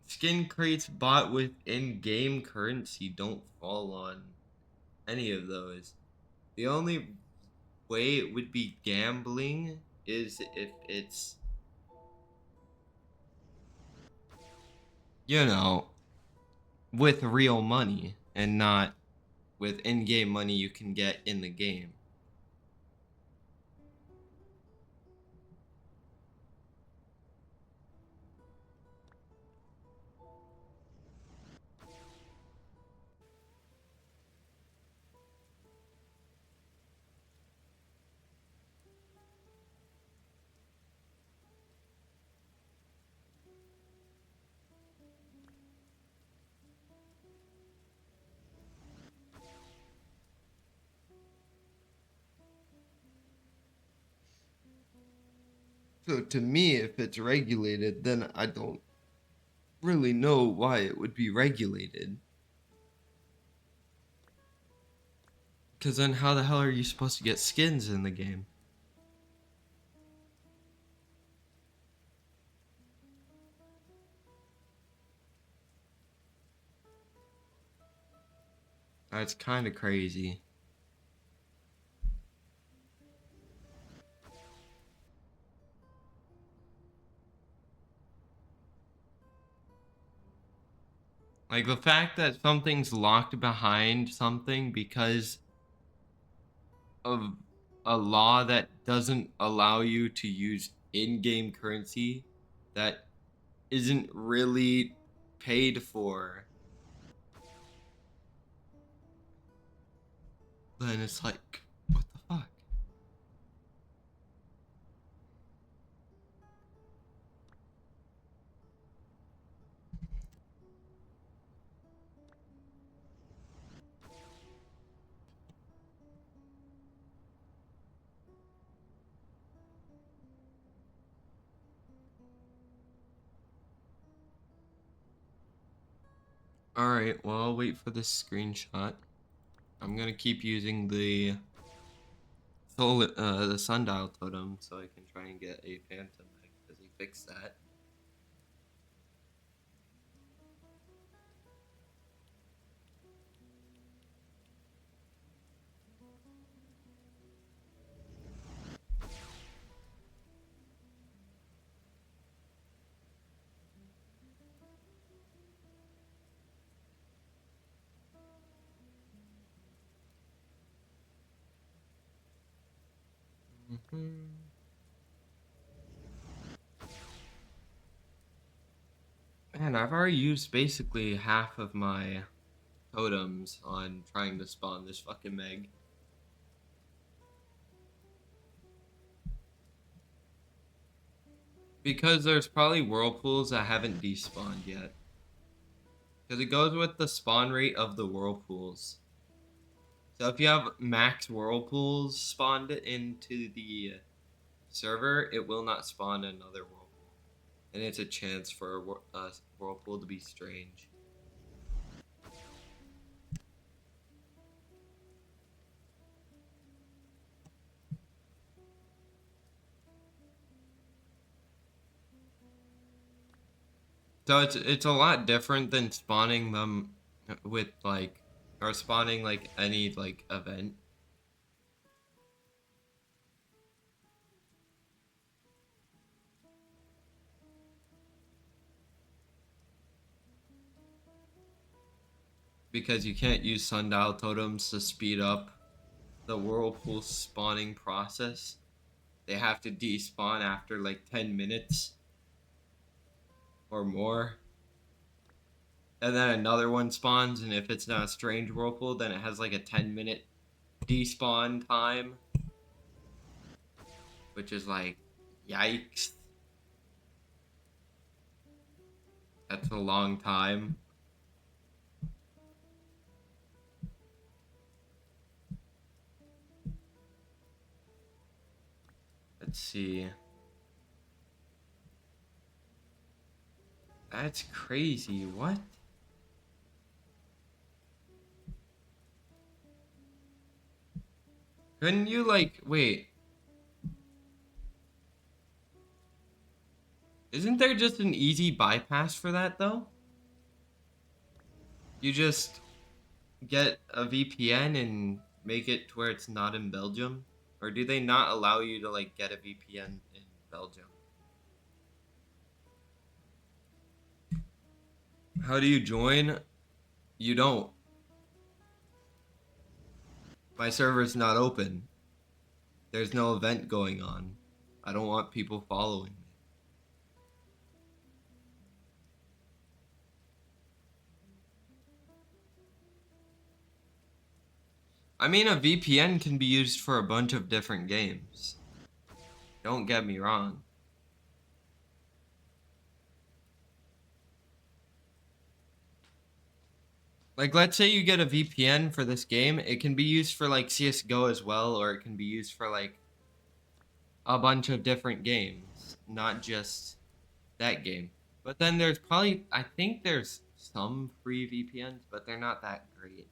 skin crates bought with in-game currency don't fall on any of those. The only way it would be gambling is if it's, you know, with real money and not with in-game money you can get in the game. So to me, if it's regulated, then I don't really know why it would be regulated. Because then how the hell are you supposed to get skins in the game? That's kind of crazy. Like the fact that something's locked behind something because of a law that doesn't allow you to use in-game currency that isn't really paid for, then it's like, what the fuck? Alright, well, I'll wait for this screenshot. I'm gonna keep using the sundial totem so I can try and get a phantom egg because he fixed that. Man, I've already used basically half of my totems on trying to spawn this fucking Meg. Because there's probably whirlpools that haven't despawned yet. Because it goes with the spawn rate of the whirlpools. So if you have max whirlpools spawned into the server, it will not spawn another whirlpool. And it's a chance for a whirlpool to be strange. So it's a lot different than spawning them with like, or spawning like any like event. because you can't use sundial totems to speed up the whirlpool spawning process. They have to despawn after like 10 minutes or more. And then another one spawns, and if it's not a strange whirlpool, then it has like a 10-minute despawn time. Which is like, yikes. That's a long time. Let's see. That's crazy. What? Couldn't you, like, wait. Isn't there just an easy bypass for that, though? You just get a VPN and make it to where it's not in Belgium? Or do they not allow you to, like, get a VPN in Belgium? How do you join? You don't. My server's not open. There's no event going on. I don't want people following me. I mean, a VPN can be used for a bunch of different games. Don't get me wrong. Like, let's say you get a VPN for this game. It can be used for, like, CSGO as well, or it can be used for, like, a bunch of different games. Not just that game. But then there's probably, I think there's some free VPNs, but they're not that great.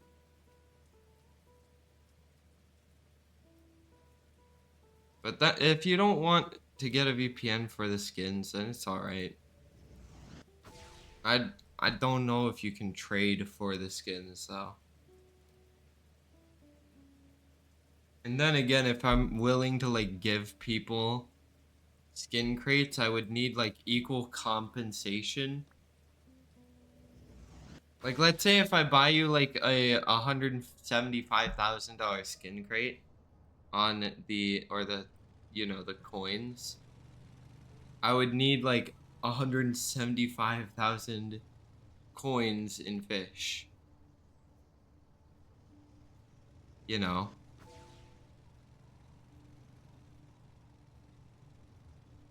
But that, if you don't want to get a VPN for the skins, then it's alright. I don't know if you can trade for the skins, though. And then again, if I'm willing to, like, give people skin crates, I would need, like, equal compensation. Like, let's say if I buy you, like, a $175,000 skin crate on the, or the, you know, the coins, I would need, like, 175,000 coins in fish. You know.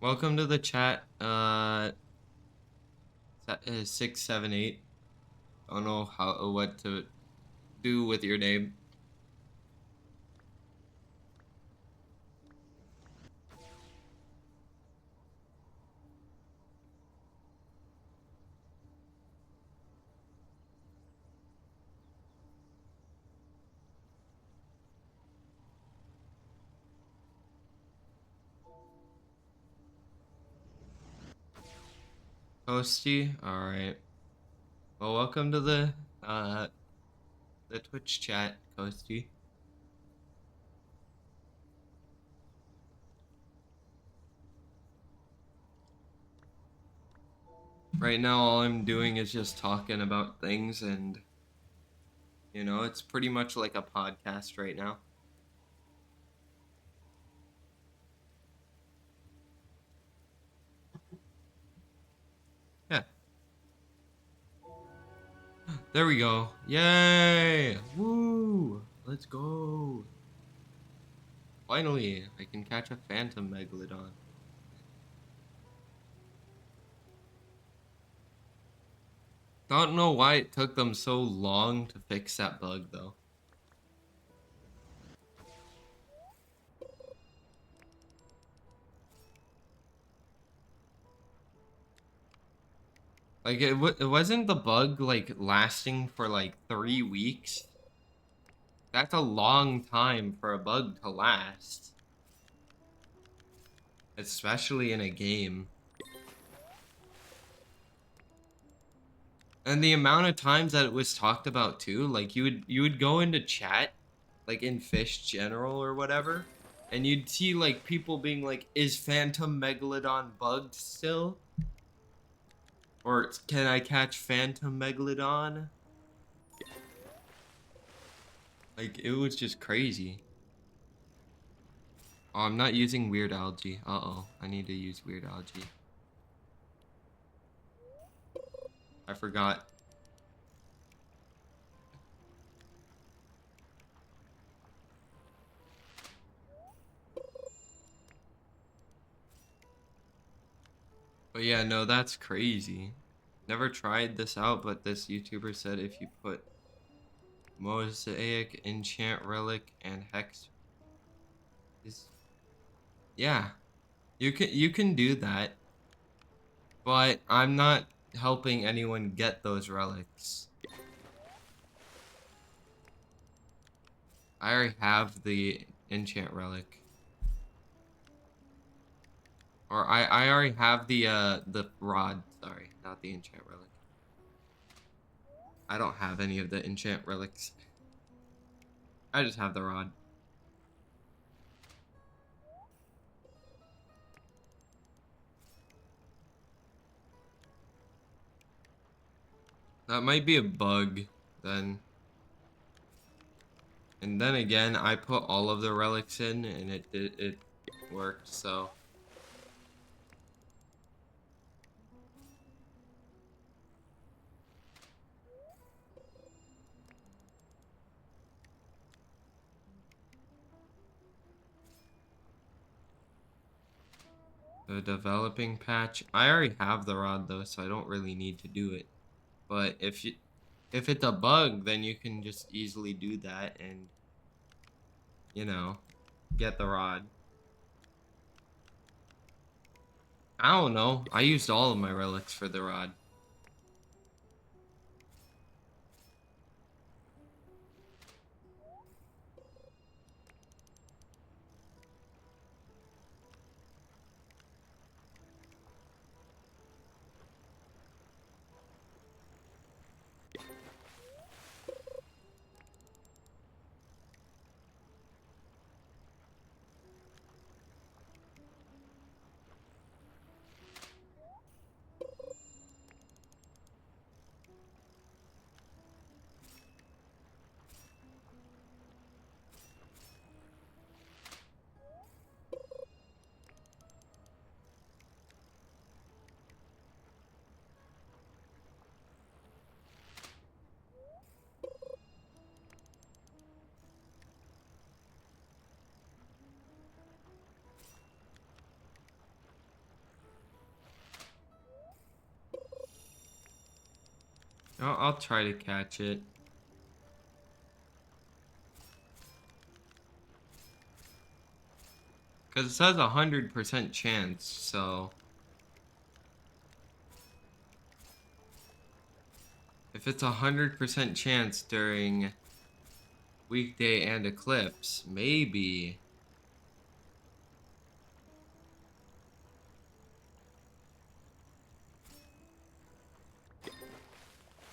Welcome to the chat, 678. I don't know what to do with your name. Toasty? Alright. Well, welcome to the Twitch chat, Toasty. Right now, all I'm doing is just talking about things, and, you know, it's pretty much like a podcast right now. Yeah. There we go. Yay! Woo! Let's go. Finally, I can catch a phantom megalodon. Don't know why it took them so long to fix that bug, though. Like, it wasn't the bug, like, lasting for, like, 3 weeks? That's a long time for a bug to last. Especially in a game. And the amount of times that it was talked about, too, like, you would go into chat, like, in Fish General or whatever, and you'd see, like, people being like, is Phantom Megalodon bugged still? Or can I catch Phantom Megalodon? Like, it was just crazy. Oh, I'm not using weird algae. Uh-oh. I need to use weird algae. I forgot. But yeah, no, that's crazy. Never tried this out, but this YouTuber said if you put mosaic, enchant relic, and hex is yeah, you can do that, but I'm not helping anyone get those relics. I already have the enchant relic. Or I already have the rod, sorry, not the enchant relic. I don't have any of the enchant relics. I just have the rod. That might be a bug then. And then again, I put all of the relics in and it worked, so the developing patch. I already have the rod though, so I don't really need to do it. But if it's a bug, then you can just easily do that and you know, get the rod. I don't know. I used all of my relics for the rod. I'll try to catch it. Because it says 100% chance, so if it's 100% chance during weekday and eclipse, maybe.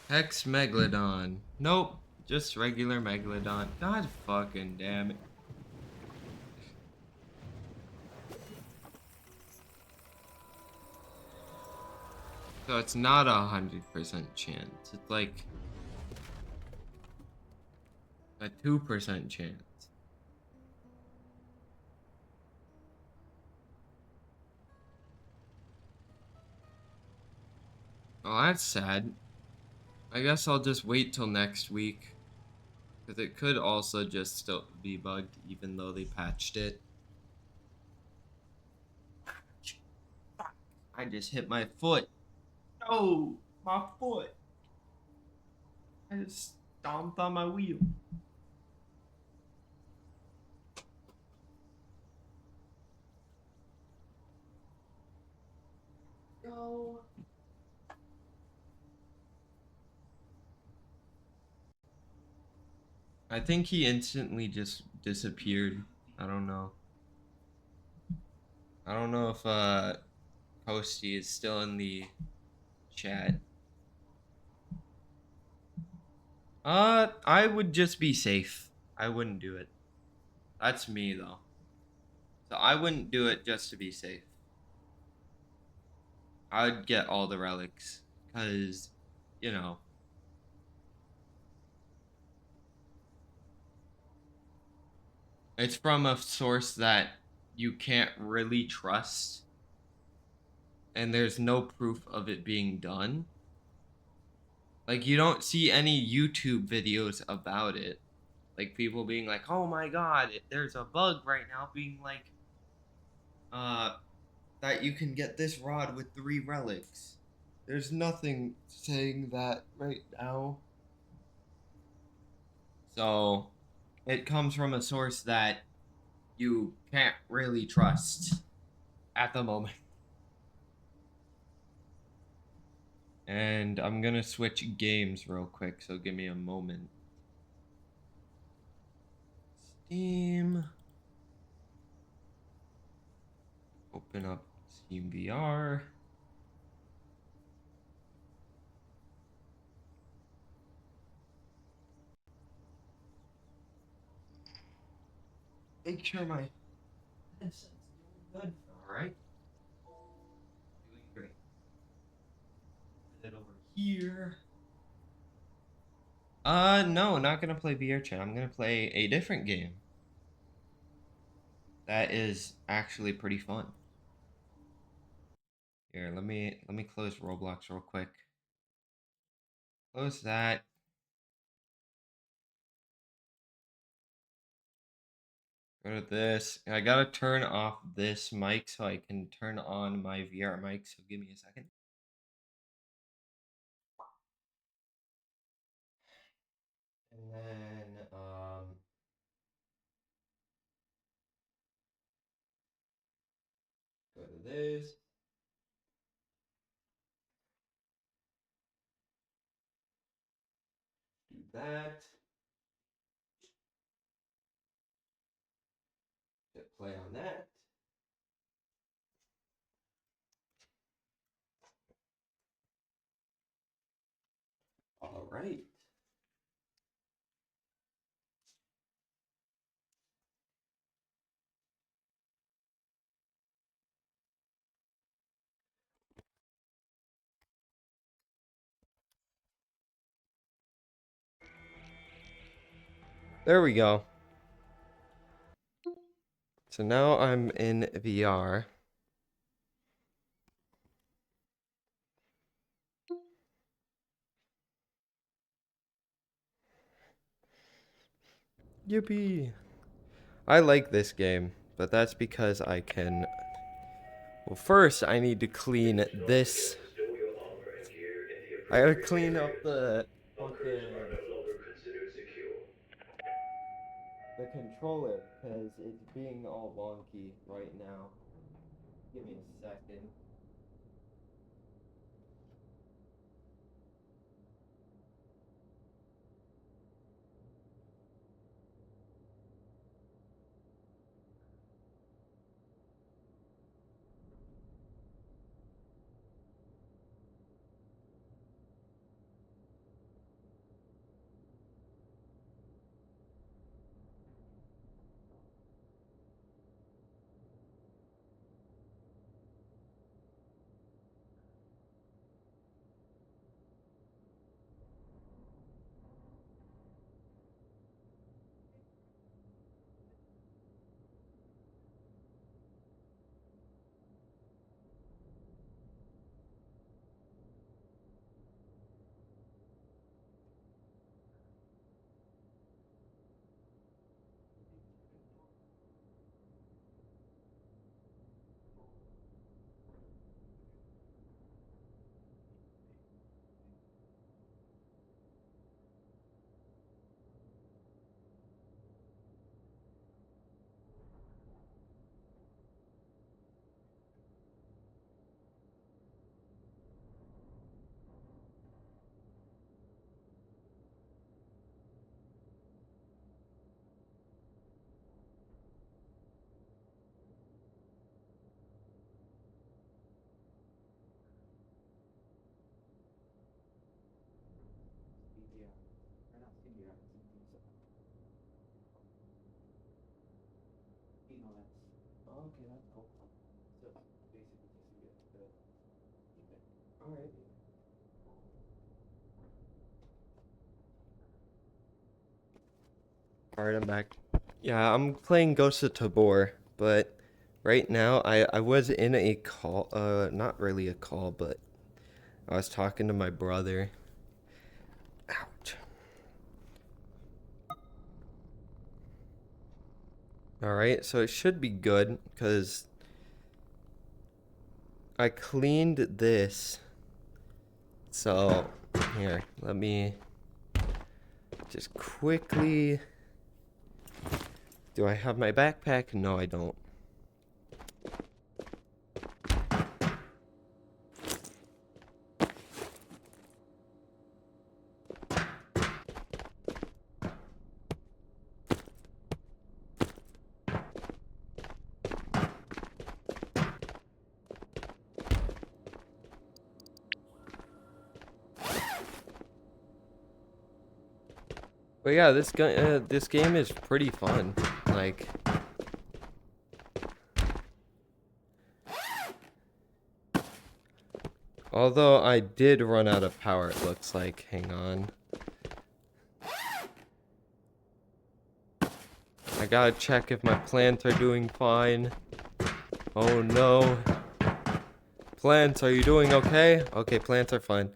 Hex Megalodon. Nope, just regular Megalodon. God fucking damn it. So it's not 100% chance. It's like a 2% chance. Oh, that's sad. I guess I'll just wait till next week. Because it could also just still be bugged even though they patched it. I just hit my foot. Oh, my foot. I just stomped on my wheel. No. I think he instantly just disappeared. I don't know. I don't know if Posty is still in the chat. I would just be safe. I wouldn't do it. That's me though. So I wouldn't do it just to be safe. I'd get all the relics cuz you know, It's from a source that you can't really trust, and there's no proof of it being done. Like, you don't see any YouTube videos about it. Like, people being like, oh my god, there's a bug right now being like, uh, that you can get this rod with 3 relics. There's nothing saying that right now. So, it comes from a source that you can't really trust at the moment. And I'm gonna switch games real quick, so give me a moment. Steam. Open up Steam VR. Make sure my headset's doing good. Alright. Doing great. Put it over here. No, not gonna play vrchat. I'm gonna play a different game that is actually pretty fun. Here, let me close Roblox real quick. Close that. Go to this. I gotta turn off this mic so I can turn on my VR mic. So give me a second. And then go to this. Do that. Hit play on that. All right. There we go. So now I'm in VR. Yippee! I like this game, but that's because I can... Well, first I need to clean this. I gotta clean up the fucking... the controller, because it's being all wonky right now. Give me a second. CBR. Or not CBR, CBR. Oh, okay, that's cool. So basically just you get the keep it. Alright. Alright, I'm back. Yeah, I'm playing Ghost of Tabor, but right now I was in a call, not really a call, but I was talking to my brother. Ouch. All right, so it should be good because I cleaned this. So here, let me just quickly. Do I have my backpack? No, I don't. But yeah, this game is pretty fun. Like, although I did run out of power, it looks like. Hang on. I gotta check if my plants are doing fine. Oh no. Plants, are you doing okay? Okay, plants are fine.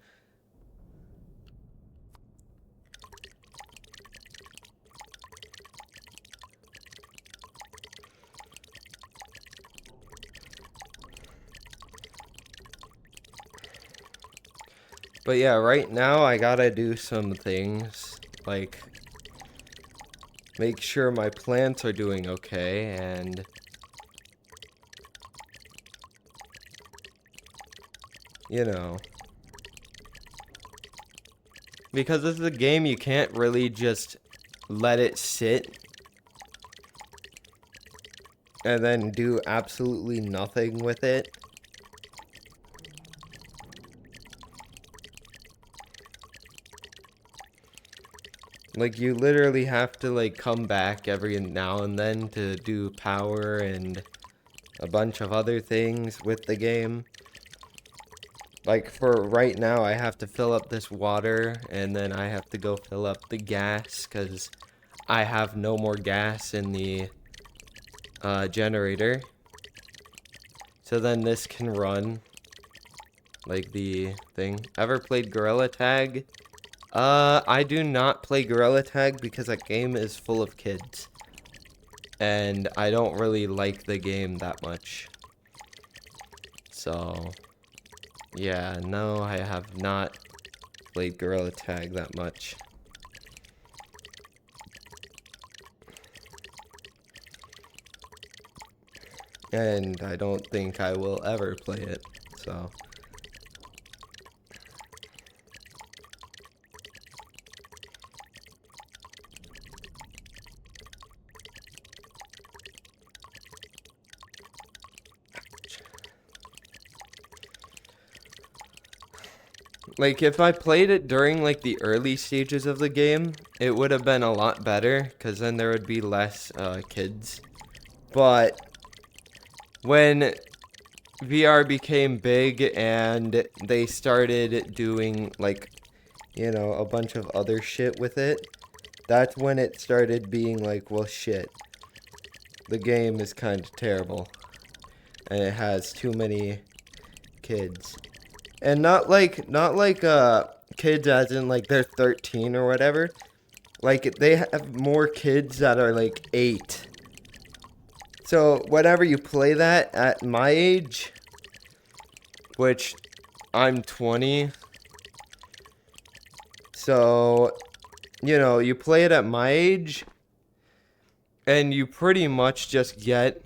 But yeah, right now I gotta do some things, like make sure my plants are doing okay, and you know, because this is a game you can't really just let it sit and then do absolutely nothing with it. Like, you literally have to, like, come back every now and then to do power and a bunch of other things with the game. Like, for right now, I have to fill up this water, and then I have to go fill up the gas, because I have no more gas in the generator. So then this can run, like the thing. Ever played Gorilla Tag? I do not play Gorilla Tag because that game is full of kids. And I don't really like the game that much. So, yeah, no, I have not played Gorilla Tag that much. And I don't think I will ever play it, so. Like, if I played it during, like, the early stages of the game, it would have been a lot better, because then there would be less, kids. But when VR became big and they started doing, like, you know, a bunch of other shit with it, that's when it started being like, well, shit. The game is kind of terrible. And it has too many kids. And not like kids as in like they're 13 or whatever. Like, they have more kids that are like 8. So whenever you play that at my age, which I'm 20, so, you know, you play it at my age, and you pretty much just get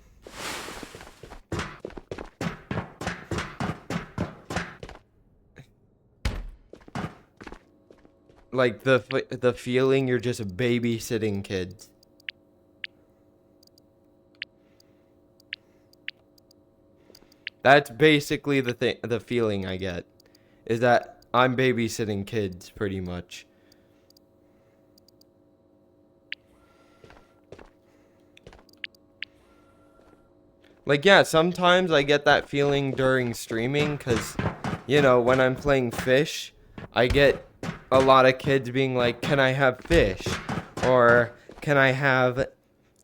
like the feeling you're just babysitting kids. That's basically the feeling I get, is that I'm babysitting kids pretty much. Like, yeah, sometimes I get that feeling during streaming, because, you know, when I'm playing fish, I get a lot of kids being like, can I have fish? Or can I have,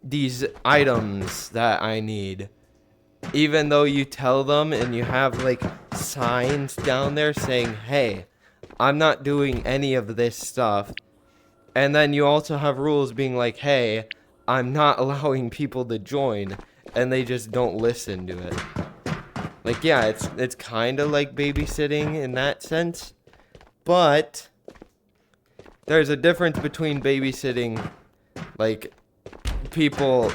these items that I need. Even though you tell them and you have like signs down there saying, hey, I'm not doing any of this stuff. And then you also have rules being like, hey, I'm not allowing people to join. And they just don't listen to it. Like, yeah, it's kind of like babysitting in that sense. But there's a difference between babysitting, like, people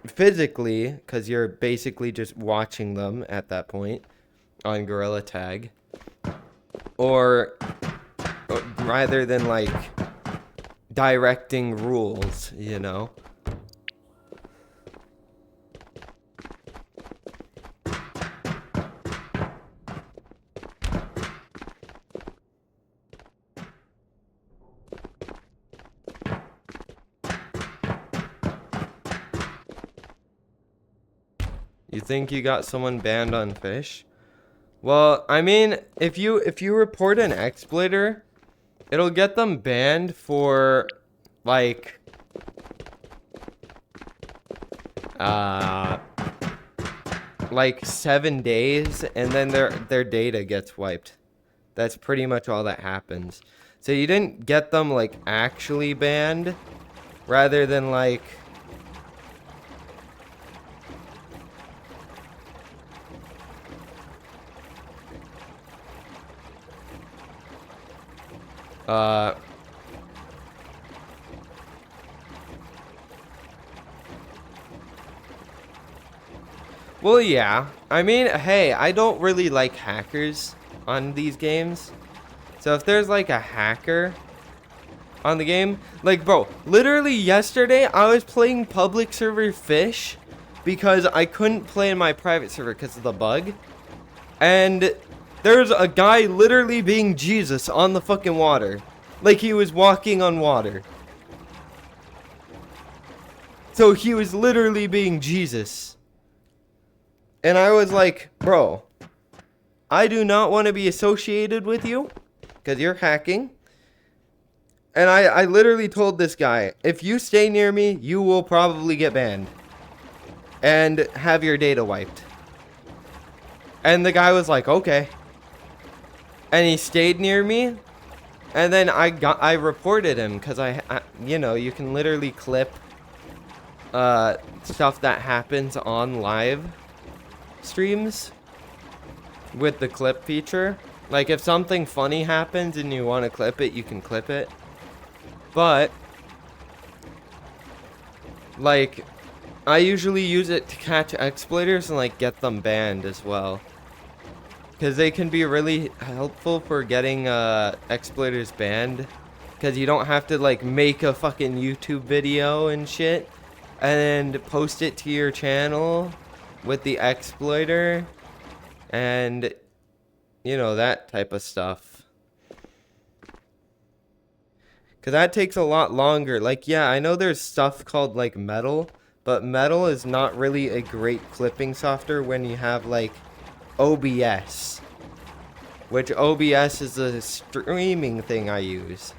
physically, because you're basically just watching them at that point on Gorilla Tag, or rather than like directing rules, you know? You think you got someone banned on fish? Well, I mean, if you report an exploiter, it'll get them banned for like uh like 7 days, and then their data gets wiped. That's pretty much all that happens. So you didn't get them like actually banned, rather than like uh well, yeah. I mean, hey, I don't really like hackers on these games. So if there's like a hacker on the game, like, bro, literally yesterday I was playing public server fish because I couldn't play in my private server because of the bug. And there's a guy literally being Jesus on the fucking water. Like he was walking on water. So he was literally being Jesus. And I was like, bro, I do not want to be associated with you because you're hacking. And I literally told this guy, if you stay near me, you will probably get banned and have your data wiped. And the guy was like, okay. And he stayed near me. And then I reported him because I you know, you can literally clip stuff that happens on live streams with the clip feature. Like if something funny happens and you want to clip it, you can clip it. But like I usually use it to catch exploiters and like get them banned as well, because they can be really helpful for getting exploiters banned, because you don't have to like make a fucking YouTube video and shit and post it to your channel with the exploiter and, you know, that type of stuff. Because that takes a lot longer. Like, yeah, I know there's stuff called like Metal, but Metal is not really a great clipping software when you have like OBS, which OBS is a streaming thing I use.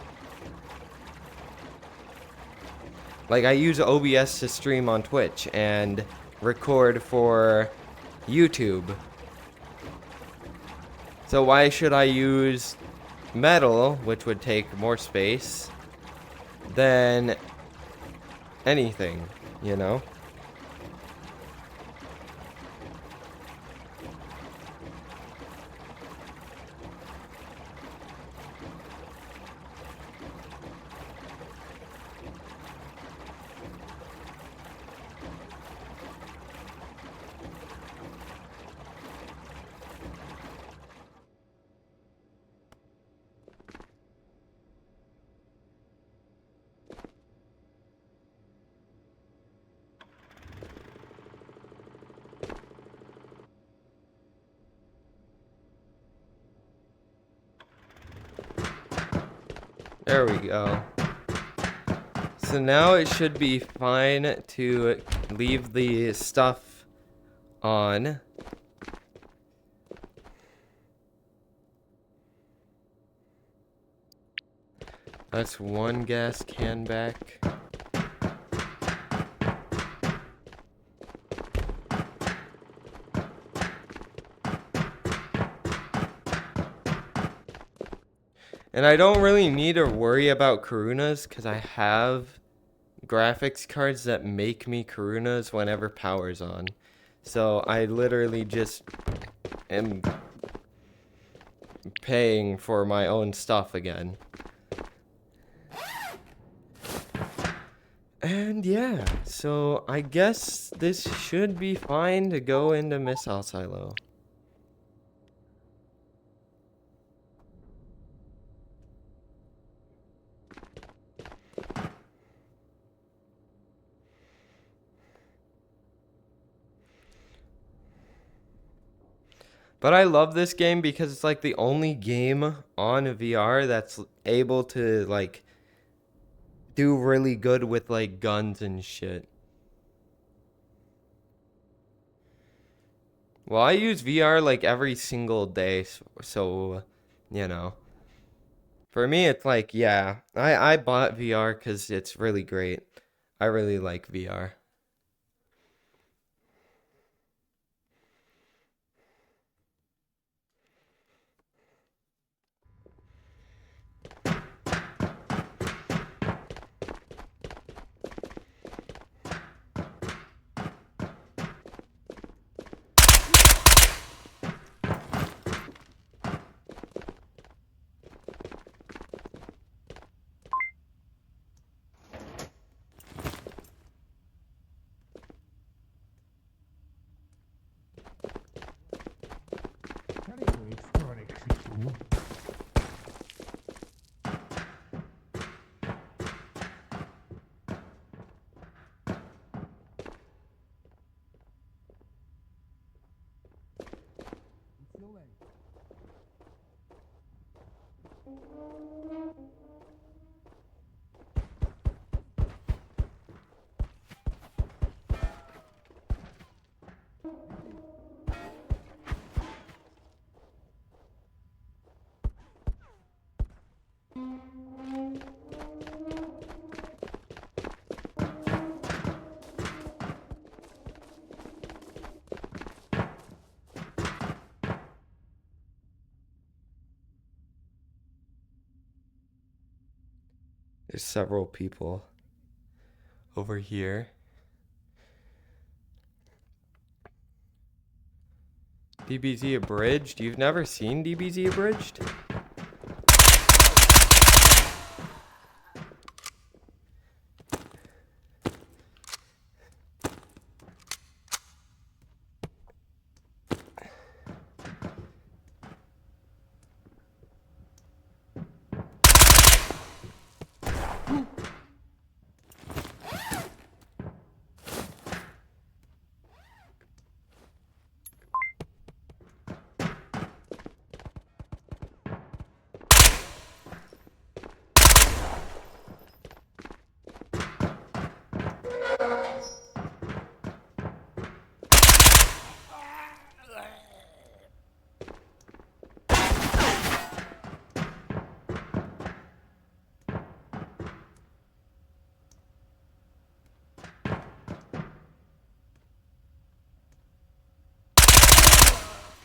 Like, I use OBS to stream on Twitch and record for YouTube. So why should I use Metal, which would take more space than anything, you know? There we go. So now it should be fine to leave the stuff on. That's one gas can back. And I don't really need to worry about Karunas because I have graphics cards that make me Karunas whenever power's on. So I literally just am paying for my own stuff again. And yeah, so I guess this should be fine to go into missile silo. But I love this game because it's like the only game on VR that's able to like do really good with like guns and shit. Well, I use VR like every single day, so you know. For me, it's like, yeah, I bought VR because it's really great. I really like VR. There's several people over here. DBZ Abridged? You've never seen DBZ Abridged?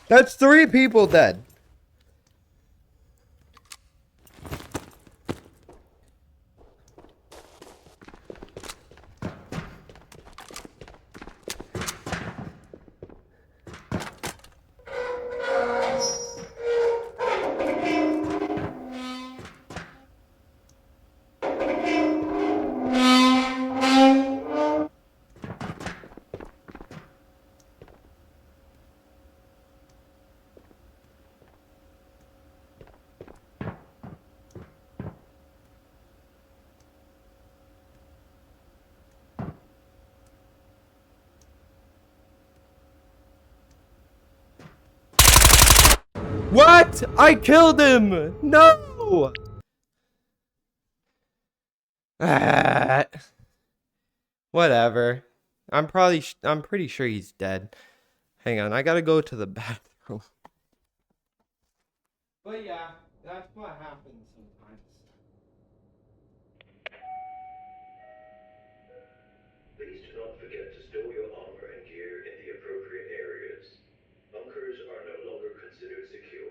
That's 3 people dead. What? I killed him! No! Ah, whatever. I'm pretty sure he's dead. Hang on, I gotta go to the bathroom. But yeah, that's what happens sometimes. Please do not forget to store your armor and gear in the appropriate areas. Bunkers are no longer considered secure.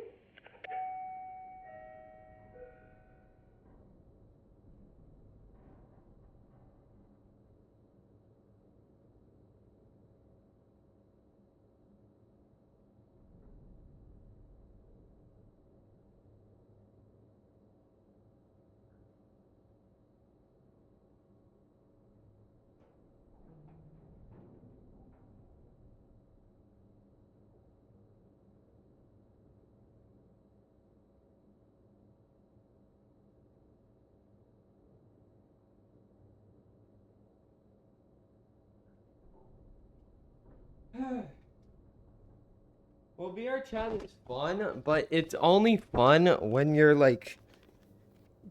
Well, VR chat is fun, but it's only fun when you're like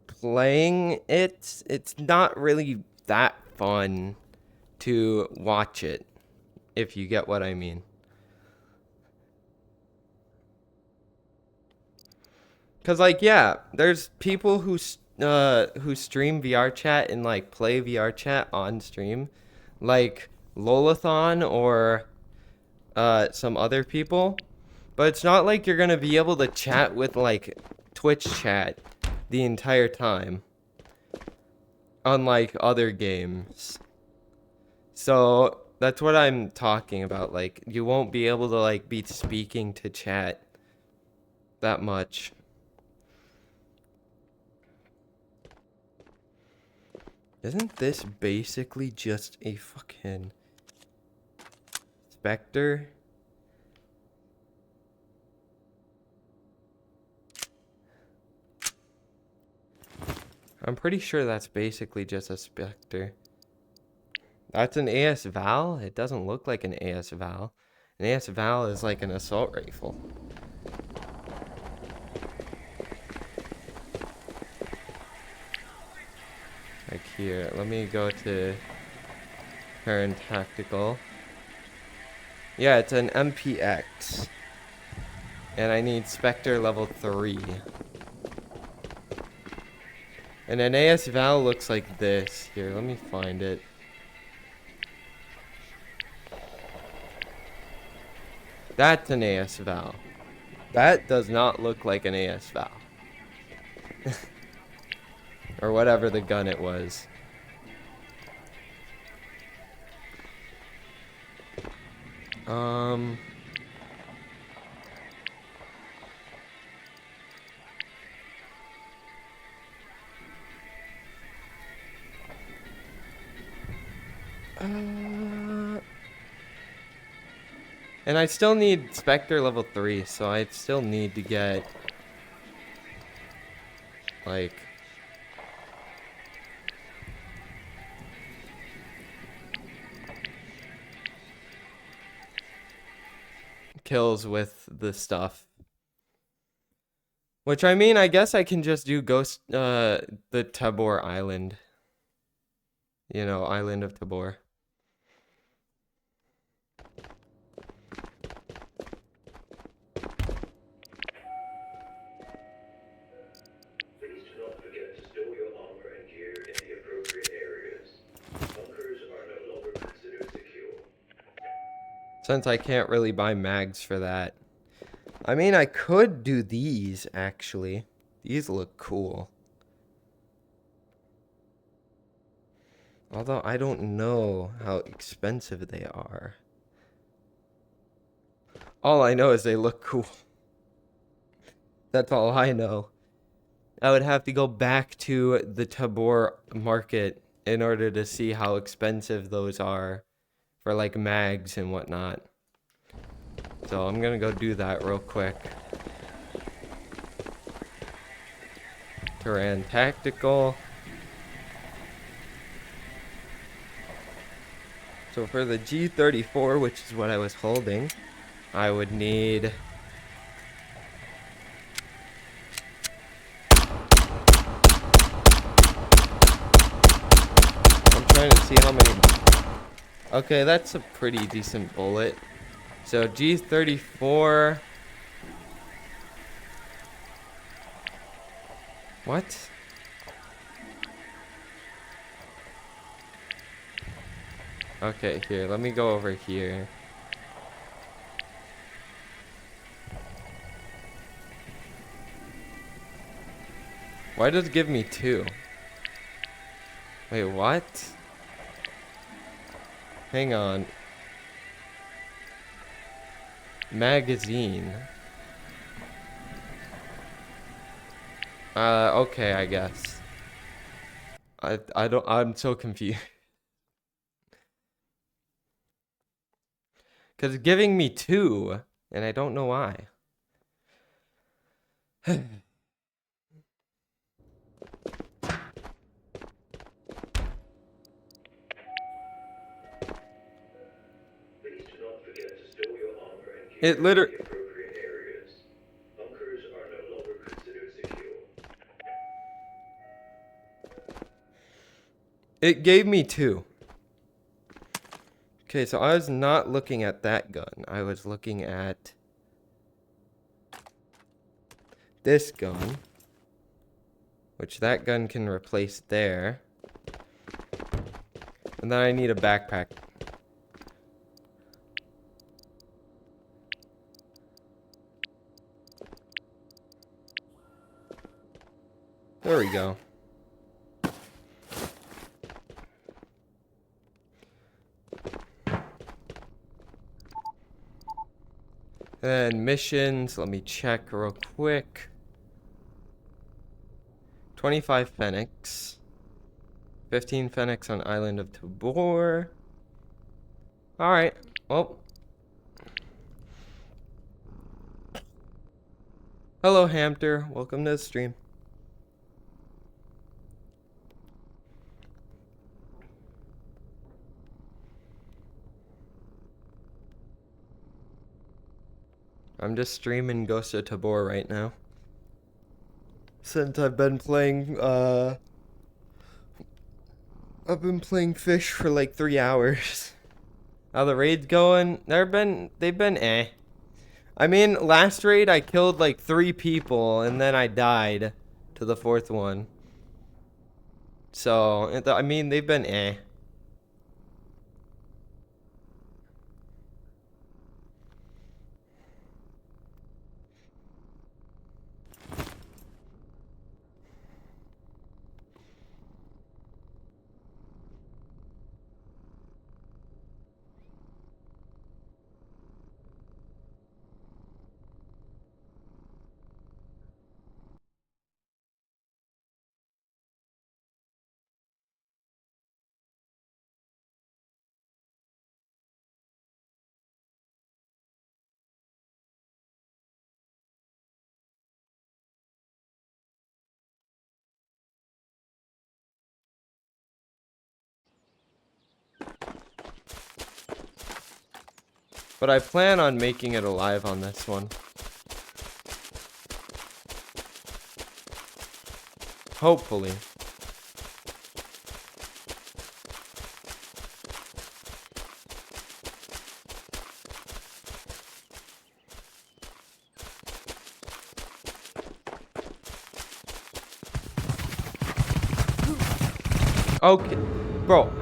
playing it. It's not really that fun to watch it, if you get what I mean. Cause like yeah, there's people who stream VR chat and like play VR chat on stream, like Lolathon or some other people. But it's not like you're gonna be able to chat with like Twitch chat the entire time, unlike other games. So that's what I'm talking about. Like you won't be able to like be speaking to chat that much. Isn't this basically just a fucking Spectre? I'm pretty sure that's basically just a Spectre. That's an AS Val? It doesn't look like an AS Val. An AS Val is like an assault rifle. Like here, let me go to current tactical. Yeah, it's an MPX. And I need Spectre level 3. And an AS Val looks like this. Here, let me find it. That's an AS Val. That does not look like an AS Val. Or whatever the gun it was. And I still need Spectre level 3, so I still need to get like kills with the stuff. Which I mean, I guess I can just do the Tabor Island. You know, Island of Tabor. Please do not forget to store your armor and gear in the appropriate areas. Bunkers are no longer considered secure. Since I can't really buy mags for that. I mean, I could do these, actually. These look cool. Although I don't know how expensive they are. All I know is they look cool. That's all I know. I would have to go back to the Tabor market in order to see how expensive those are for like mags and whatnot. So I'm gonna go do that real quick. Terran Tactical. So for the G34, which is what I was holding, I would need trying to see how many. Okay, that's a pretty decent bullet. So G34. What? Okay, here, let me go over here. Why does it give me 2? Wait, what? Hang on. Magazine. Okay, I guess. I'm so confused. Cause it's giving me 2, and I don't know why. Please do not forget to store your armor and gear It literally. in the appropriate It gave me 2. Okay, so I was not looking at that gun. I was looking at this gun, which that gun can replace there. And then I need a backpack. There we go. And missions, let me check real quick. 25 Phoenix. 15 Phoenix on Island of Tabor. Alright, well. Hello, Hamter. Welcome to the stream. I'm just streaming Ghost of Tabor right now. Since I've been playing, fish for like 3 hours. How the raid's going? They've been eh. I mean, last raid I killed like 3 people and then I died to the 4th one. So, I mean, they've been eh. But I plan on making it alive on this one. Hopefully. Okay, bro.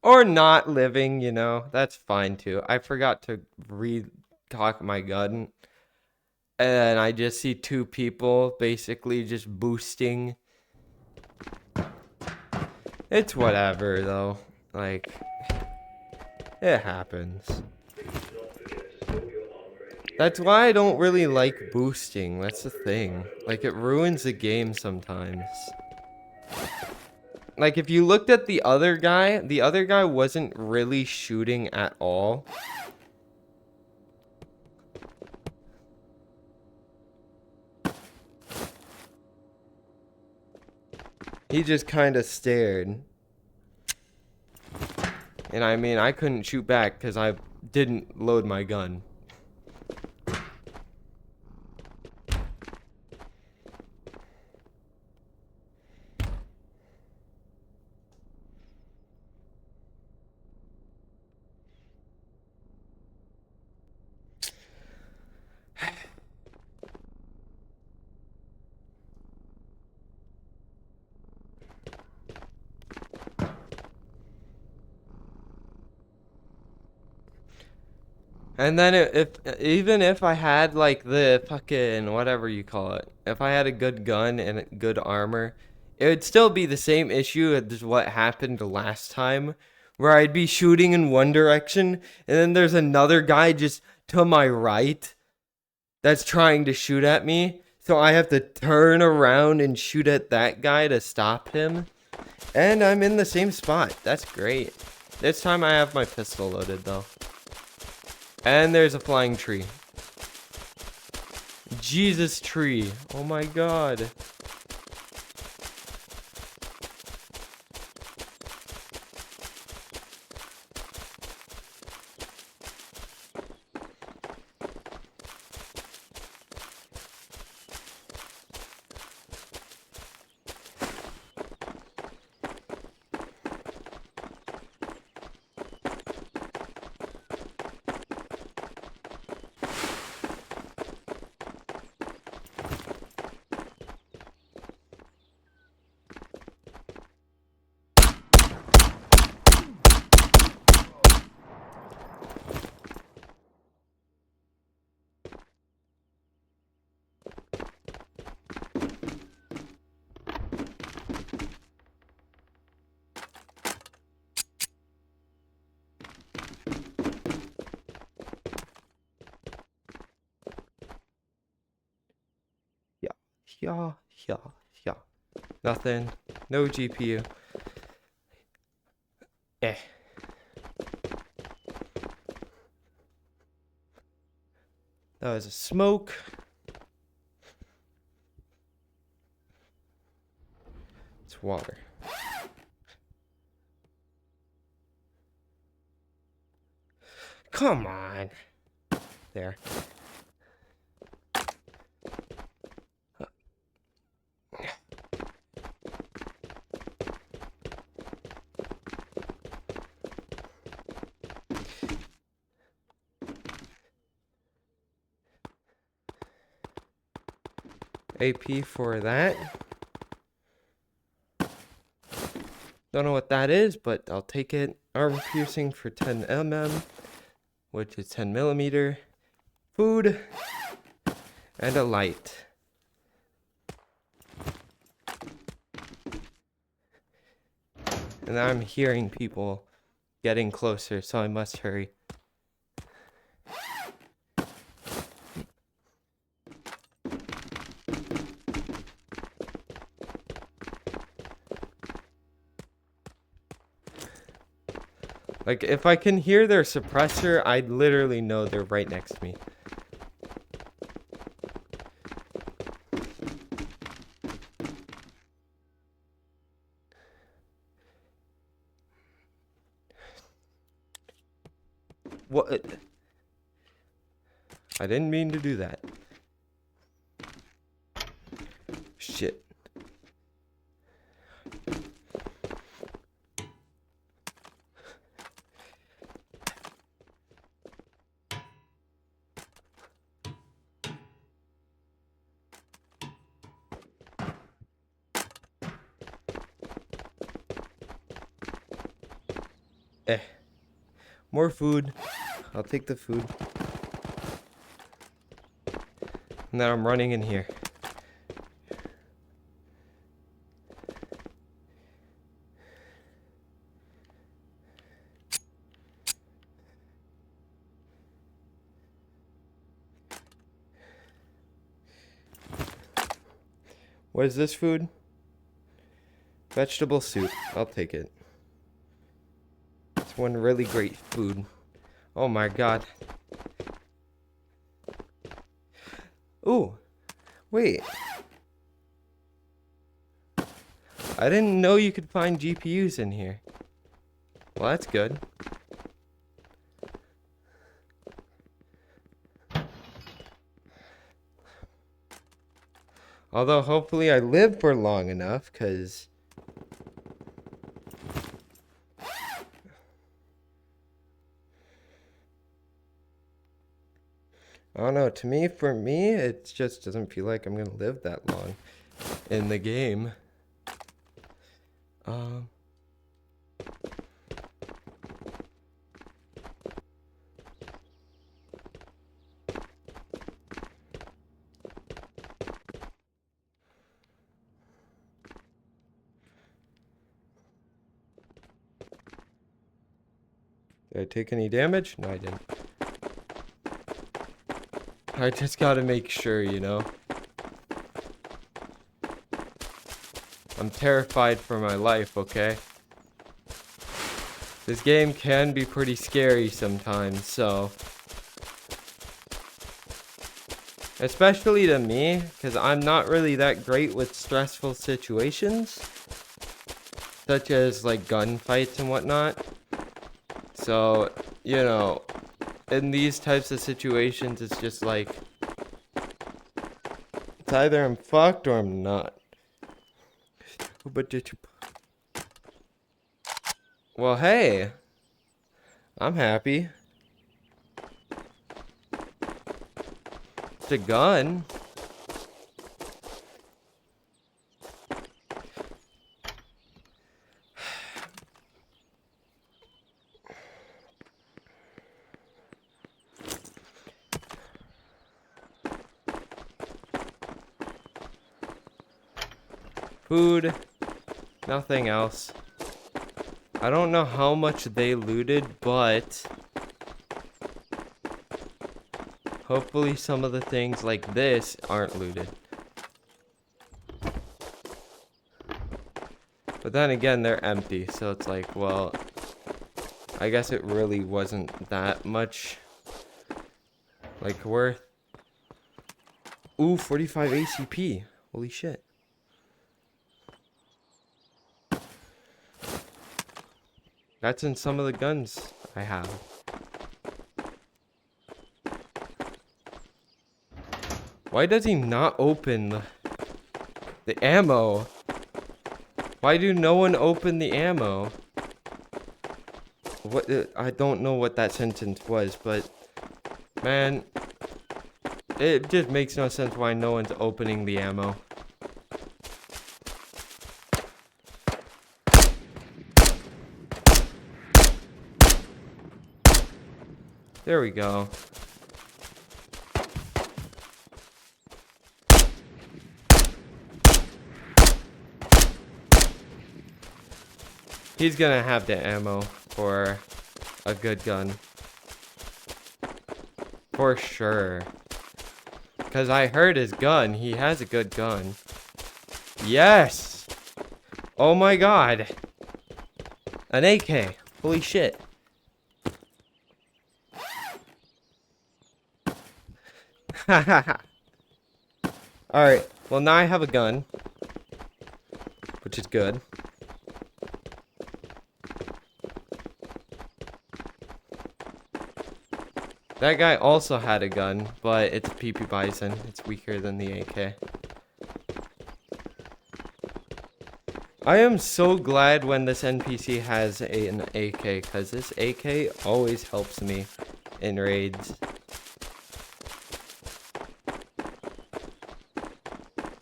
Or not living, you know, that's fine too. I forgot to re-cock my gun. And I just see 2 people basically just boosting. It's whatever though. Like, it happens. That's why I don't really like boosting. That's the thing. Like, it ruins the game sometimes. Like, if you looked at the other guy wasn't really shooting at all. He just kind of stared. And I mean, I couldn't shoot back because I didn't load my gun. And then even if I had like the fucking whatever you call it, if I had a good gun and good armor, it would still be the same issue as what happened last time, where I'd be shooting in one direction and then there's another guy just to my right that's trying to shoot at me, so I have to turn around and shoot at that guy to stop him. And I'm in the same spot. That's great. This time I have my pistol loaded though. And there's a flying tree. Jesus tree. Oh my god. Yeah, yeah, yeah. Nothing. No GPU. Eh. That was a smoke. It's water. Come on. There. AP for that. Don't know what that is, but I'll take it. Armor piercing for 10 mm, which is 10 millimeter. Food and a light. And I'm hearing people getting closer, so I must hurry. Like, if I can hear their suppressor, I literally know they're right next to me. What? I didn't mean to do that. Shit. Eh. More food. I'll take the food. And then I'm running in here. What is this food? Vegetable soup. I'll take it. It's one really great food. Oh my god. Ooh. Wait. I didn't know you could find GPUs in here. Well, that's good. Although, hopefully I live for long enough, because... I don't know, for me, it just doesn't feel like I'm gonna live that long in the game. Did I take any damage? No, I didn't. I just gotta make sure, you know? I'm terrified for my life, okay? This game can be pretty scary sometimes, so... Especially to me, because I'm not really that great with stressful situations. Such as, like, gunfights and whatnot. So, you know, in these types of situations, it's just like... It's either I'm fucked or I'm not. Well, hey. I'm happy. It's a gun. Food. Nothing else. I don't know how much they looted, but hopefully some of the things like this aren't looted. But then again, they're empty, so it's like, well, I guess it really wasn't that much, like, worth. Ooh, 45 ACP. Holy shit. That's in some of the guns I have. Why does he not open the ammo? Why do no one open the ammo? What? I don't know what that sentence was, but man, it just makes no sense why no one's opening the ammo. There we go. He's gonna have the ammo for a good gun. For sure. Because I heard his gun. He has a good gun. Yes! Oh my god. An AK. Holy shit. Hahaha. Alright. Well, now I have a gun. Which is good. That guy also had a gun, but it's a PP Bison. It's weaker than the AK. I am so glad when this NPC has an AK, because this AK always helps me in raids.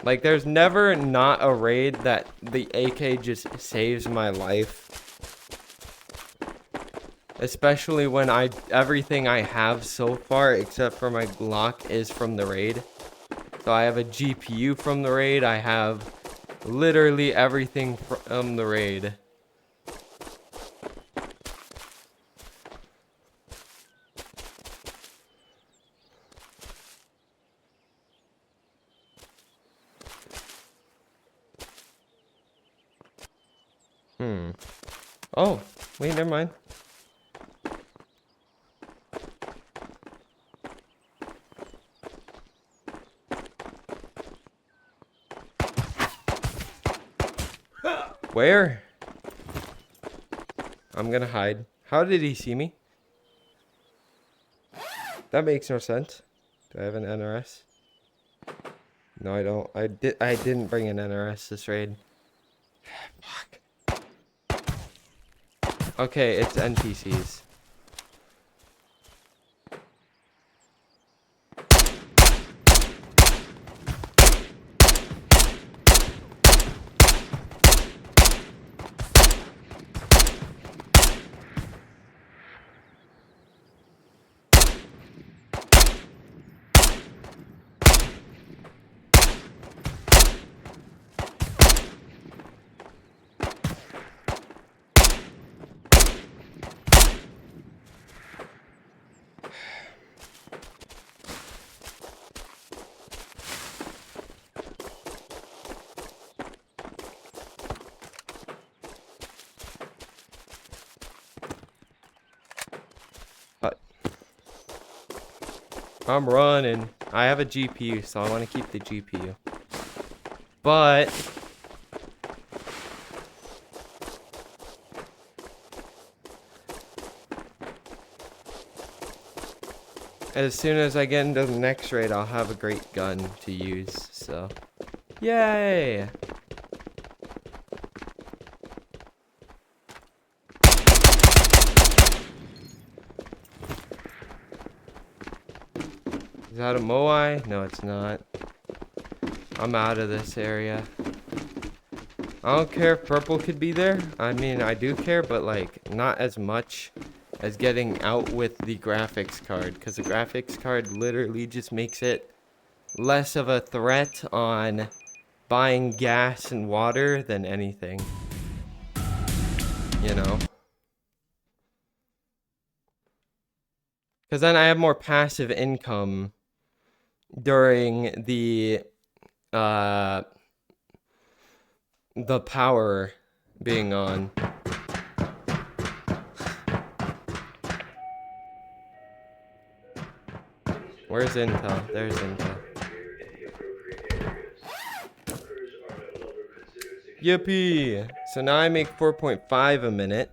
Like, there's never not a raid that the AK just saves my life. Especially when everything I have so far, except for my Glock, is from the raid. So I have a GPU from the raid. I have literally everything from the raid. Oh, wait, never mind. Where? I'm gonna hide. How did he see me? That makes no sense. Do I have an NRS? No, I don't. I didn't bring an NRS this raid. Fuck. Okay, it's NPCs. I'm running. I have a GPU, so I want to keep the GPU. But as soon as I get into the next raid, I'll have a great gun to use. So, yay! Is that a Moai? No, it's not. I'm out of this area. I don't care if purple could be there. I mean, I do care, but like, not as much as getting out with the graphics card. Because the graphics card literally just makes it less of a threat on buying gas and water than anything. You know? Because then I have more passive income during the power being on. Where's Intel? There's Intel. Yippee! So now I make 4.5 a minute.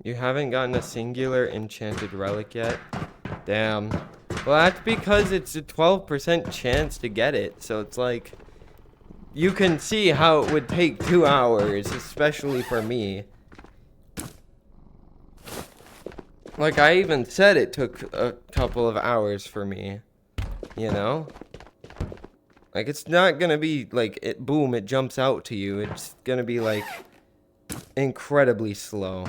You haven't gotten a singular enchanted relic yet? Damn. Well, that's because it's a 12% chance to get it. So it's like, you can see how it would take 2 hours, especially for me. Like, I even said it took a couple of hours for me. You know? Like, it's not gonna be like, boom, it jumps out to you. It's gonna be like, incredibly slow.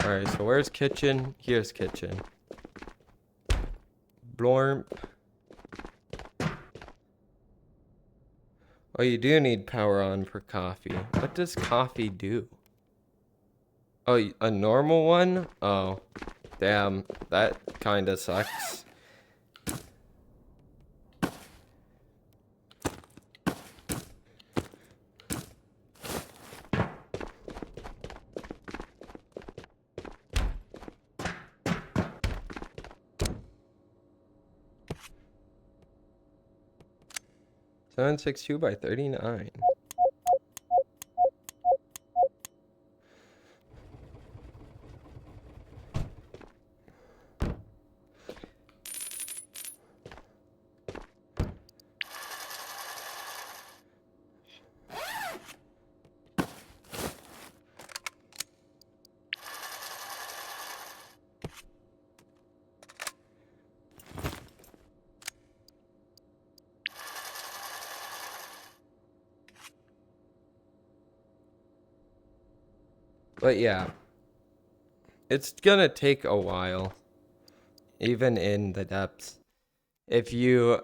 Alright, so where's kitchen? Here's kitchen. Blorp. Oh, you do need power on for coffee. What does coffee do? Oh, a normal one? Oh, damn. That kinda sucks. $762 by 39. But yeah, it's gonna take a while, even in the depths. If you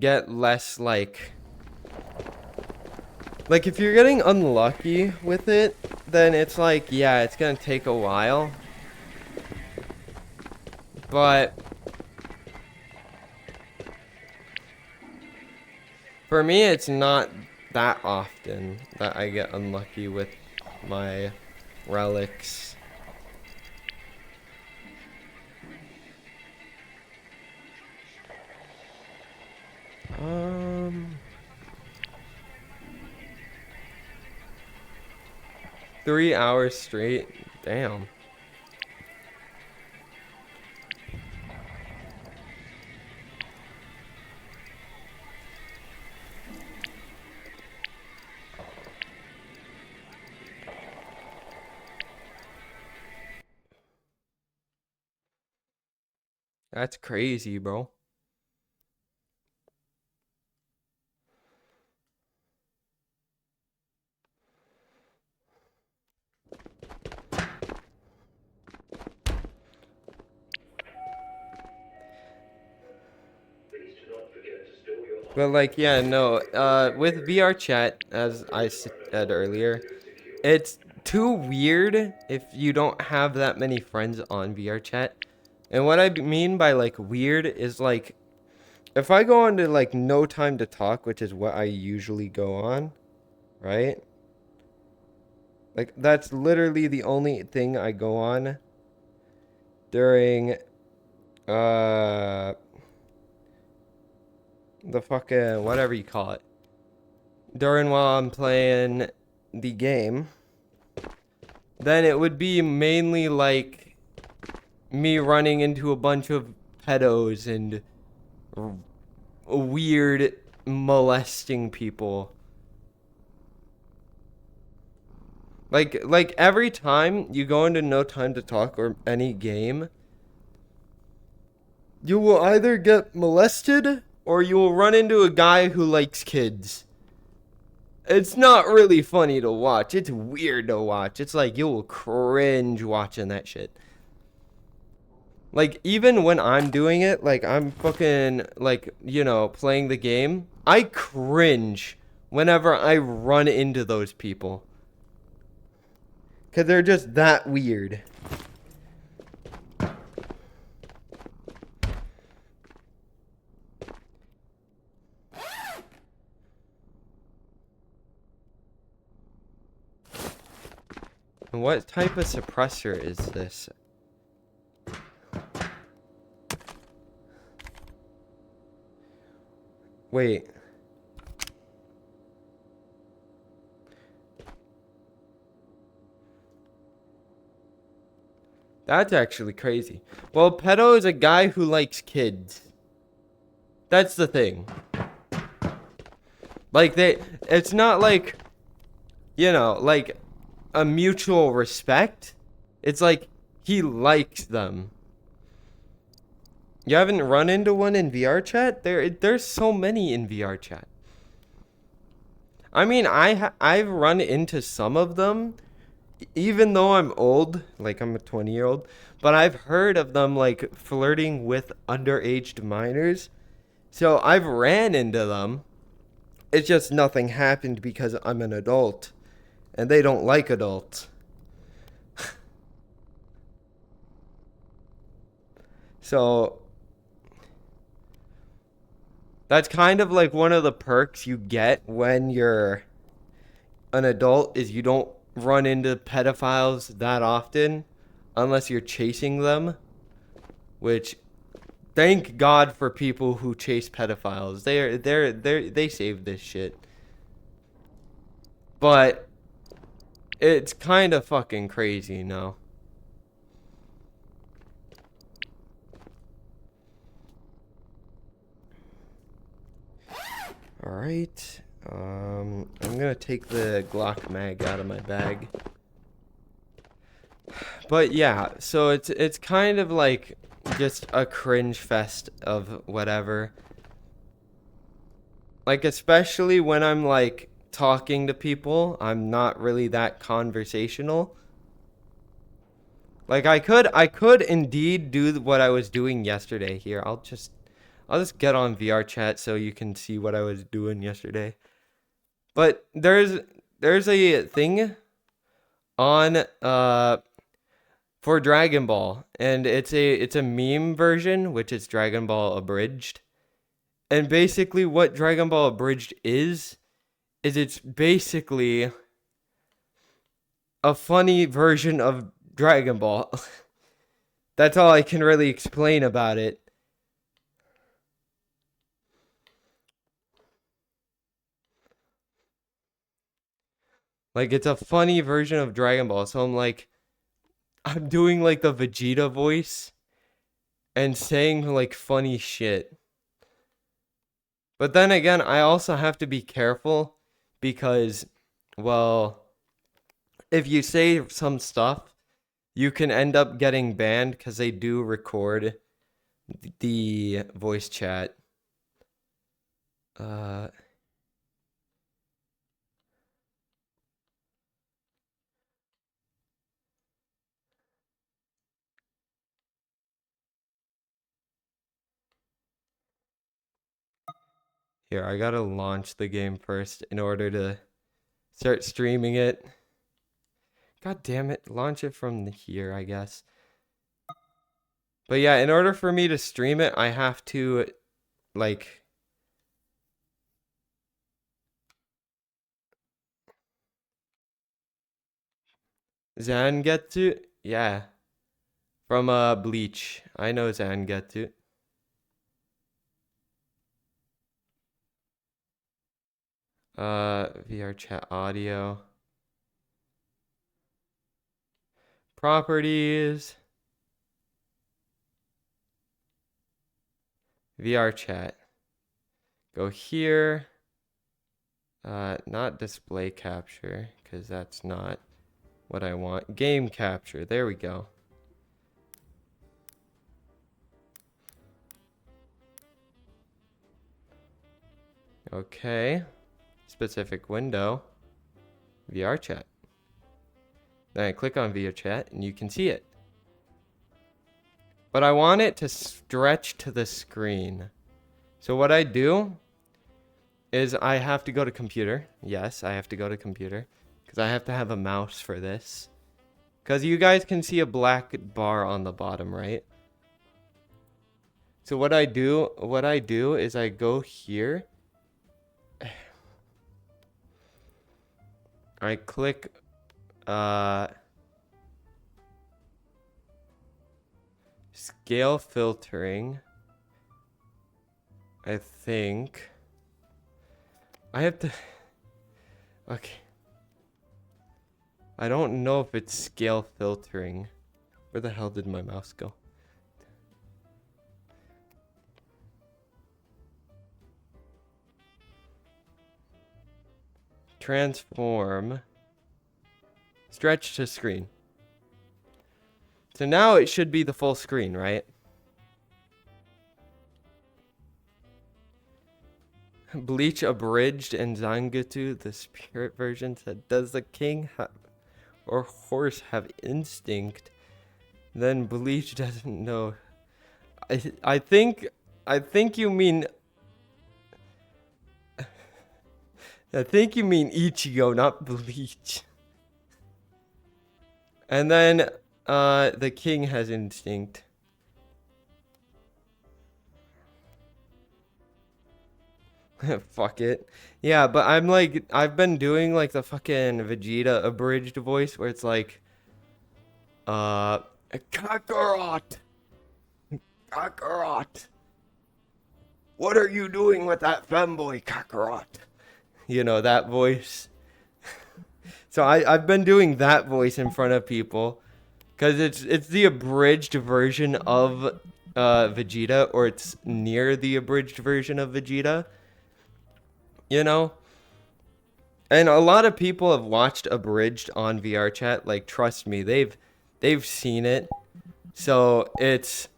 get less like if you're getting unlucky with it, then it's like, yeah, it's gonna take a while. But for me, it's not that often that I get unlucky with my relics. 3 hours straight. Damn. That's crazy, bro. But like, yeah, no, with vrchat, as I said earlier, it's too weird if you don't have that many friends on vrchat. And what I mean by like weird is like, if I go on to like no time to talk, which is what I usually go on, right? Like, that's literally the only thing I go on during, the fucking, whatever you call it. During while I'm playing the game. Then it would be mainly like me running into a bunch of pedos and weird molesting people. Like every time you go into no time to talk or any game, you will either get molested or you will run into a guy who likes kids. It's not really funny to watch. It's weird to watch. It's like you will cringe watching that shit. Like, even when I'm doing it, like, I'm fucking, like, you know, playing the game, I cringe whenever I run into those people. Because they're just that weird. And what type of suppressor is this? Wait. That's actually crazy. Well, pedo is a guy who likes kids. That's the thing. Like, it's not like, you know, like a mutual respect. It's like he likes them. You haven't run into one in VRChat? There's so many in VRChat. I mean, I've run into some of them, even though I'm old, like I'm a 20-year-old, but I've heard of them like flirting with underage minors. So I've ran into them. It's just nothing happened because I'm an adult and they don't like adults. So that's kind of like one of the perks you get when you're an adult is you don't run into pedophiles that often unless you're chasing them, which thank God for people who chase pedophiles. They save this shit. But it's kind of fucking crazy, no. All right. I'm gonna take the Glock mag out of my bag. But yeah, so it's kind of like just a cringe fest of whatever. Like, especially when I'm like talking to people, I'm not really that conversational. Like, I could indeed do what I was doing yesterday here. I'll just get on VR chat so you can see what I was doing yesterday. But there's a thing on for Dragon Ball, and it's a meme version, which is Dragon Ball abridged. And basically what Dragon Ball abridged is it's basically a funny version of Dragon Ball. That's all I can really explain about it. Like, it's a funny version of Dragon Ball. So I'm doing like the Vegeta voice and saying like funny shit. But then again, I also have to be careful because, well, if you say some stuff, you can end up getting banned because they do record the voice chat. Uh, Here, I gotta launch the game first in order to start streaming it. God damn it, launch it from here, I guess. But yeah, in order for me to stream it, I have to, like... Zangetsu? Yeah. From Bleach. I know Zangetsu. VR chat audio. Properties. VR chat. Go here. Not display capture, because that's not what I want. Game capture. There we go. Okay. Specific window. VR chat. Then I click on VR chat and you can see it. But I want it to stretch to the screen. So what I do is I have to go to computer. Yes, I have to go to computer. Because I have to have a mouse for this. Because you guys can see a black bar on the bottom, right? So what I do is I go here. I click scale filtering. I think I have to. Okay. I don't know if it's scale filtering. Where the hell did my mouse go? Transform. Stretch to screen. So now it should be the full screen, right? Bleach abridged and Zangetsu, the spirit version, said, does the king or horse have instinct? Then Bleach doesn't know. I think you mean Ichigo, not Bleach. And then the king has instinct. Fuck it. Yeah, but I'm like, I've been doing like the fucking Vegeta abridged voice where it's like, Kakarot! Kakarot! What are you doing with that femboy, Kakarot? You know, that voice. So I've been doing that voice in front of people. Because it's the abridged version of Vegeta, or it's near the abridged version of Vegeta. You know? And a lot of people have watched abridged on vrchat. Like, trust me, they've seen it. So it's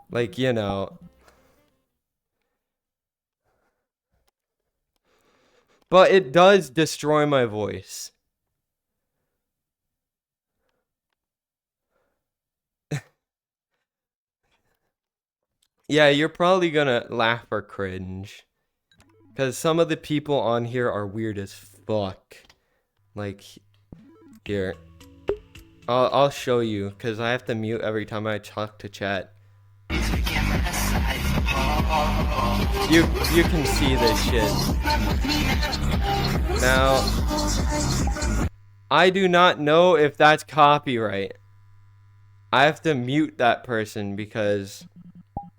like, you know. But it does destroy my voice. Yeah, you're probably gonna laugh or cringe. Because some of the people on here are weird as fuck. Like, here. I'll show you, because I have to mute every time I talk to chat. You can see this shit. Now, I do not know if that's copyright. I have to mute that person because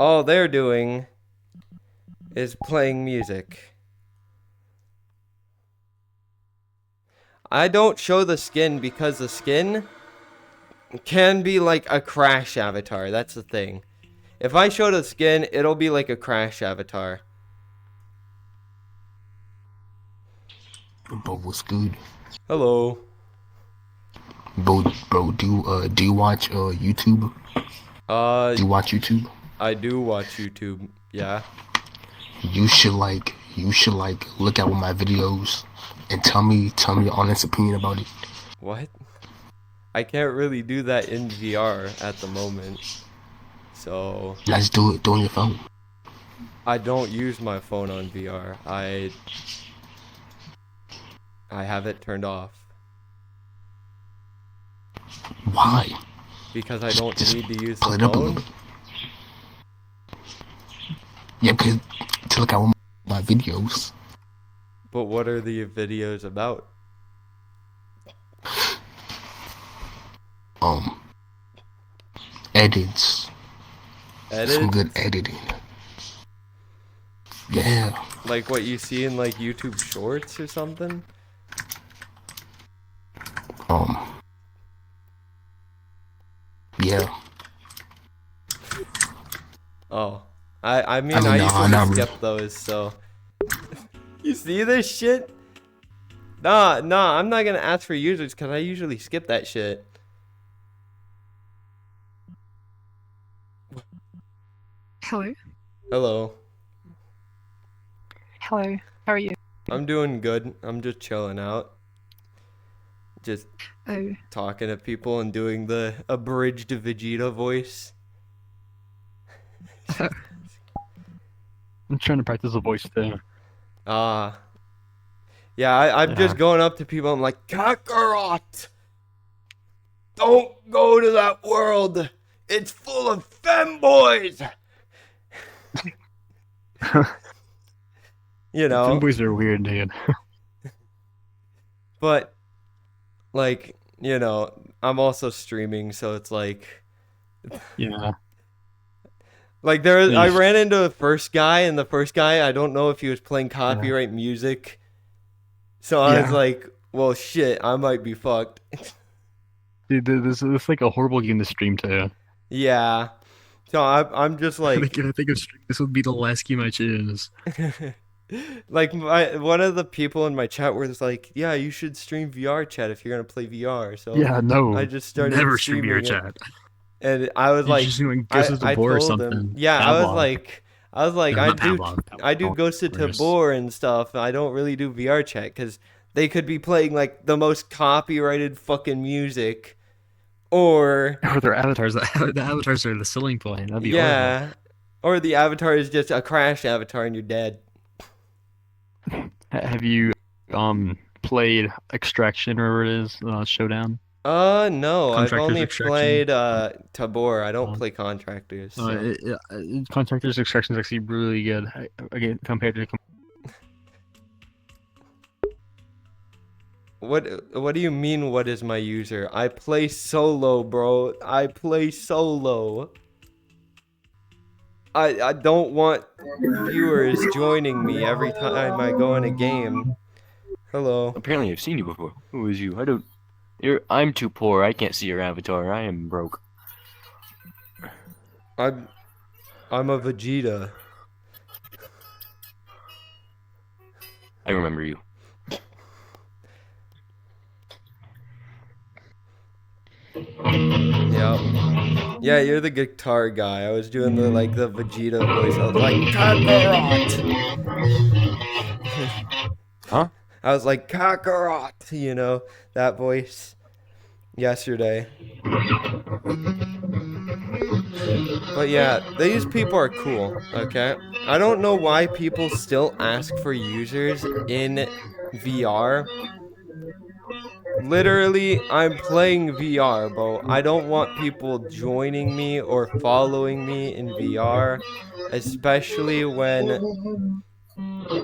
all they're doing is playing music. I don't show the skin because the skin can be like a Crash avatar. That's the thing. If I show the skin, it'll be like a Crash avatar. Bro, what's good? Hello. Bro, do you watch YouTube? Do you watch YouTube? I do watch YouTube. Yeah. You should like look at one of my videos and tell me your honest opinion about it. What? I can't really do that in VR at the moment. So Let's do it on your phone. I don't use my phone on VR. I have it turned off. Why? Because I don't Just need to use pull the it up a little phone. bit. Yeah, because to look at one of my videos. But what are the videos about? Edits. Edits? Some good editing. Yeah. Like what you see in like YouTube Shorts or something? Yeah. Oh. I mean, I mean, I no, usually not skip those, so. You see this shit? Nah, I'm not gonna ask for users because I usually skip that shit. Hello. Hello. Hello. How are you? I'm doing good. I'm just chilling out. Just Oh, talking to people and doing the abridged Vegeta voice. I'm trying to practice a voice too. Ah. Yeah, I'm Yeah. just going up to people. I'm like, Kakarot! Don't go to that world! It's full of femboys! You know? Femboys are weird, dude. But, like, you know, I'm also streaming, so it's like... Yeah. Like, I Yeesh. ran into the first guy, and the first guy, I don't know if he was playing copyright music. So I was Yeah. like, well, shit, I might be fucked. Dude, this is like a horrible game to stream to. Yeah. So I'm just I like... think of stream, this would be the last game I choose. Like one of the people in my chat was like, "Yeah, you should stream VRchat if you're gonna play VR." So Yeah, no. I just started Never stream your streaming it. chat. And I was You like, just doing Ghost of I Tabor or told him, something. yeah, Pavlov. I was like, No, I not do Pavlov. I do Pavlov, Ghost of worse. Tabor and stuff. I don't really do VRchat because they could be playing like the most copyrighted fucking music, or Or their avatars. The avatars are the selling point. That'd be horrible. yeah, or the avatar is just a crash avatar and you're dead. Have you played Extraction or whatever it is, Showdown? No, I've Contractors only Extraction. played Tabor. I don't Oh. play Contractors. So. Contractors Extraction is actually really good. Again, compared to What do you mean, what is my user? I play solo, bro. I play solo. I don't want viewers joining me every time I go in a game. Hello. Apparently, I've seen you before. Who is you? I don't. I'm too poor. I can't see your avatar. I am broke. I'm a Vegeta. I remember you. Yep. Yeah, you're the guitar guy. I was doing the Vegeta voice. I was like, Kakarot! Huh? I was like, Kakarot! You know, that voice. Yesterday. But yeah, these people are cool, okay? I don't know why people still ask for users in VR. Literally, I'm playing VR, bro. I don't want people joining me or following me in VR, especially when,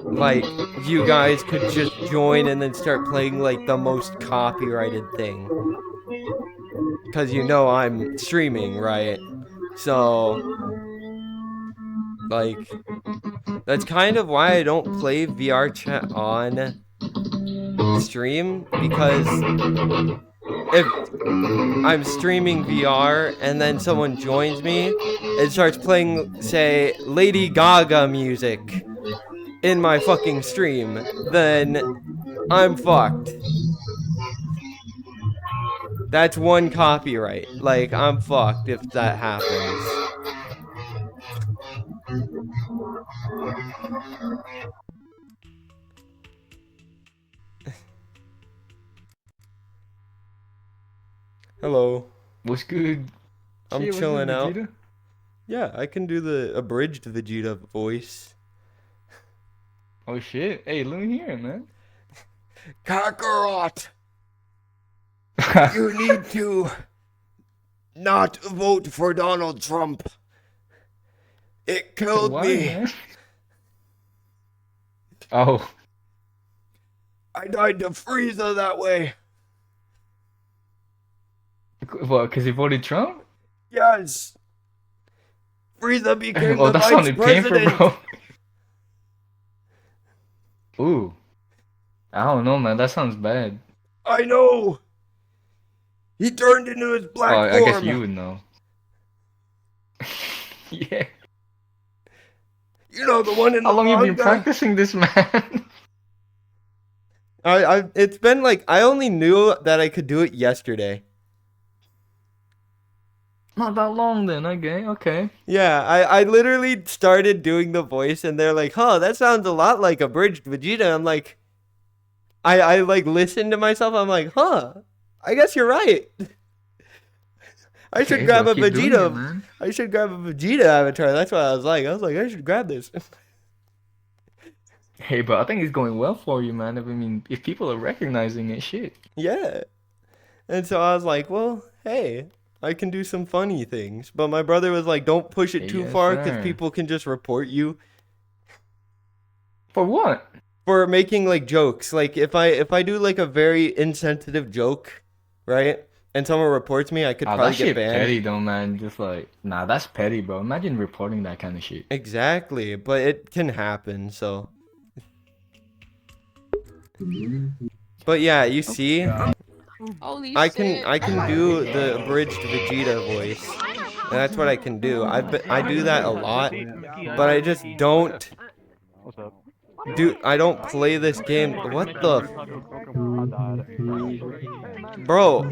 like, you guys could just join and then start playing, like, the most copyrighted thing. Because you know I'm streaming, right? So, like, that's kind of why I don't play VR chat on stream, because if I'm streaming VR and then someone joins me and starts playing, say, Lady Gaga music in my fucking stream, then I'm fucked. That's one copyright. Like, I'm fucked if that happens. Hello. What's good? I'm Shit, what's chilling good, out. Vegeta? Yeah, I can do the abridged Vegeta voice. Oh shit! Hey, let me hear it, man. Kakarot! You need to not vote for Donald Trump. It killed Why, me. man? Oh, I died to Frieza that way. what? Because he voted Trump? Yes. Frieza became Oh, the that vice sounded painful, president. bro. Ooh, I don't know, man. That sounds bad. I know. He turned into his black Oh, I form. guess you would know. Yeah. You know, the one in How the long have you been manga? practicing this, man? It's been like, I only knew that I could do it yesterday. Not that long, then. Okay. Yeah, I literally started doing the voice and they're like, huh, that sounds a lot like abridged Vegeta. I'm like, I like listened to myself. I'm like, huh? I guess you're right. I should Okay, grab bro, a keep doing it, Vegeta. man. I should grab a Vegeta avatar. That's what I was like. I should grab this. Hey, bro, I think it's going well for you, man. I mean, if people are recognizing it, shit. Yeah. And so I was like, well, hey, I can do some funny things. But my brother was like, don't push it too Yes, far because sir. people can just report you For what? for making like jokes. Like if I do like a very insensitive joke, right? And someone reports me, I could Ah, probably that get shit banned. petty though, man. Just like, nah, that's petty, bro. Imagine reporting that kind of shit. Exactly, but it can happen, so. But yeah, you see, Holy I shit. can do the abridged Vegeta voice, and that's what I can do. I do that a lot, but I just don't What's up? I don't play this game. What the bro?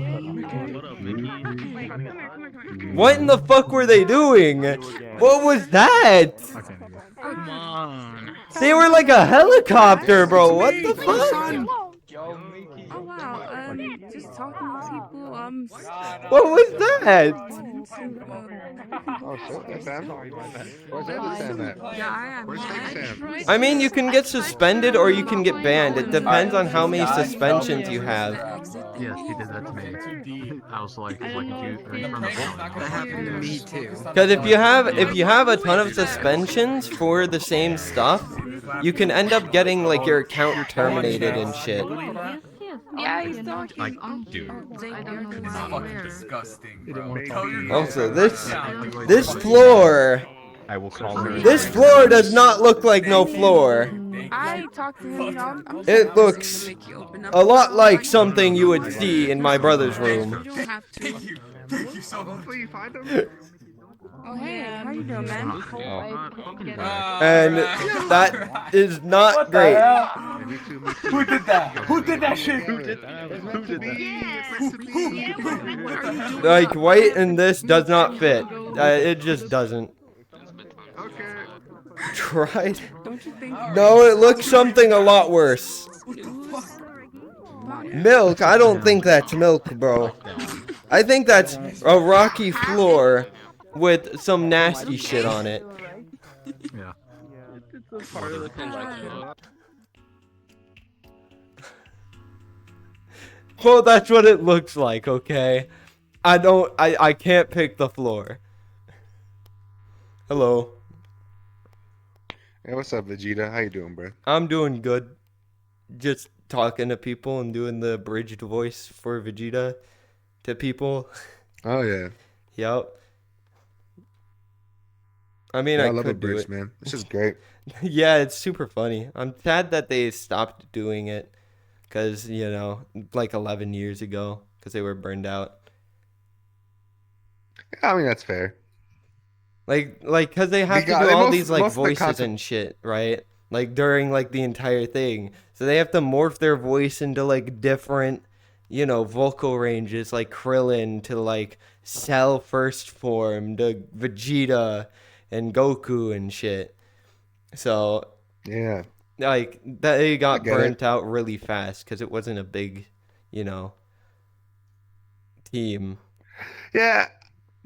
What in the fuck were they doing? What was that? Come on. They were like a helicopter, bro. What the fuck? Oh wow, just talking to people. What was that? Oh, so that's Sam. Where's the other Sam at? Yeah, I Where's fake Sam? I mean, you can get suspended or you can get banned. It depends on how many suspensions you have. Yes, he did that to me. I was like, you That happened to me too. Because if you have a ton of suspensions for the same stuff, you can end up getting like your account terminated and shit. Yeah, he's talking. Like, dude, it's fucking disgusting, bro. Also, this floor, I will call her. this floor does not look like no floor. I talked to him. I'm It looks a lot like something you would see in my brother's room. You don't have to. Thank you so much. Hopefully you find him. Oh hey, how you doing, man? And that is not great. Me too, me too. Who did that? Who did that shit? Like, white in this does not fit. It just doesn't. Okay. Tried? No, it looks something a lot worse. Milk? I don't think that's milk, bro. I think that's a rocky floor with some nasty shit on it. Yeah. Well, that's what it looks like, okay? I can't pick the floor. Hello. Hey, what's up, Vegeta? How you doing, bro? I'm doing good. Just talking to people and doing the abridged voice for Vegeta to people. Oh yeah. Yep. I mean, Yeah, I love could do Abridged, it. man. This is great. Yeah, it's super funny. I'm sad that they stopped doing it because, you know, like 11 years ago because they were burned out. I mean, that's fair. Like, because they have to Because do all most- these, like, most of the voices content- and shit, right? Like, during, like, the entire thing. So they have to morph their voice into, like, different, you know, vocal ranges, like Krillin to, like, Cell first form to Vegeta and Goku and shit. So, Yeah. like, they got get burnt out really fast because it wasn't a big, you know, team. Yeah.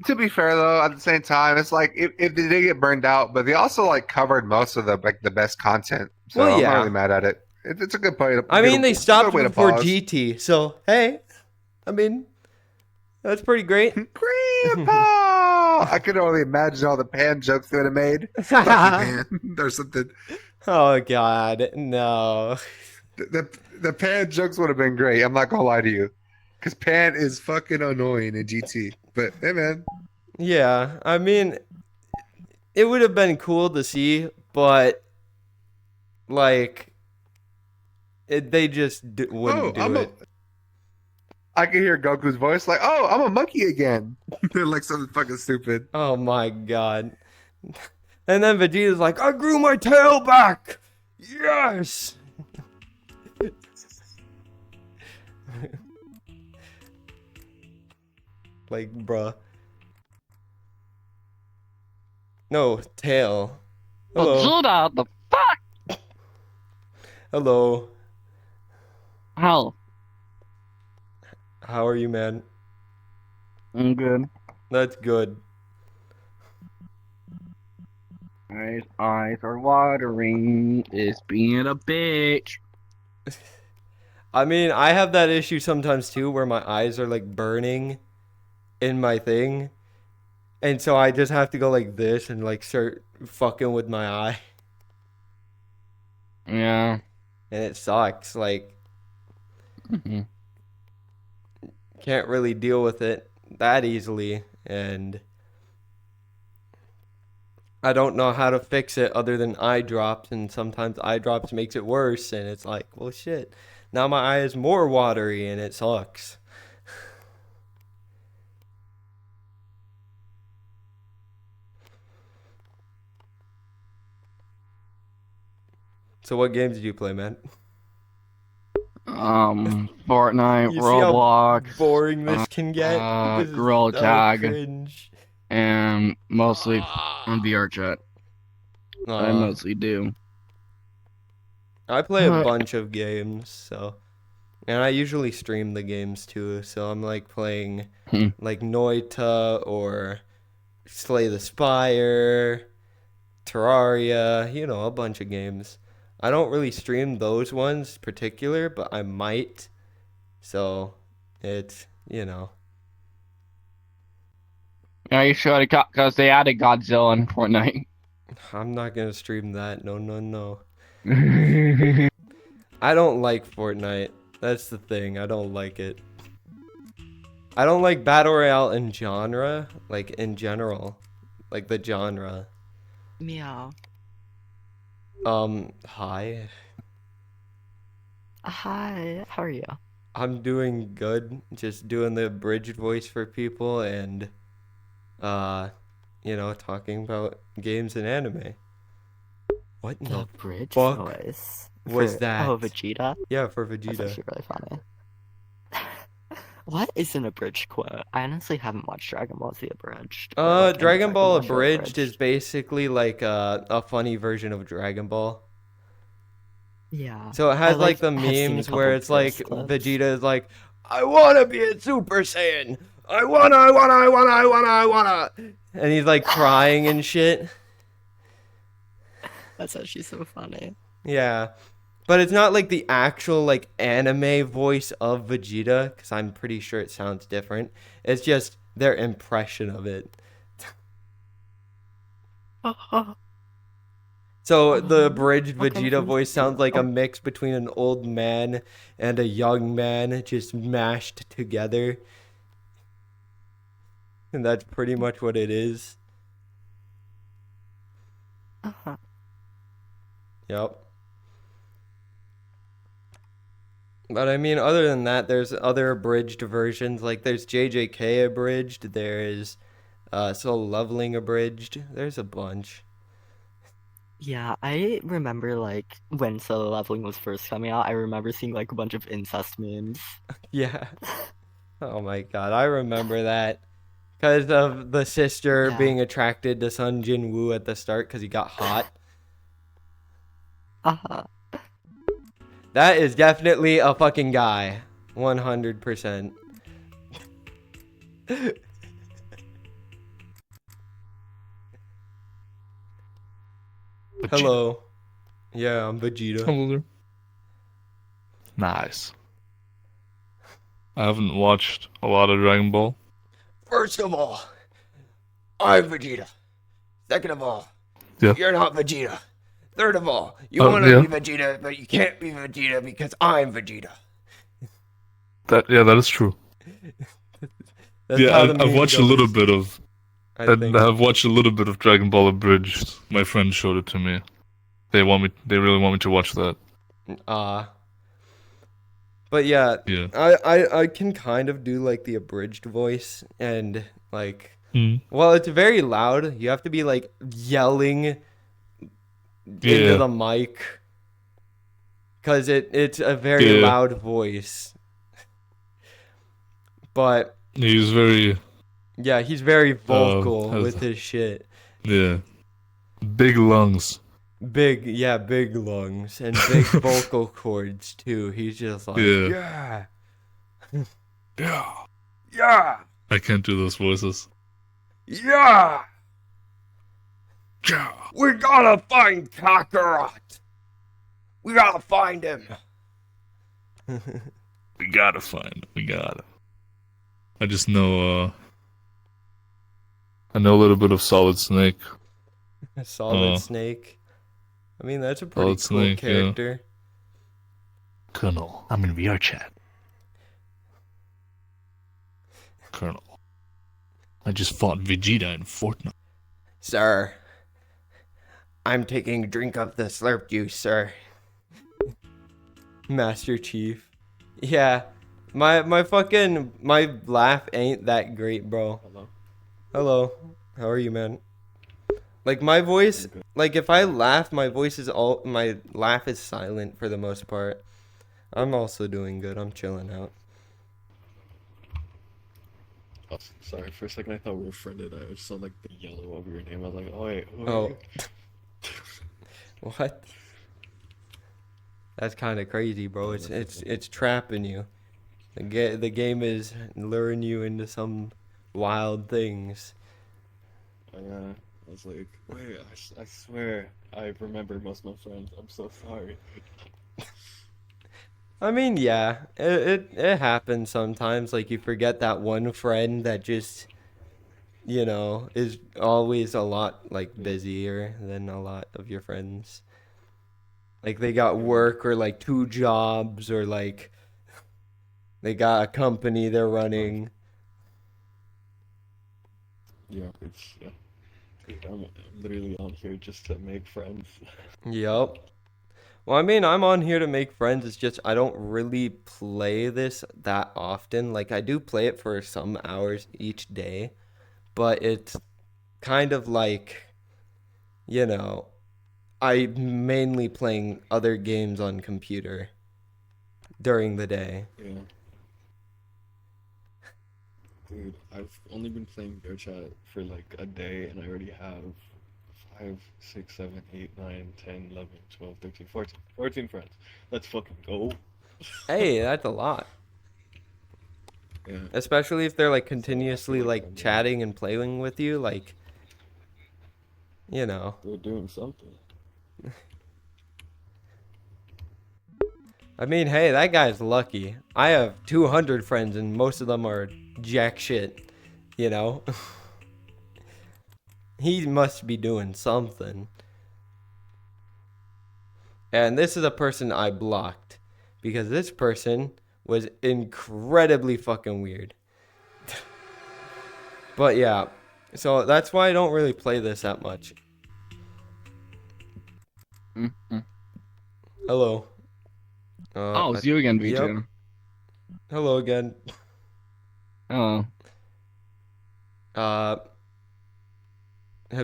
To be fair though, at the same time, it's like if they did get burned out, but they also like covered most of the best content. So Well, I'm yeah. not really mad at it. It's a good play. I mean, they stopped way to before pause. GT, so, hey, I mean, that's pretty great. Grandpa! I could only imagine all the pan jokes they would have made. Fuck you, pan. Or something. Oh, God, no. The pan jokes would have been great. I'm not gonna lie to you, because pan is fucking annoying in GT. But hey, man, Yeah, I mean, it would have been cool to see, but, like, they just wouldn't do it. I can hear Goku's voice like, "Oh, I'm a monkey again." They're like something fucking stupid. Oh, my God. And then Vegeta's like, I grew my tail back! Yes! Like, bruh. No, tail. Hello. Vegeta, the fuck? Hello. Hell, How are you, man? I'm good. That's good. My eyes are watering. It's being a bitch. I mean, I have that issue sometimes too, where my eyes are like burning in my thing, and so I just have to go like this and like start fucking with my eye, Yeah. and it sucks. Like, Mhm. can't really deal with it that easily, and I don't know how to fix it other than eye drops, and sometimes eye drops makes it worse, and it's like, well, shit. Now my eye is more watery, and it sucks. So what games did you play, man? Fortnite, You see how Roblox, boring this can get? This is Gorilla so Tag, cringe. and mostly on VRChat. I mostly do. I play a bunch of games, so, and I usually stream the games too. So I'm like playing like Noita or Slay the Spire, Terraria, you know, a bunch of games. I don't really stream those ones particular, but I might. So it's, you know. Yeah, you should, because they added Godzilla in Fortnite. I'm not gonna stream that. No, no, no. I don't like Fortnite. That's the thing. I don't like it. I don't like Battle Royale in genre, like in general. Like the genre. Meow. Hi. Hi, how are you? I'm doing good. Just doing the abridged voice for people and, you know, talking about games and anime. What in the bridge fuck voice was for, that? Oh, Vegeta? Yeah, for That's Vegeta. actually really funny. What is an abridged quote? I honestly haven't watched Dragon Ball Z abridged. or, like, any Dragon Ball show Abridged is basically like a funny version of Dragon Ball. Yeah. So it has like the have seen a memes couple where it's like first clips. Vegeta is like, I wanna be a Super Saiyan. I wanna. And he's like crying and shit. That's actually so funny. Yeah. But it's not like the actual like anime voice of Vegeta, because I'm pretty sure it sounds different. It's just their impression of it. So the abridged what kind of Vegeta voice voice is sounds it? like a mix between an old man and a young man just mashed together. And that's pretty much what it is. Yep. But I mean, other than that, there's other abridged versions. Like there's JJK abridged. There's Soul Leveling abridged. There's a bunch. Yeah, I remember like when solo leveling was first coming out, I remember seeing like a bunch of incest memes. Yeah. Oh my god, I remember that. Because of the sister Yeah. being attracted to Sun Jin Woo at the start because he got hot. That is definitely a fucking guy. 100%. Hello. Yeah, I'm Vegeta. Hello there. Nice. I haven't watched a lot of Dragon Ball. First of all, I'm Vegeta. Second of all, Yeah. you're not Vegeta. Third of all, you Oh, want to yeah. be Vegeta, but you can't be Vegeta because I'm Vegeta. That is true. That's Yeah, how the I've meme watched a little goes, bit of. I think. I've watched a little bit of Dragon Ball Abridged. My friend showed it to me. They really want me to watch that. But yeah, Yeah. I can kind of do like the abridged voice and like, Mhm. well, it's very loud. You have to be like yelling into Yeah. the mic because it's a very Yeah. loud voice. But He's very. yeah, he's very vocal has- with his shit. Yeah. Big lungs. big lungs and big vocal cords too. He's just like, Yeah. yeah, Yeah. yeah, I can't do those voices. yeah. Yeah. We gotta find Kakarot. We gotta find him. We gotta find him. We gotta. I just know, I know a little bit of Solid Snake. Solid Snake. I mean, that's a pretty cool Solid Snake, yeah. character. Colonel, I'm in vrchat. Colonel. I just fought Vegeta in Fortnite. Sir, I'm taking a drink of the slurp juice, sir. Master Chief. Yeah, my laugh ain't that great, bro. Hello. How are you, man? Like my voice, like if I laugh, my laugh is silent for the most part. I'm also doing good. I'm chilling out. Oh, sorry, for a second I thought we were friended. I just saw like the yellow over your name. I was like, oh wait, who are Oh. you? What? That's kind of crazy, bro. It's trapping you. The game is luring you into some wild things. I was like, wait, I swear I remember most of my friends. I'm so sorry. I mean, yeah, it happens sometimes. Like you forget that one friend that just, is always a lot like busier than a lot of your friends. Like they got work or like 2 jobs or like they got a company they're running. Yeah, yeah. I'm literally on here just to make friends. Yup. Well, I mean, I'm on here to make friends. It's just I don't really play this that often. Like I do play it for some hours each day, but it's kind of like, I'm mainly playing other games on computer during the day. Yeah. Dude, I've only been playing vrchat for like a day and I already have 5, 6, 7, 8, 9, 10, 11, 12, 13, 14 friends. Let's fucking go. Hey, that's a lot. Yeah. Especially if they're like continuously like chatting and playing with you, like, They're doing something. I mean, hey, that guy's lucky. I have 200 friends and most of them are jack shit, He must be doing something. And this is a person I blocked because this person was incredibly fucking weird. But yeah, so that's why I don't really play this that much. Mm-hmm. Hello. Oh, it's you again, V2. Yep. Hello again. Oh. Have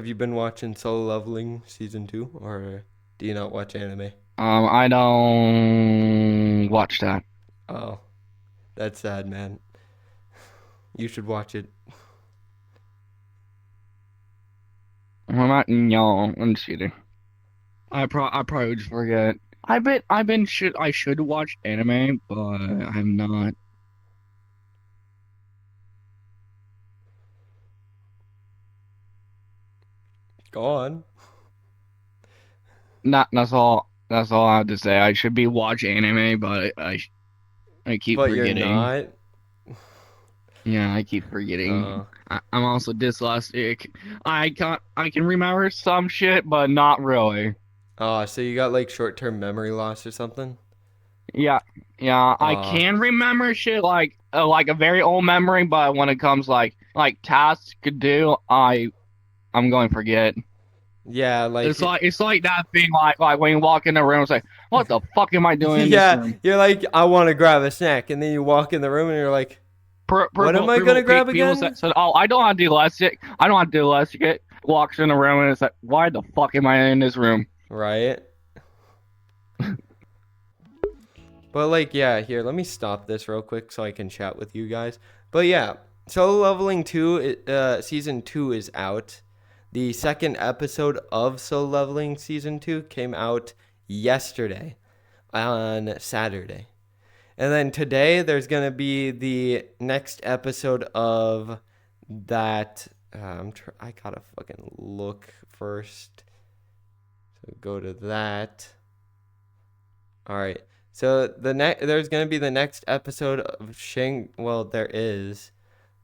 you been watching Solo Leveling Season 2, or do you not watch anime? I don't watch that. Oh, that's sad, man. You should watch it. I'm cheating. I probably would just forget. I should watch anime, but I'm not. Go on. That's all I have to say. I should be watching anime, but I keep forgetting. You're not. Yeah, I keep forgetting. I'm also dyslexic. I can remember some shit, but not really. Oh, so you got like short-term memory loss or something? Yeah. I can remember shit like a very old memory, but when it comes like tasks to do, I'm going to forget. Yeah, like it's like that thing like when you walk in the room, it's like, what the fuck am I doing in this room? You're like, I want to grab a snack, and then you walk in the room and you're like, what am I gonna grab again? Said, oh, I don't want to do dyslexic. I don't want to do dyslexic. Walks in the room and it's like, why the fuck am I in this room? Right. But like, yeah, here, let me stop this real quick so I can chat with you guys. But yeah, Solo Leveling 2, Season 2 is out. The second episode of Solo Leveling Season 2 came out yesterday on Saturday. And then today there's going to be the next episode of that. I gotta fucking look first. So go to that. All right. So there's going to be the next episode of there is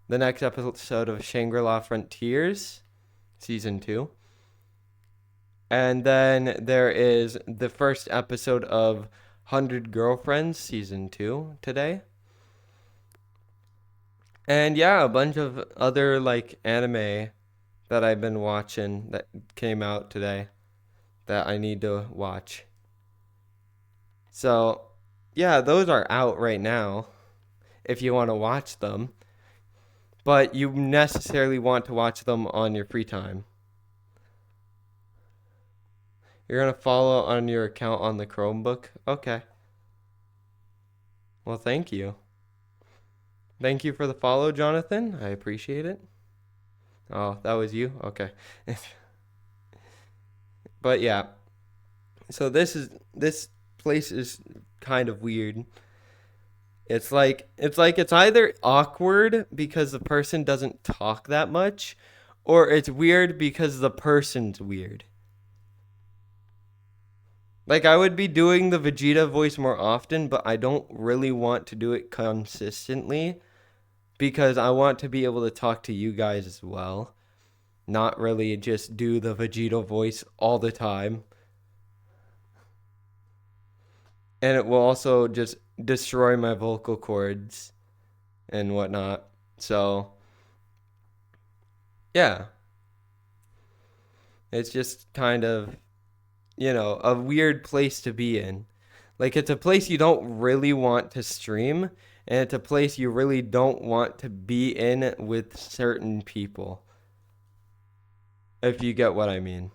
the next episode of Shangri-La Frontiers Season 2. And then there is the first episode of 100 Girlfriends Season 2 today. And yeah, a bunch of other like anime that I've been watching that came out today that I need to watch. So, yeah, those are out right now if you want to watch them. But you necessarily want to watch them on your free time. You're going to follow on your account on the Chromebook? Okay. Well, thank you. Thank you for the follow, Jonathan. I appreciate it. Oh, that was you? Okay. But yeah. So this place is kind of weird. It's either awkward because the person doesn't talk that much, or it's weird because the person's weird. Like, I would be doing the Vegeta voice more often, but I don't really want to do it consistently because I want to be able to talk to you guys as well. Not really just do the Vegeta voice all the time. And it will also just destroy my vocal cords and whatnot. So, yeah. It's just kind of, a weird place to be in. Like, it's a place you don't really want to stream, and it's a place you really don't want to be in with certain people. If you get what I mean.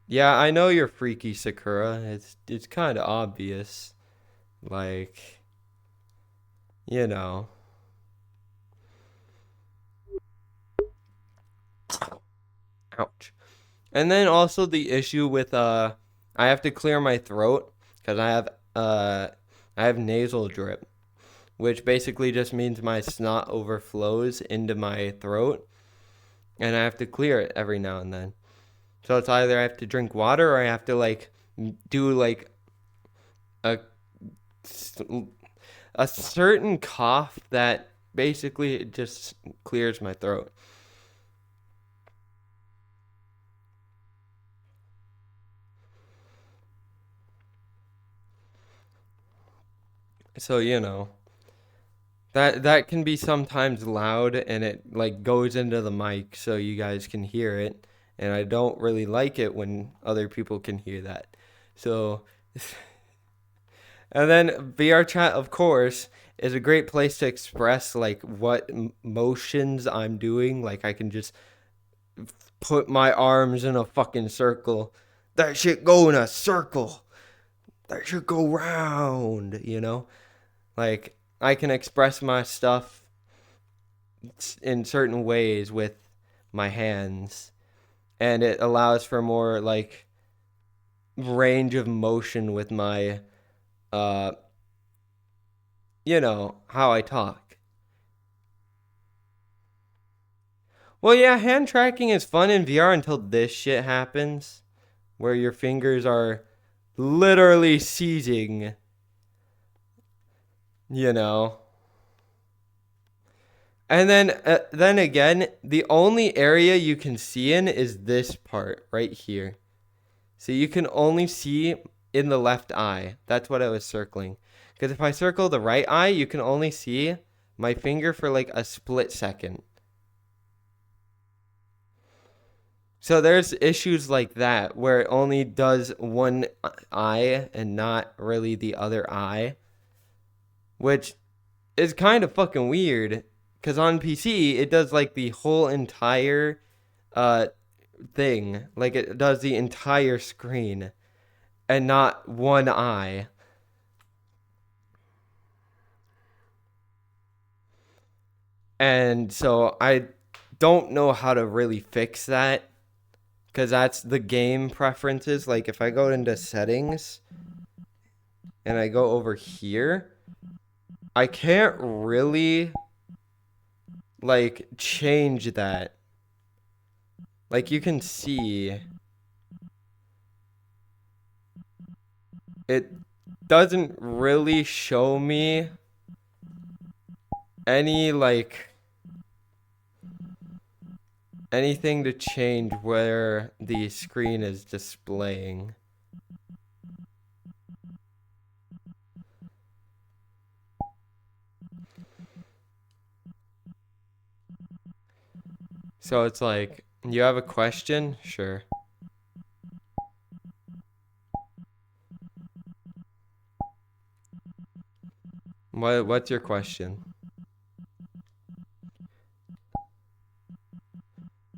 Yeah, I know you're freaky, Sakura. It's kind of obvious. Like, Ouch. And then also the issue with I have to clear my throat because I have nasal drip, which basically just means my snot overflows into my throat, and I have to clear it every now and then. So it's either I have to drink water or I have to like do like a certain cough that basically just clears my throat. So, that can be sometimes loud and it like goes into the mic so you guys can hear it. And I don't really like it when other people can hear that. So, and then vrchat, of course, is a great place to express like what motions I'm doing. Like I can just put my arms in a fucking circle. That shit go in a circle. That should go round, Like, I can express my stuff in certain ways with my hands. And it allows for more, like, range of motion with my, how I talk. Well, yeah, hand tracking is fun in VR until this shit happens. Where your fingers are literally seizing. And then again, the only area you can see in is this part right here. So you can only see in the left eye. That's what I was circling. Because if I circle the right eye, you can only see my finger for like a split second. So there's issues like that where it only does one eye and not really the other eye. Which is kind of fucking weird. Because on PC, it does like the whole entire thing. Like it does the entire screen. And not one eye. And so I don't know how to really fix that, because that's the game preferences. Like if I go into settings and I go over here, I can't really like change that. Like you can see it doesn't really show me any like anything to change where the screen is displaying. So it's like, you have a question? Sure. What's your question?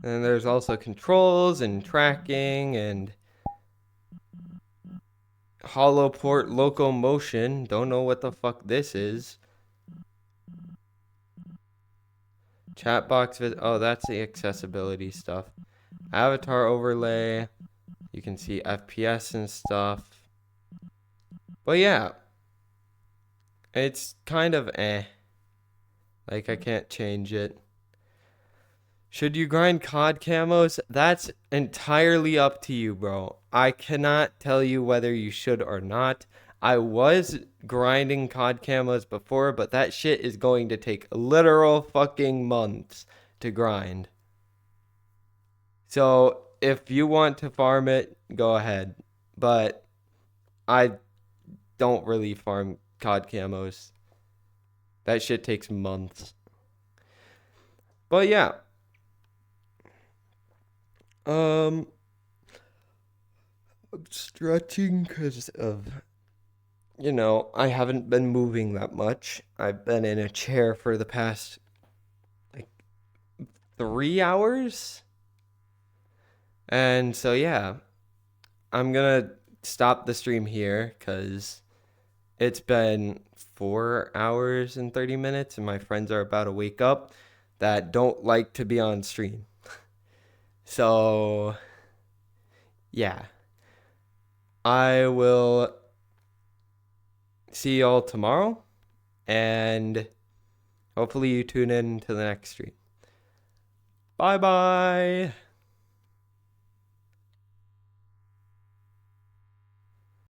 And there's also controls and tracking and hollow port locomotion. Don't know what the fuck this is. Chat box oh, that's the accessibility stuff. Avatar overlay. You can see FPS and stuff. But yeah. It's kind of eh. Like I can't change it. Should you grind COD camos? That's entirely up to you, bro. I cannot tell you whether you should or not. I was grinding COD camos before, but that shit is going to take literal fucking months to grind. So if you want to farm it, go ahead. But I don't really farm COD camos. That shit takes months. But yeah. I'm stretching because of, you know, I haven't been moving that much. I've been in a chair for the past, like, 3 hours. And so, yeah, I'm gonna stop the stream here because it's been 4 hours and 30 minutes and my friends are about to wake up that don't like to be on stream. So, yeah. I will see y'all tomorrow, and hopefully you tune in to the next stream. Bye-bye.